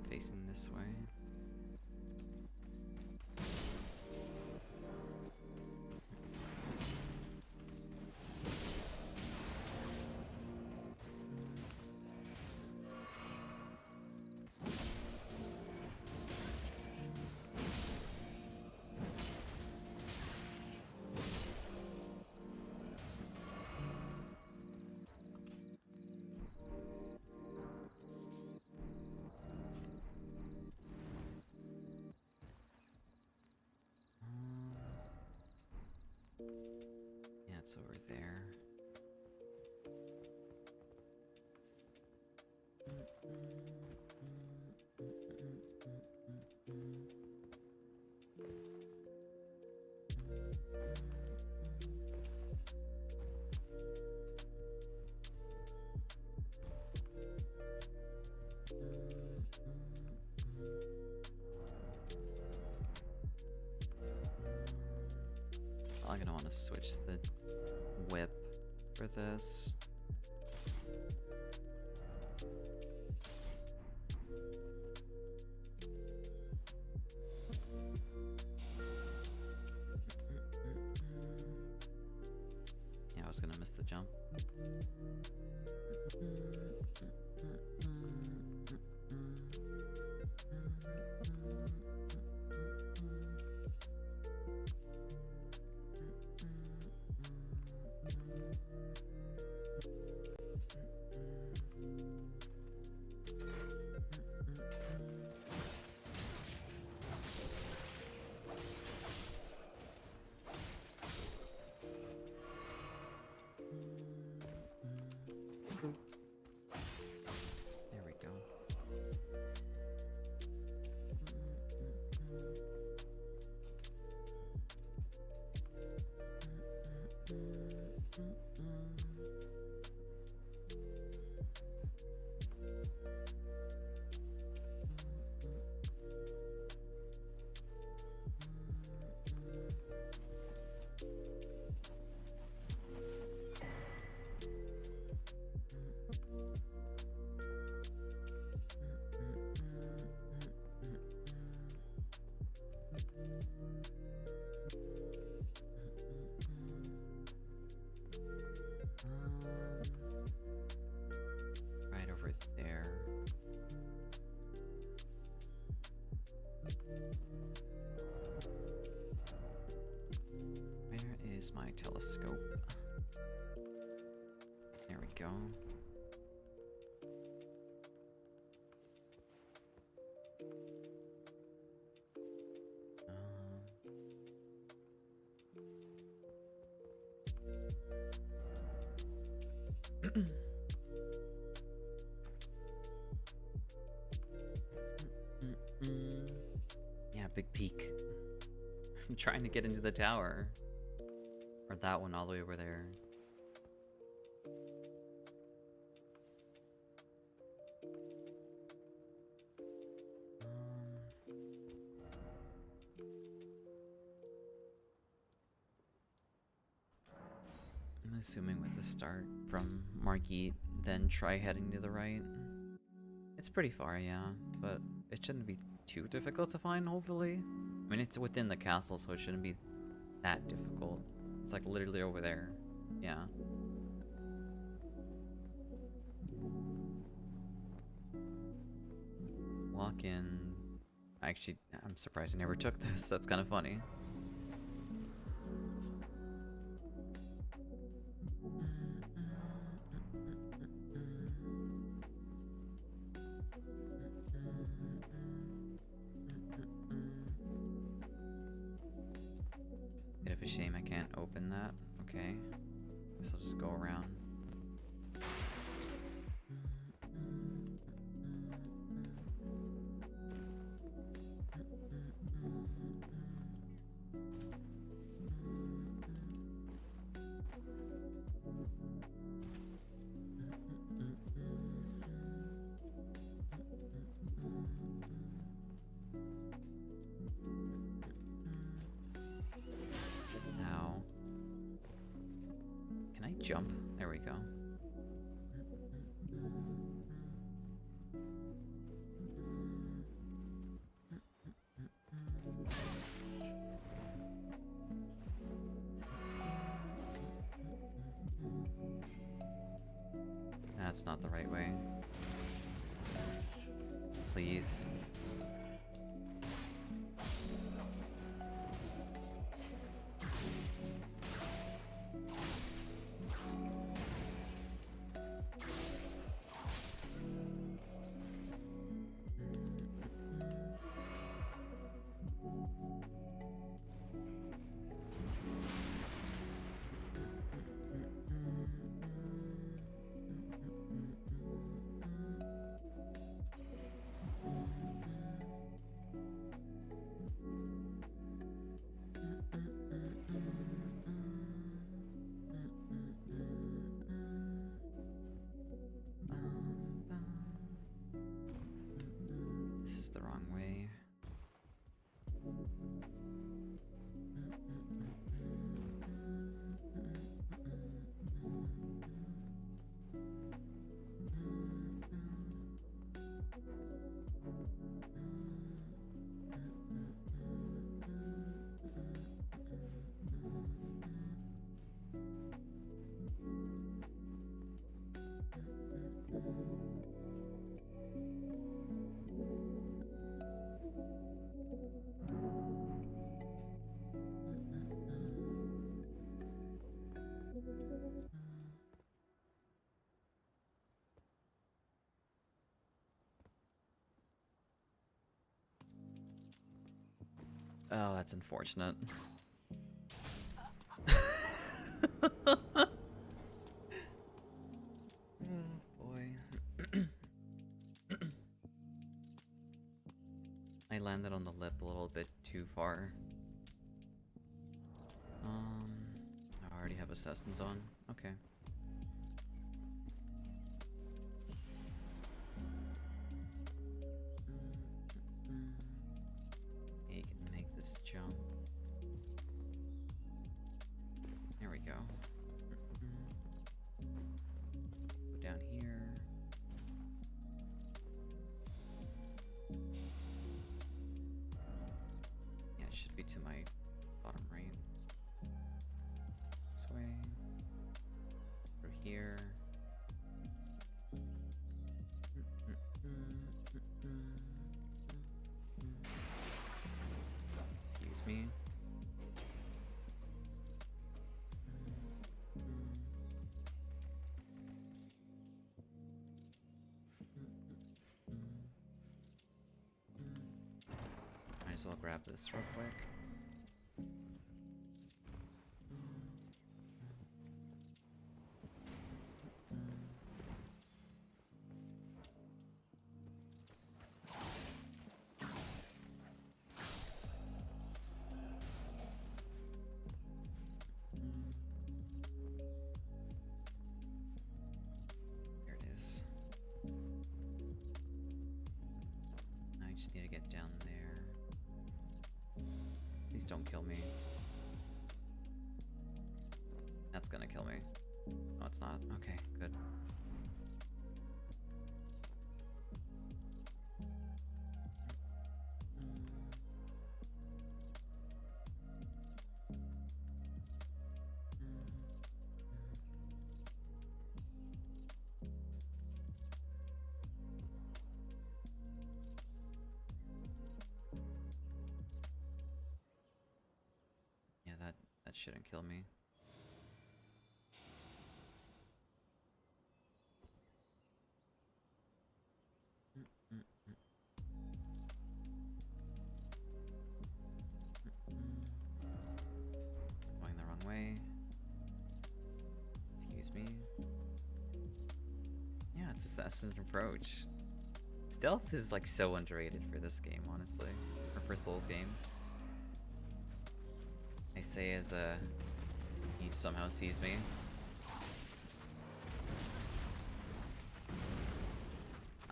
Facing this way. Yeah, it's over there. I'm gonna want to switch the whip for this. There we go. Right over there. Where is my telescope? There we go. Yeah, big peak. I'm trying to get into the tower. Or that one all the way over there. I'm assuming with the start from Margit, then try heading to the right. It's pretty far, yeah, but it shouldn't be too difficult to find, hopefully. I mean, it's within the castle, so it shouldn't be that difficult. It's like literally over there. Yeah. Walk in. Actually, I'm surprised I never took this. That's kind of funny. Bit of a shame I can't open that. Okay. Guess I'll just go around. Ow. Can I jump? There we go. That's not the right way. Please. Oh, that's unfortunate. Oh boy. I landed on the lip a little bit too far. I already have assassins on. Okay. Okay, you can make this jump. There we go. Go down here. Yeah, it should be to my bottom right. This way. Through here. Excuse me. Might as well grab this real quick. Here it is. Now I just need to get down there. Please don't kill me. That's gonna kill me. No, it's not. Okay, good. Yeah, that shouldn't kill me. Going the wrong way. Excuse me. Yeah, it's Assassin's Approach. Stealth is like so underrated for this game, honestly. Or for Souls games. I say as he somehow sees me.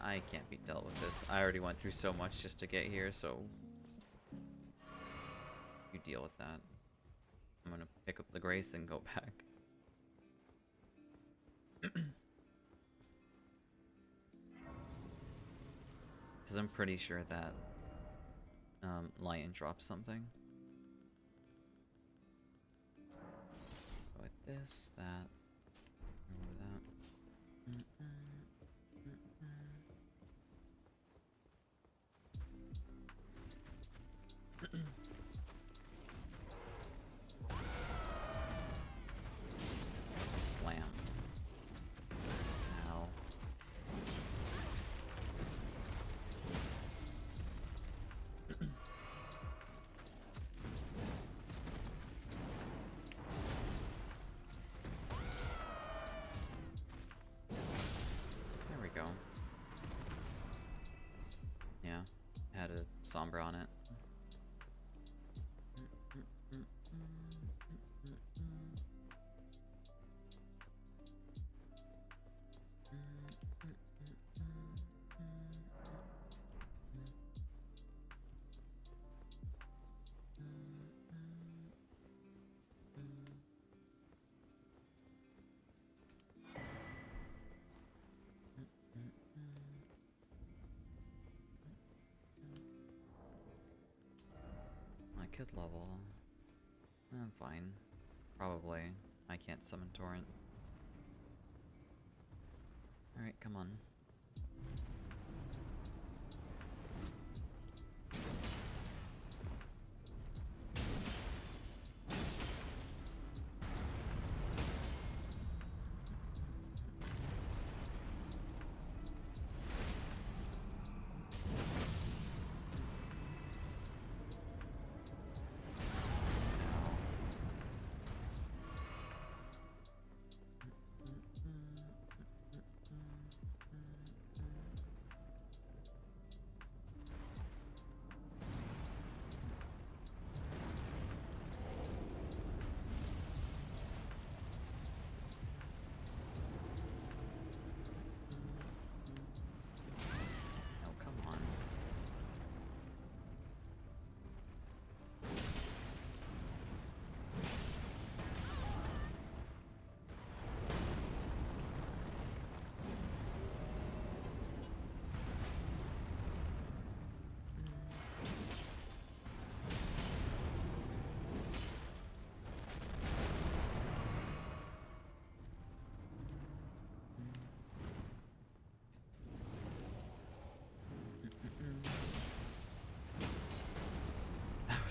I can't be dealt with this. I already went through so much just to get here, so you deal with that. I'm gonna pick up the grace and go back. Because I'm pretty sure that Lion drops something. With this, that, remove that. Slam. Ow. There we go. Yeah, had a Sombra on it. I could level. I'm fine. Probably. I can't summon Torrent. Alright, come on.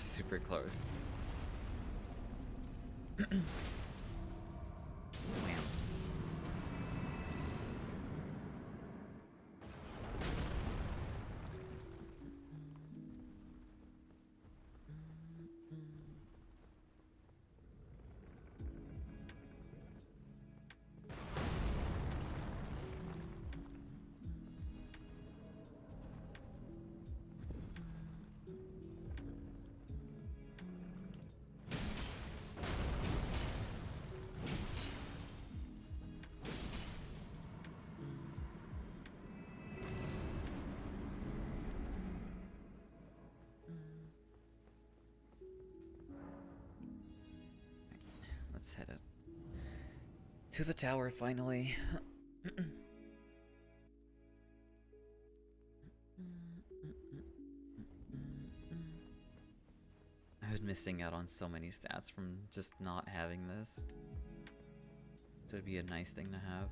super close. Man. Let's head up to the tower finally. I've been missing out on so many stats from just not having this. So it'd be a nice thing to have.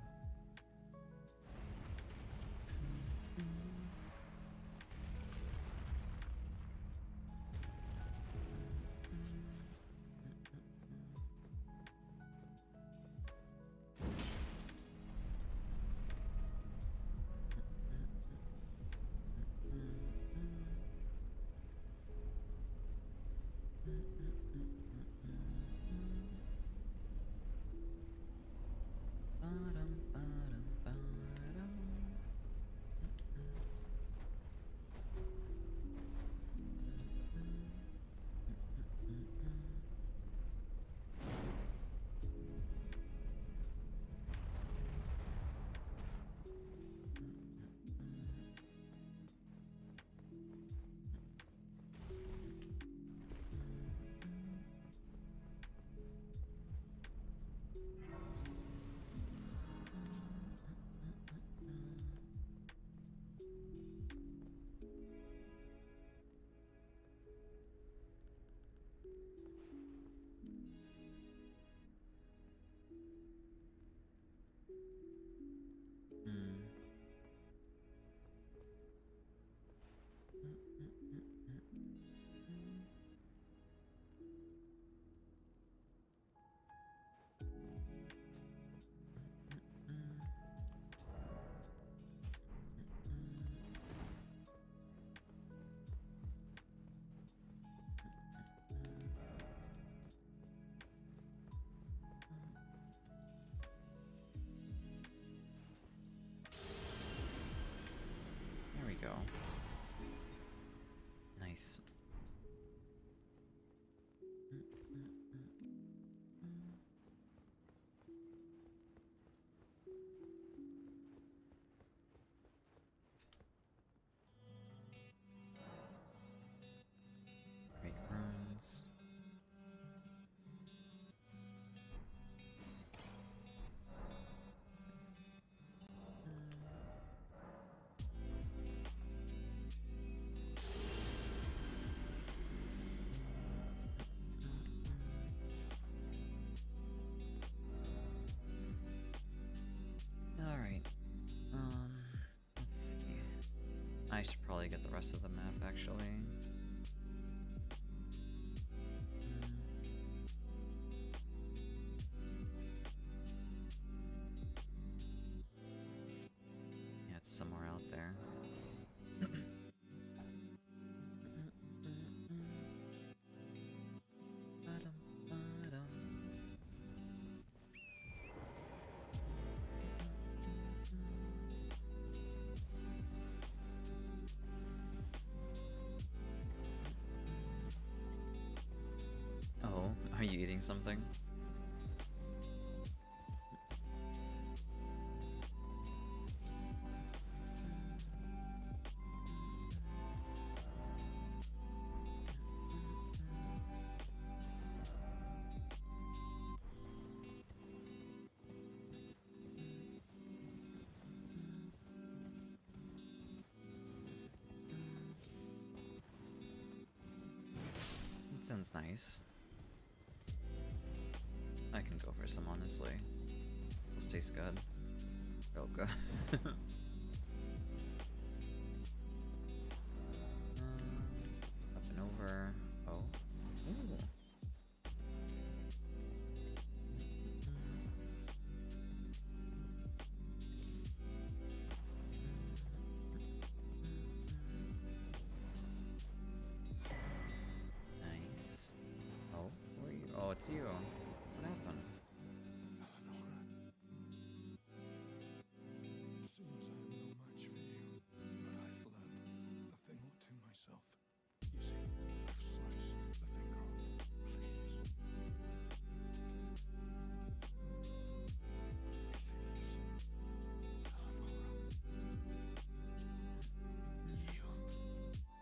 There we go. Nice. Great runes. Alright. Let's see. I should probably get the rest of the map actually. Yeah, it's somewhere out there. Oh, are you eating something? That sounds nice. I can go for some, honestly. This tastes good. Real good. Up and over. Oh. it's you. What happened? Eleanora. Seems I am no match for you, but I've learned a thing or two myself. You see, I've sliced the finger off. Please. Yield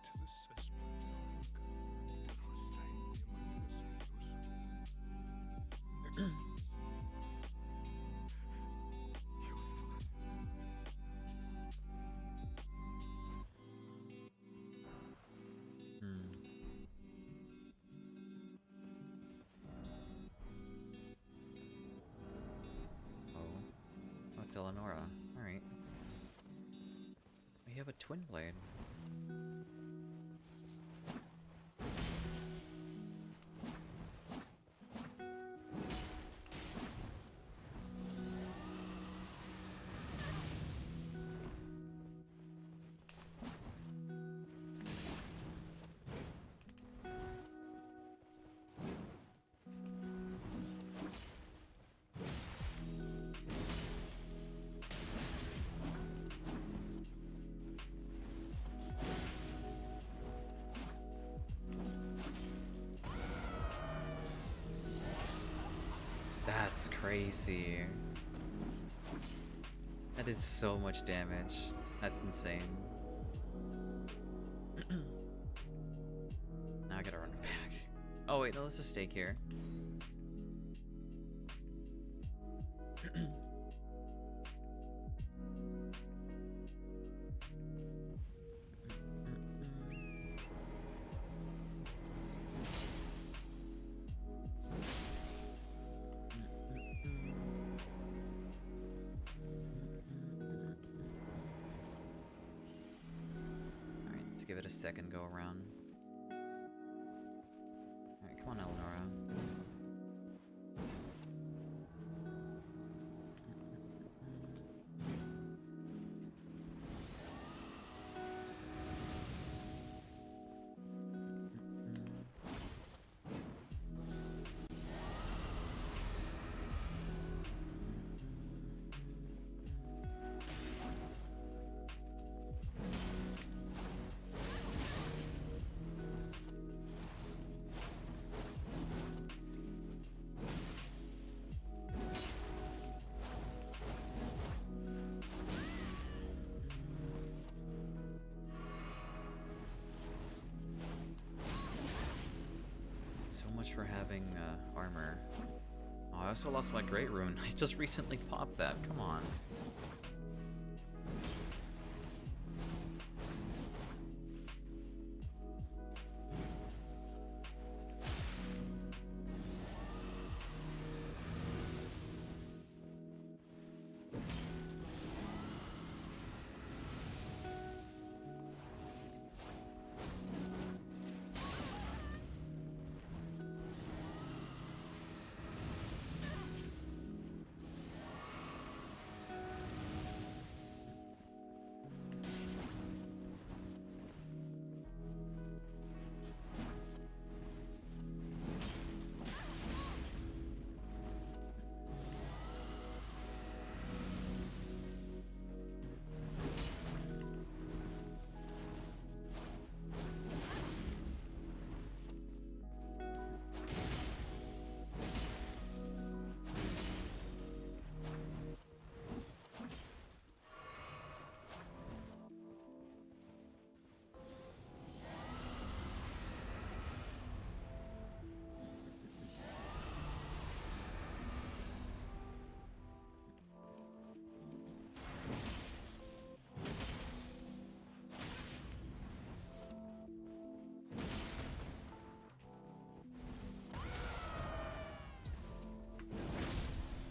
to the cesspit no longer. Do not stain the immaculate of your soul. Your Hmm. Oh, it's Eleonora. Alright. We have a twin blade. That's crazy. That did so much damage. That's insane. Now I gotta run back. Oh wait, no, let's just stay here. Alright, let's give it a second go around. Alright, come on, Eleonora. So much for having armor. Oh, I also lost my Great Rune. I just recently popped that. Come on.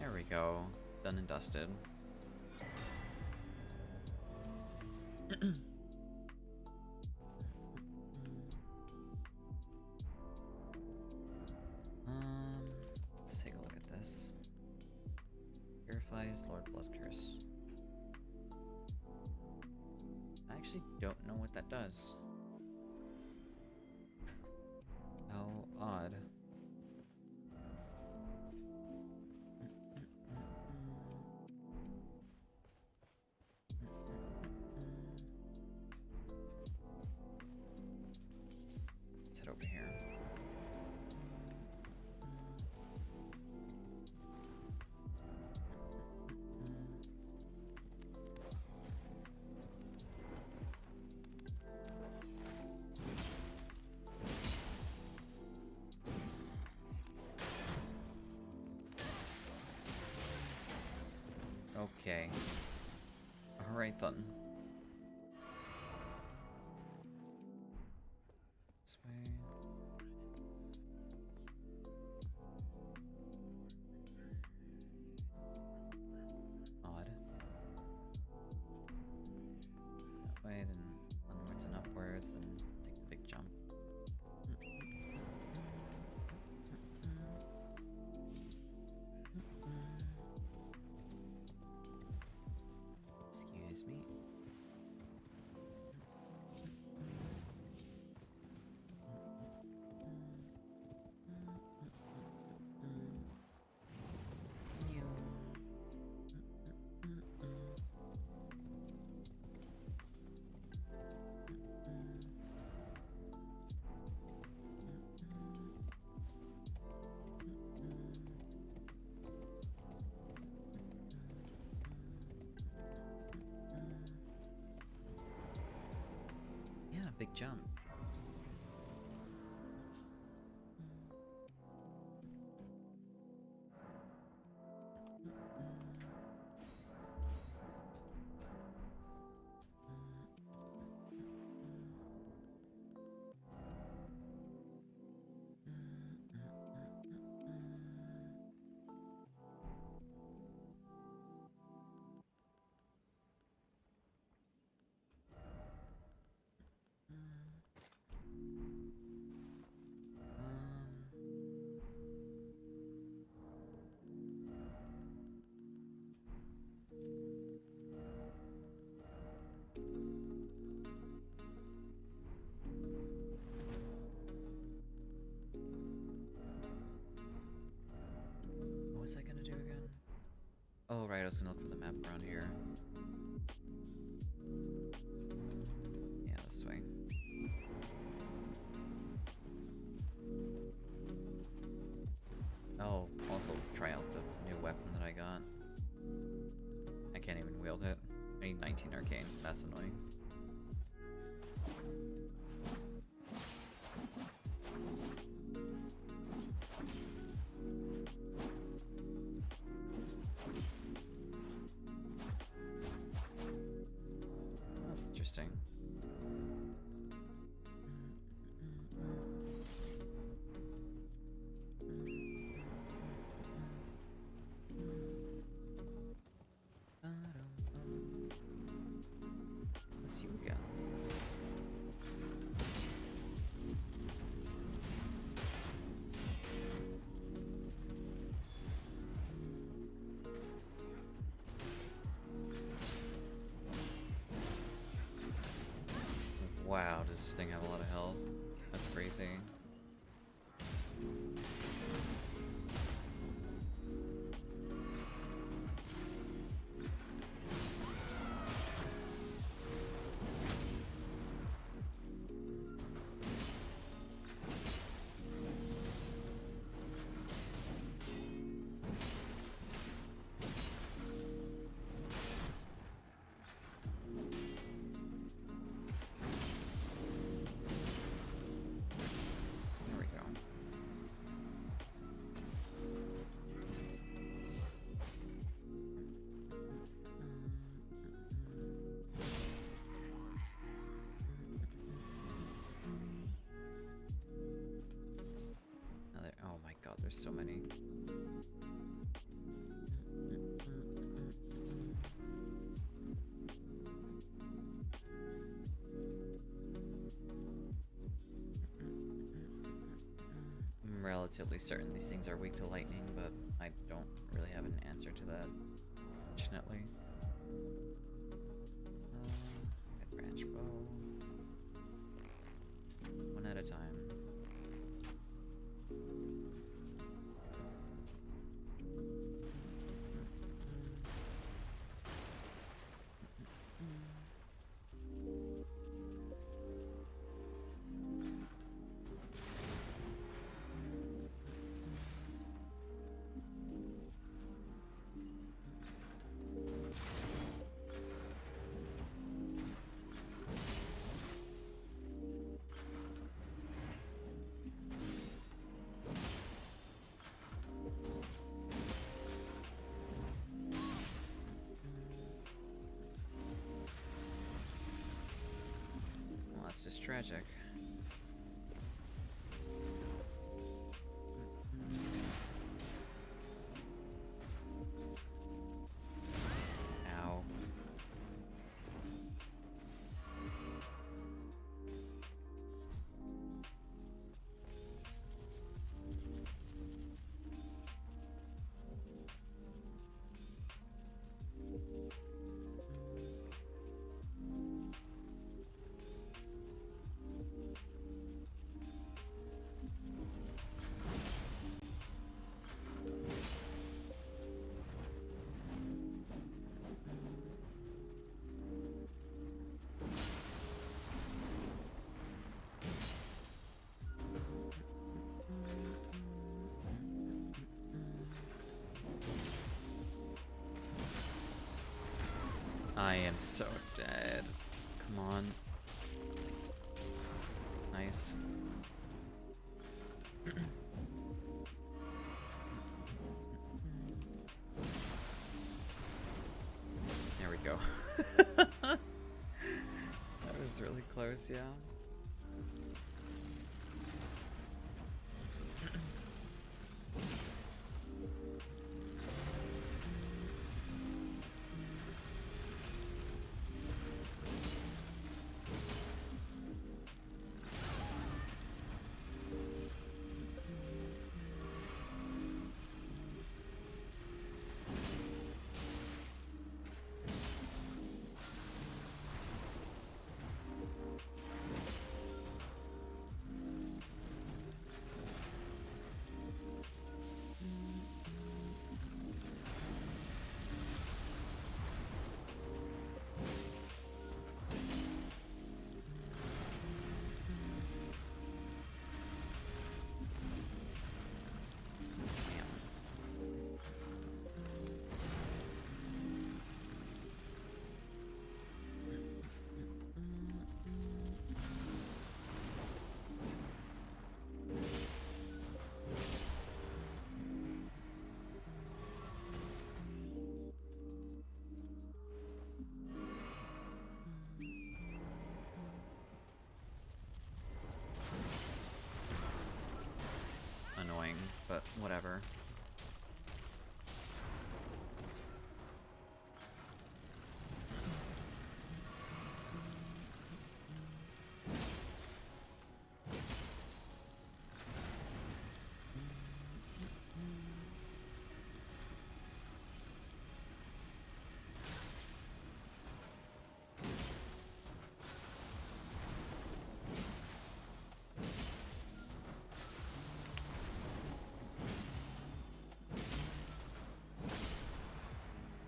There we go. Done and dusted. Let's take a look at this. Purifies Lord Bless Curse. I actually don't know what that does. How odd. over here. Okay. Alright then. This way. Odd. That way, then onwards and upwards, and take the big jump. Excuse me. Yeah, big jump. What was I gonna do again? Oh, right, I was gonna look for the map around here. Yeah, this way. Oh, also try out the new weapon that I got. I can't even wield it. I need 19 arcane. That's annoying. That's interesting. Let's see what we got. Wow, does this thing have a lot of health? That's crazy. There we go. Another, oh my god, there's so many. I'm relatively certain these things are weak to lightning, but I don't really have an answer to that, fortunately. Branch bow. One at a time. is tragic. Ow. I am so dead. Come on. Nice. There we go. That was really close, yeah. Annoying, but whatever.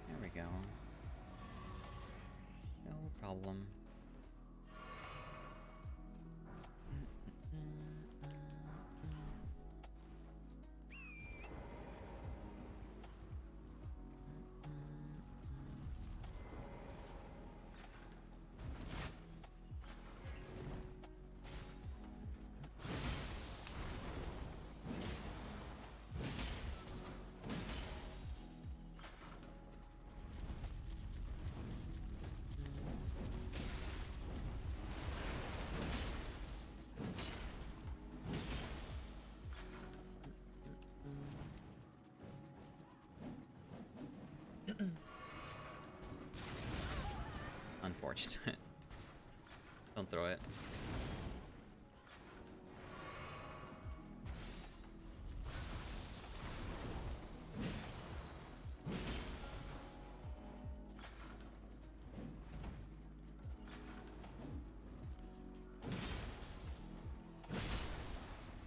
There we go. No problem. Unfortunate. Don't throw it.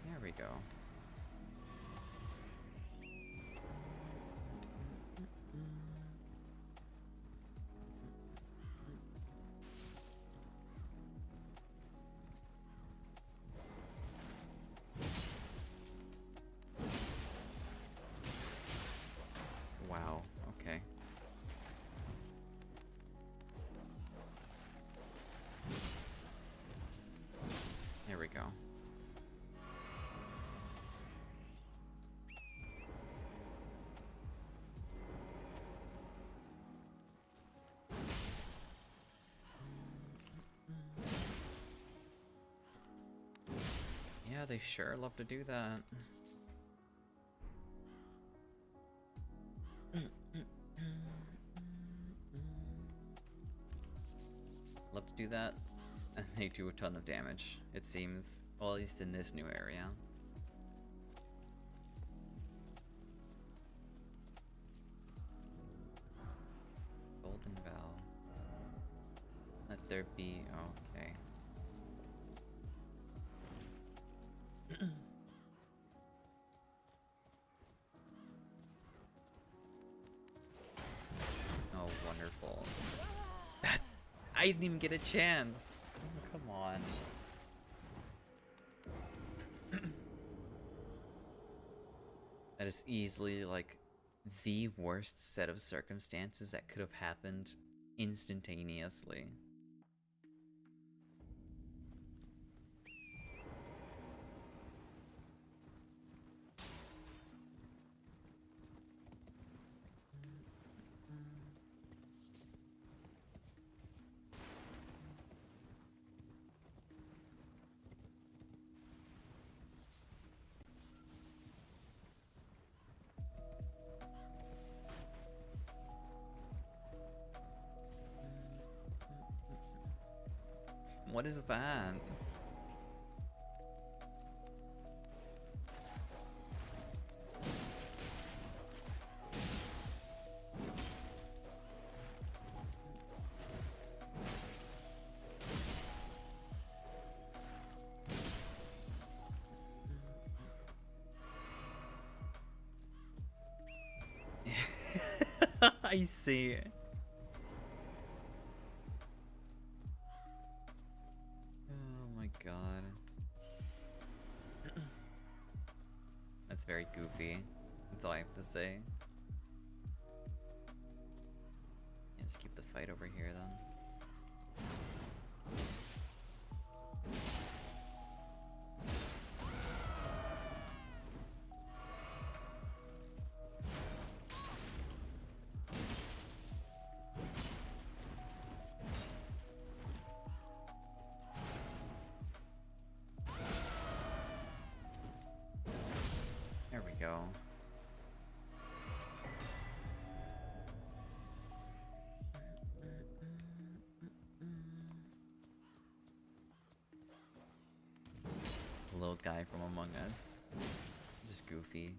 There we go. Wow, okay. There we go. Yeah, they sure love to do that. Love to do that, and they do a ton of damage, it seems. Well, at least in this new area. Golden Bell. Let there be... okay. Oh, wonderful. I didn't even get a chance. Oh, come on. That is easily, like, the worst set of circumstances that could have happened instantaneously. What is that? I see. Oh my god. That's very goofy. That's all I have to say. Yeah, just keep the fight over here then. There we go. The little guy from Among Us. Just goofy.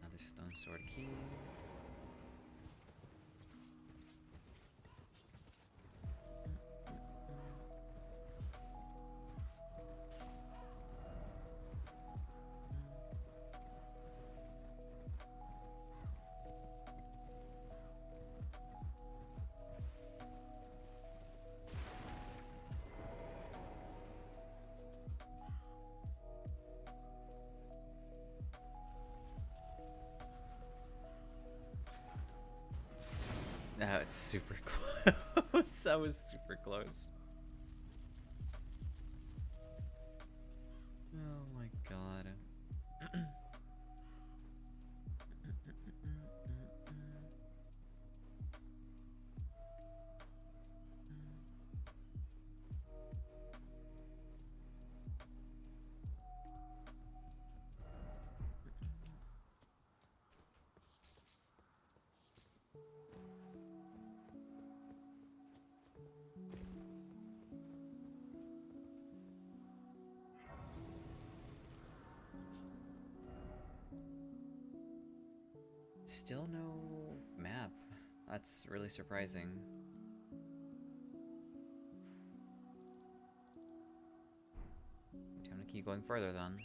Another stone sword key. No, it's super close. That was super close. Oh my god. Still no map. That's really surprising. Time to keep going further then.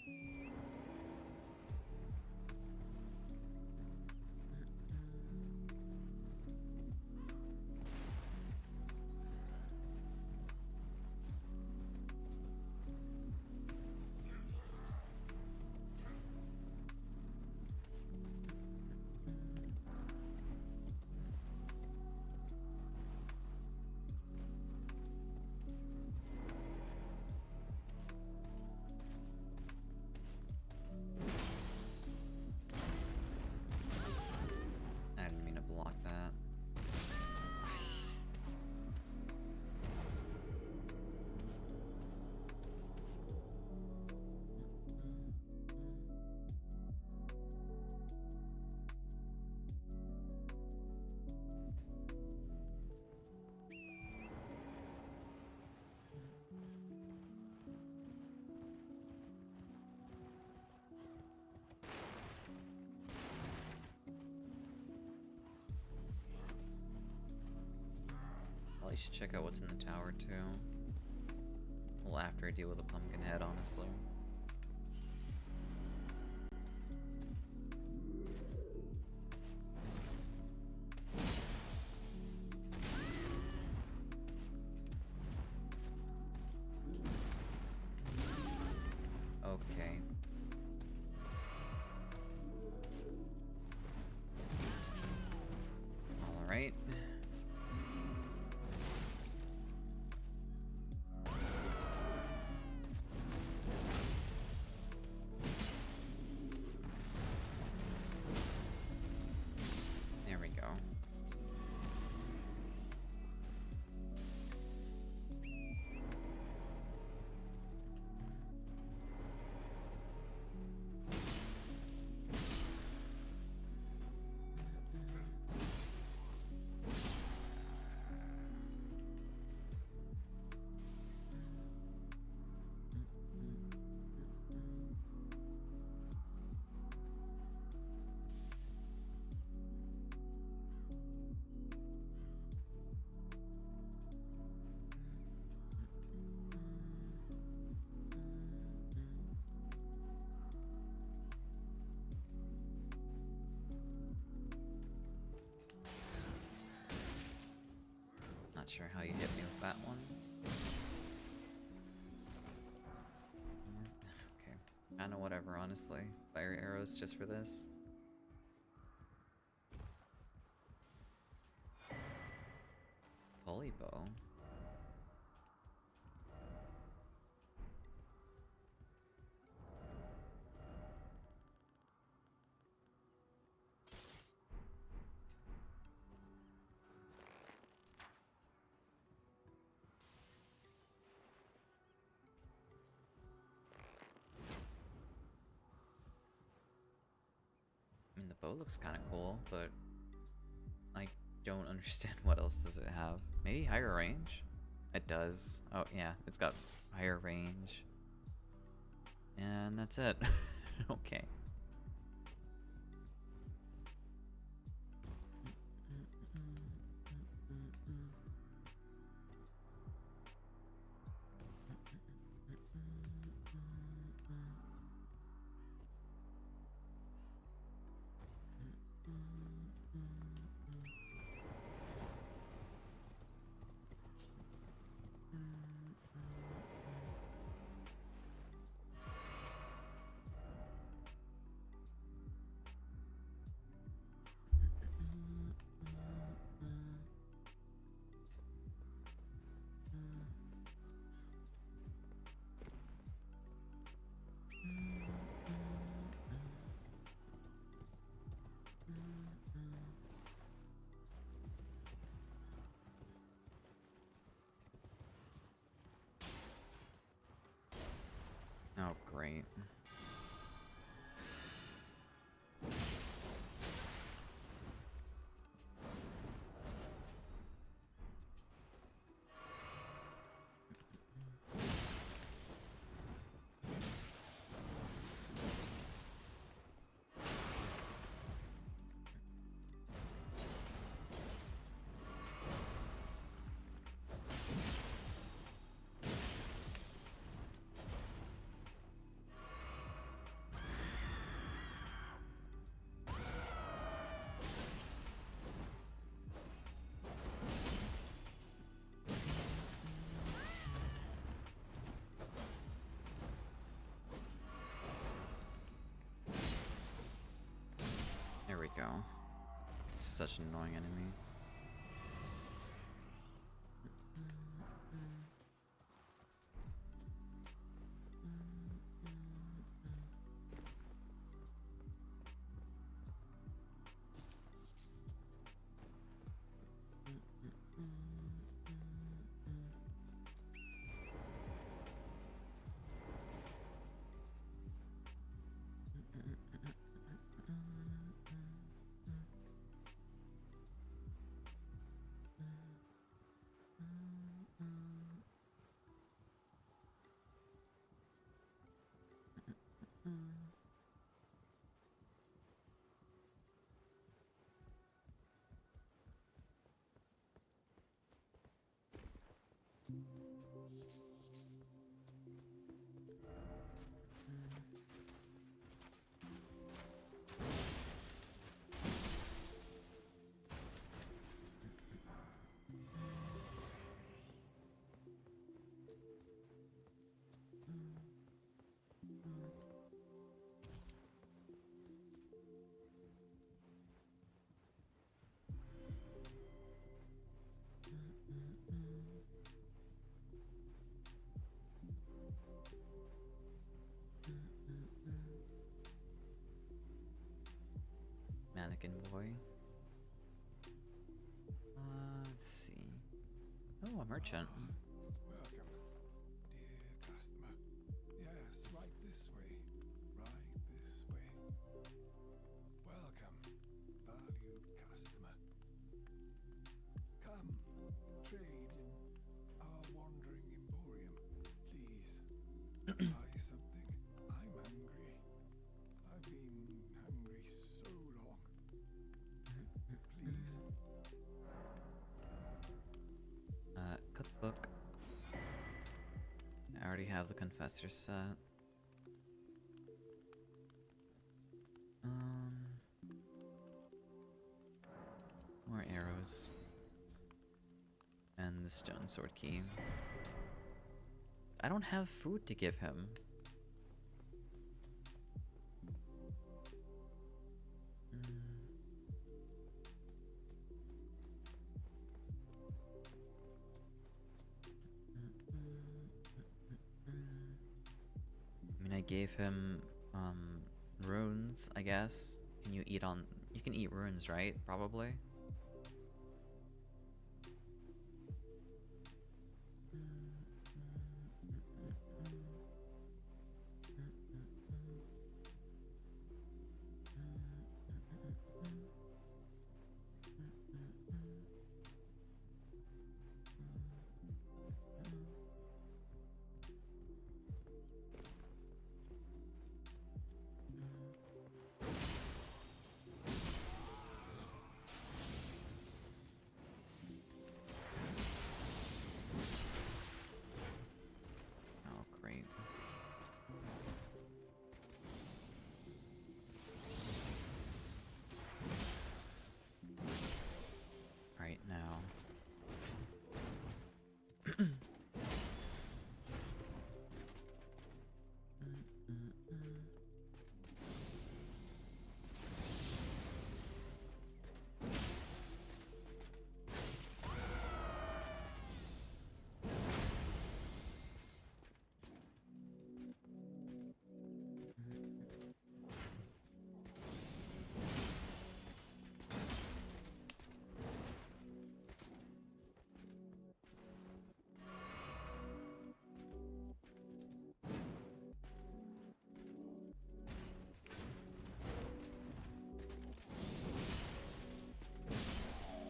Probably should check out what's in the tower too. Well, after I deal with the pumpkin head, honestly. Okay. All right. There we go. Not sure how you hit me with that one. Okay. Kinda whatever, honestly. Fire arrows just for this. Holy bow. I mean, the bow looks kind of cool, but I don't understand what else does it have. Maybe higher range? It does. Oh, yeah, it's got higher range. And that's it. Okay. Oh, great. There we go. Such an annoying enemy. chicken boy. Let's see. Oh, a merchant. Welcome, dear customer. Yes, right this way. Right this way. Welcome, valued customer. Come, trade in our wandering emporium. Please, buy something. I'm hungry. I've been hungry so long. Please. Cookbook. I already have the confessor set. More arrows. And the stone sword key. I don't have food to give him. I mean, I gave him runes, I guess. Can you eat on? You can eat runes, right? Probably. Oh, great. Right now.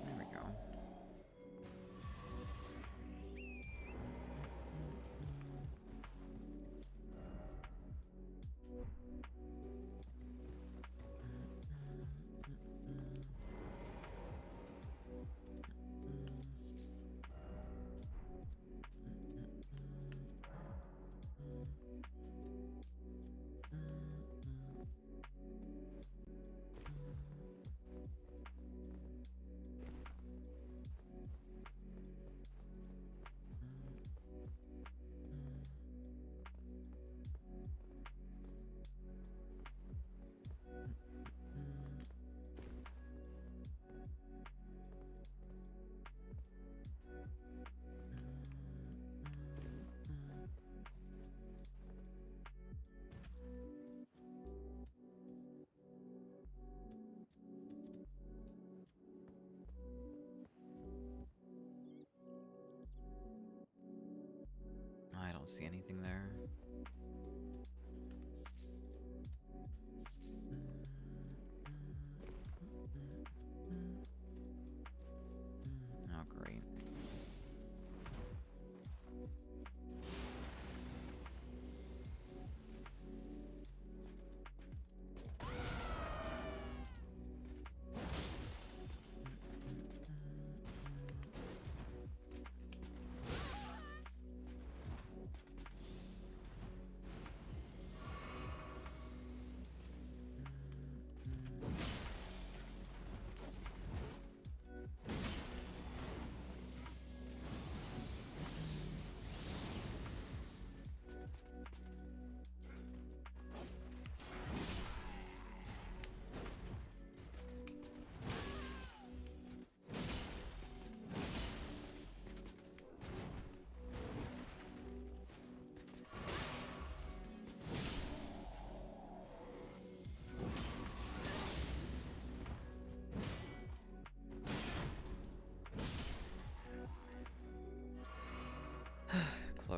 There we go. I don't see anything there. Oh, great.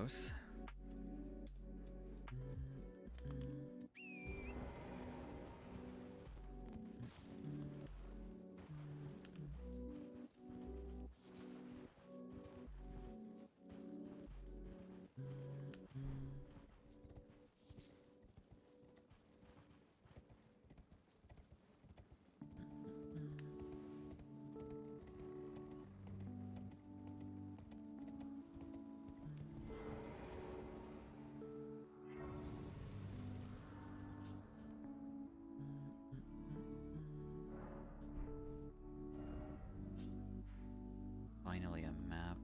close. Finally a map.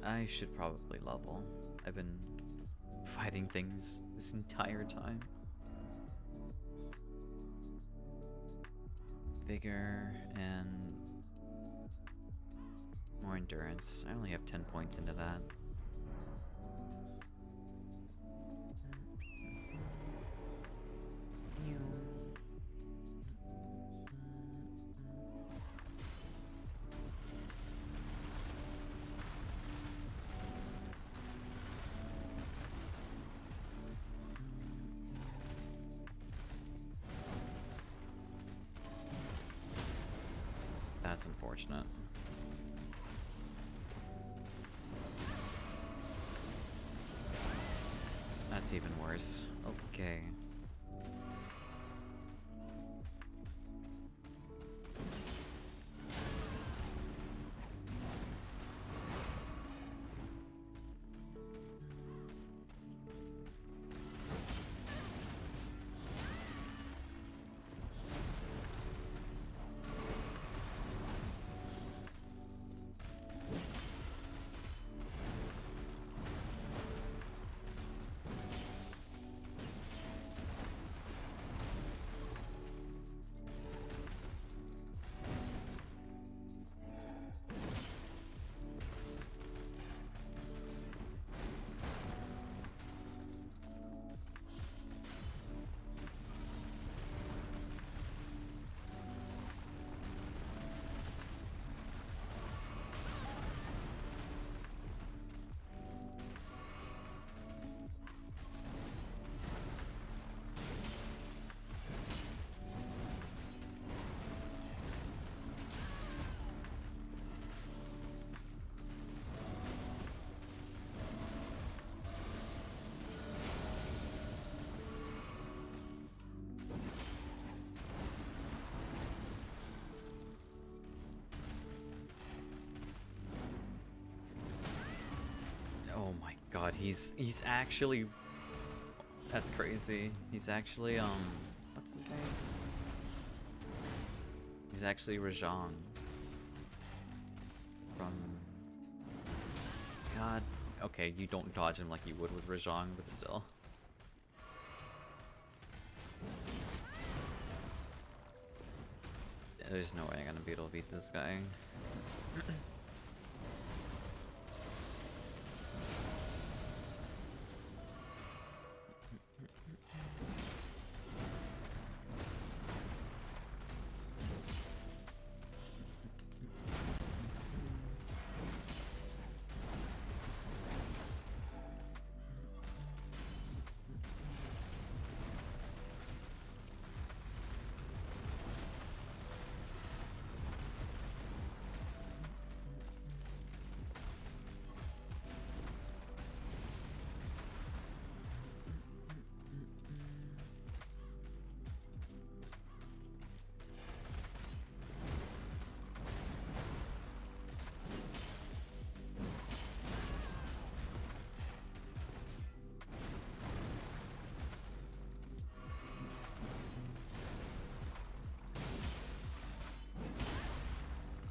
I should probably level. I've been fighting things this entire time. Vigor and more endurance. I only have 10 points into that. That's unfortunate. That's even worse. Okay. Oh my god, he's actually, that's crazy. He's actually what's his name? He's actually Rajang from, god, okay, you don't dodge him like you would with Rajang, but still. There's no way I'm gonna be able to beat this guy.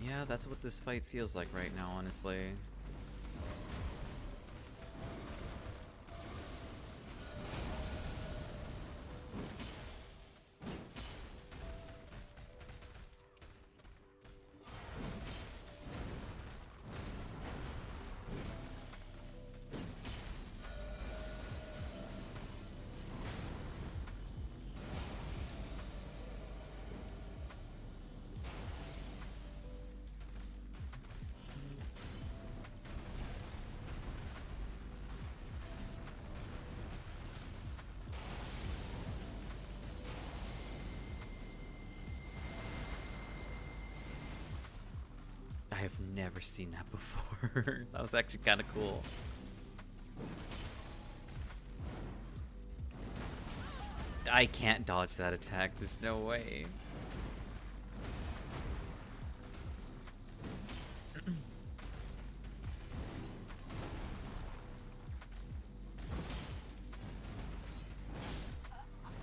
Yeah, that's what this fight feels like right now, honestly. have never seen that before. That was actually kind of cool. I can't dodge that attack. There's no way.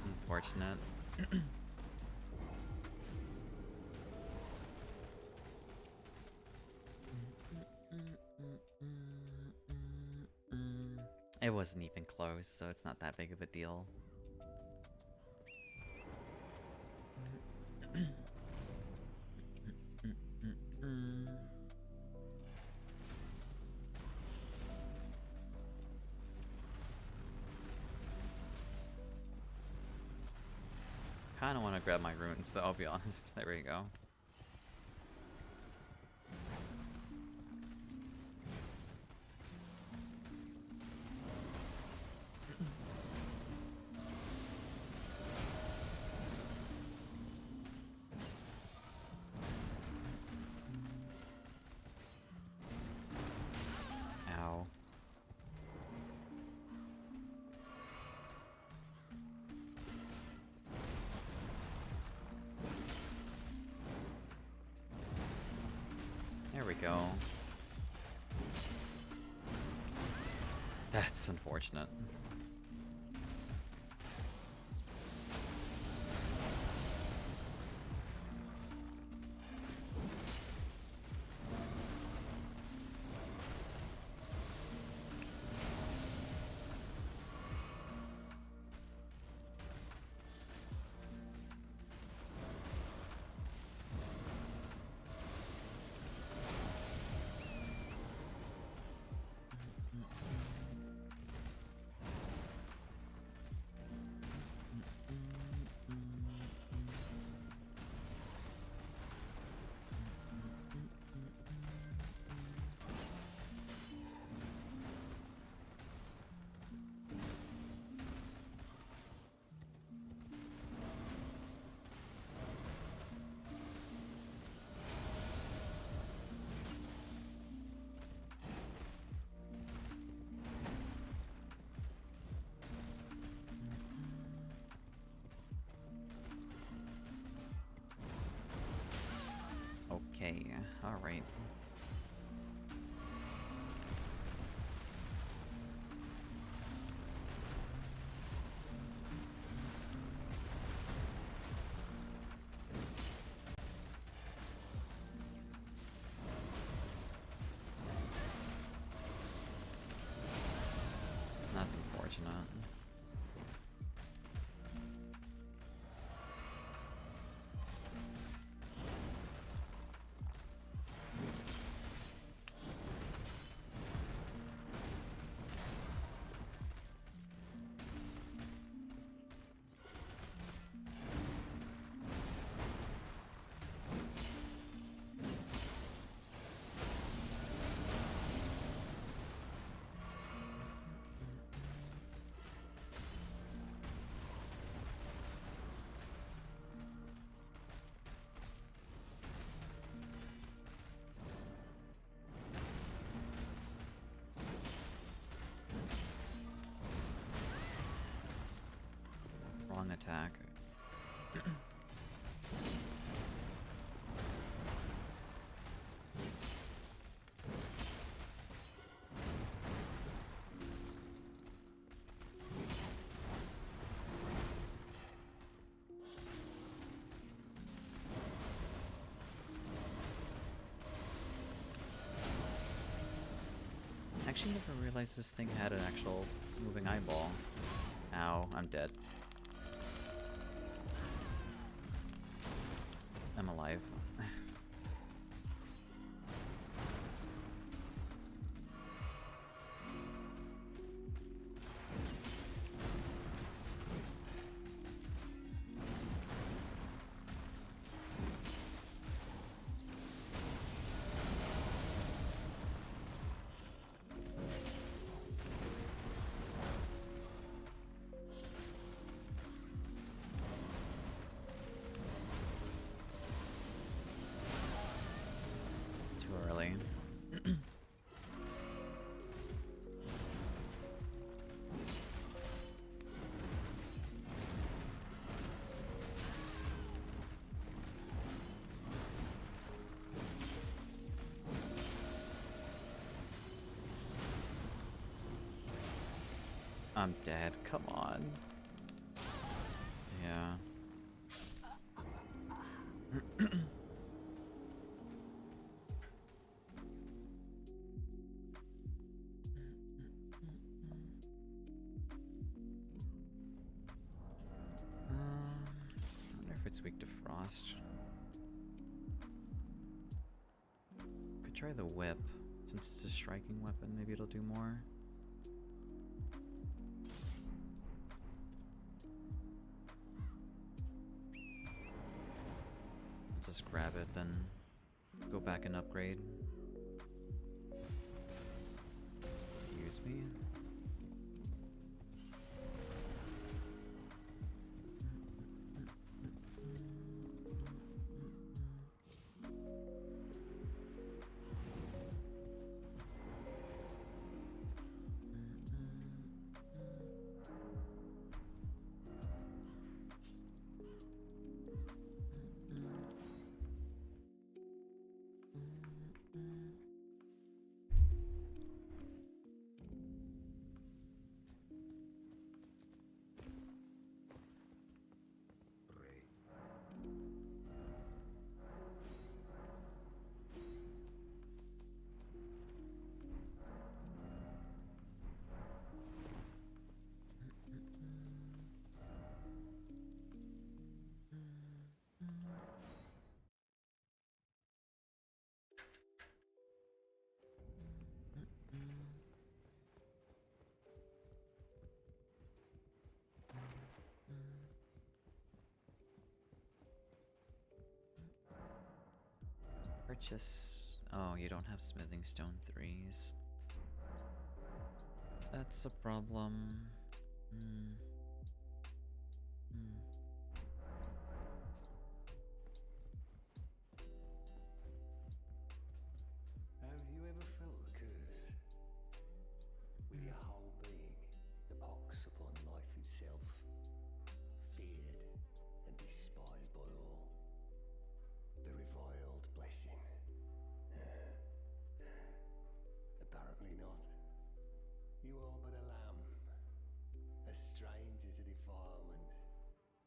Unfortunate. It wasn't even close, so it's not that big of a deal. Kinda wanna grab my runes though, I'll be honest. There we go. Ow. There we go. That's unfortunate. Okay, alright. That's unfortunate. Wrong attack. Actually never realized this thing had an actual moving eyeball. Ow, I'm dead. I'm alive. I'm dead. Come on. Yeah. I wonder if it's weak to frost. Could try the whip. Since it's a striking weapon, maybe it'll do more. Just grab it, then go back and upgrade. Excuse me. Purchase. Oh, you don't have smithing stone 3s. That's a problem. Have you ever felt the curse? With your whole being, the pox upon life itself, feared and despised by all. The reviled blessing. Apparently not. You are but a lamb, a stranger to defilement,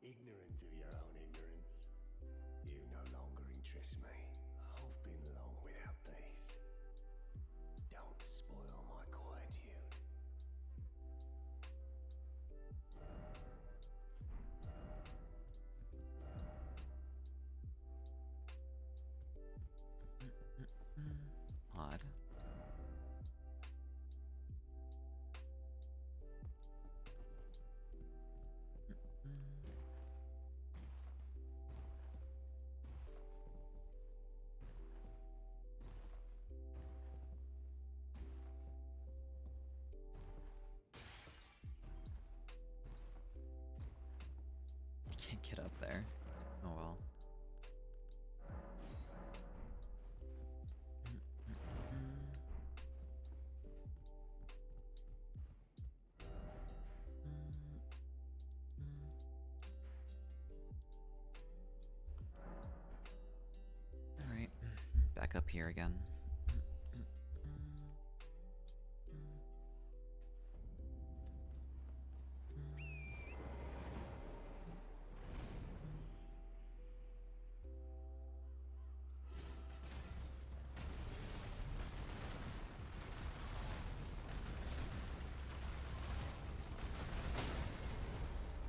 ignorant of your own ignorance. You no longer interest me. I've been long without peace. Don't spoil my quietude. Odd. You can't get up there. Oh well. Alright, back up here again.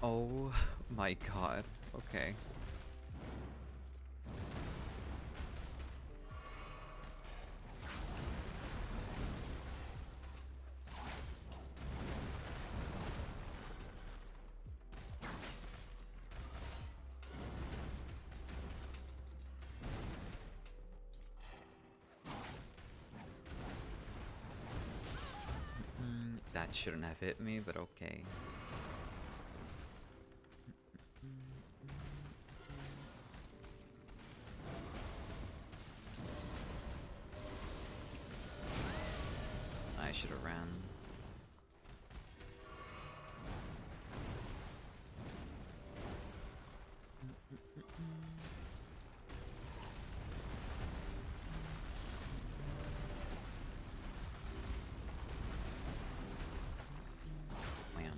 Oh my god. Okay. That shouldn't have hit me, but okay. I should have ran. Man.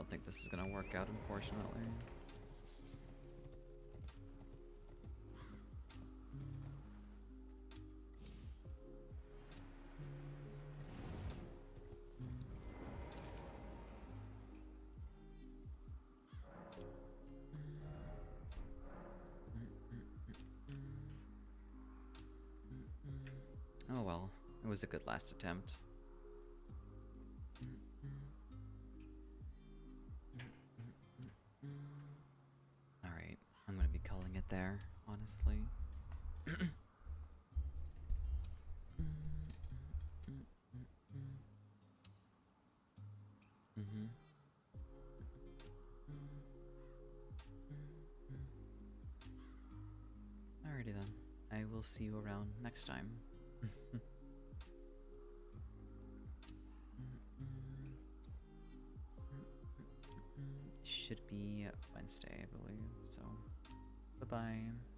don't think this is gonna work out, unfortunately. Oh well, it was a good last attempt. Alright, I'm gonna be calling it there, honestly. Alrighty then, I will see you around next time. Should be Wednesday, I believe, so bye-bye.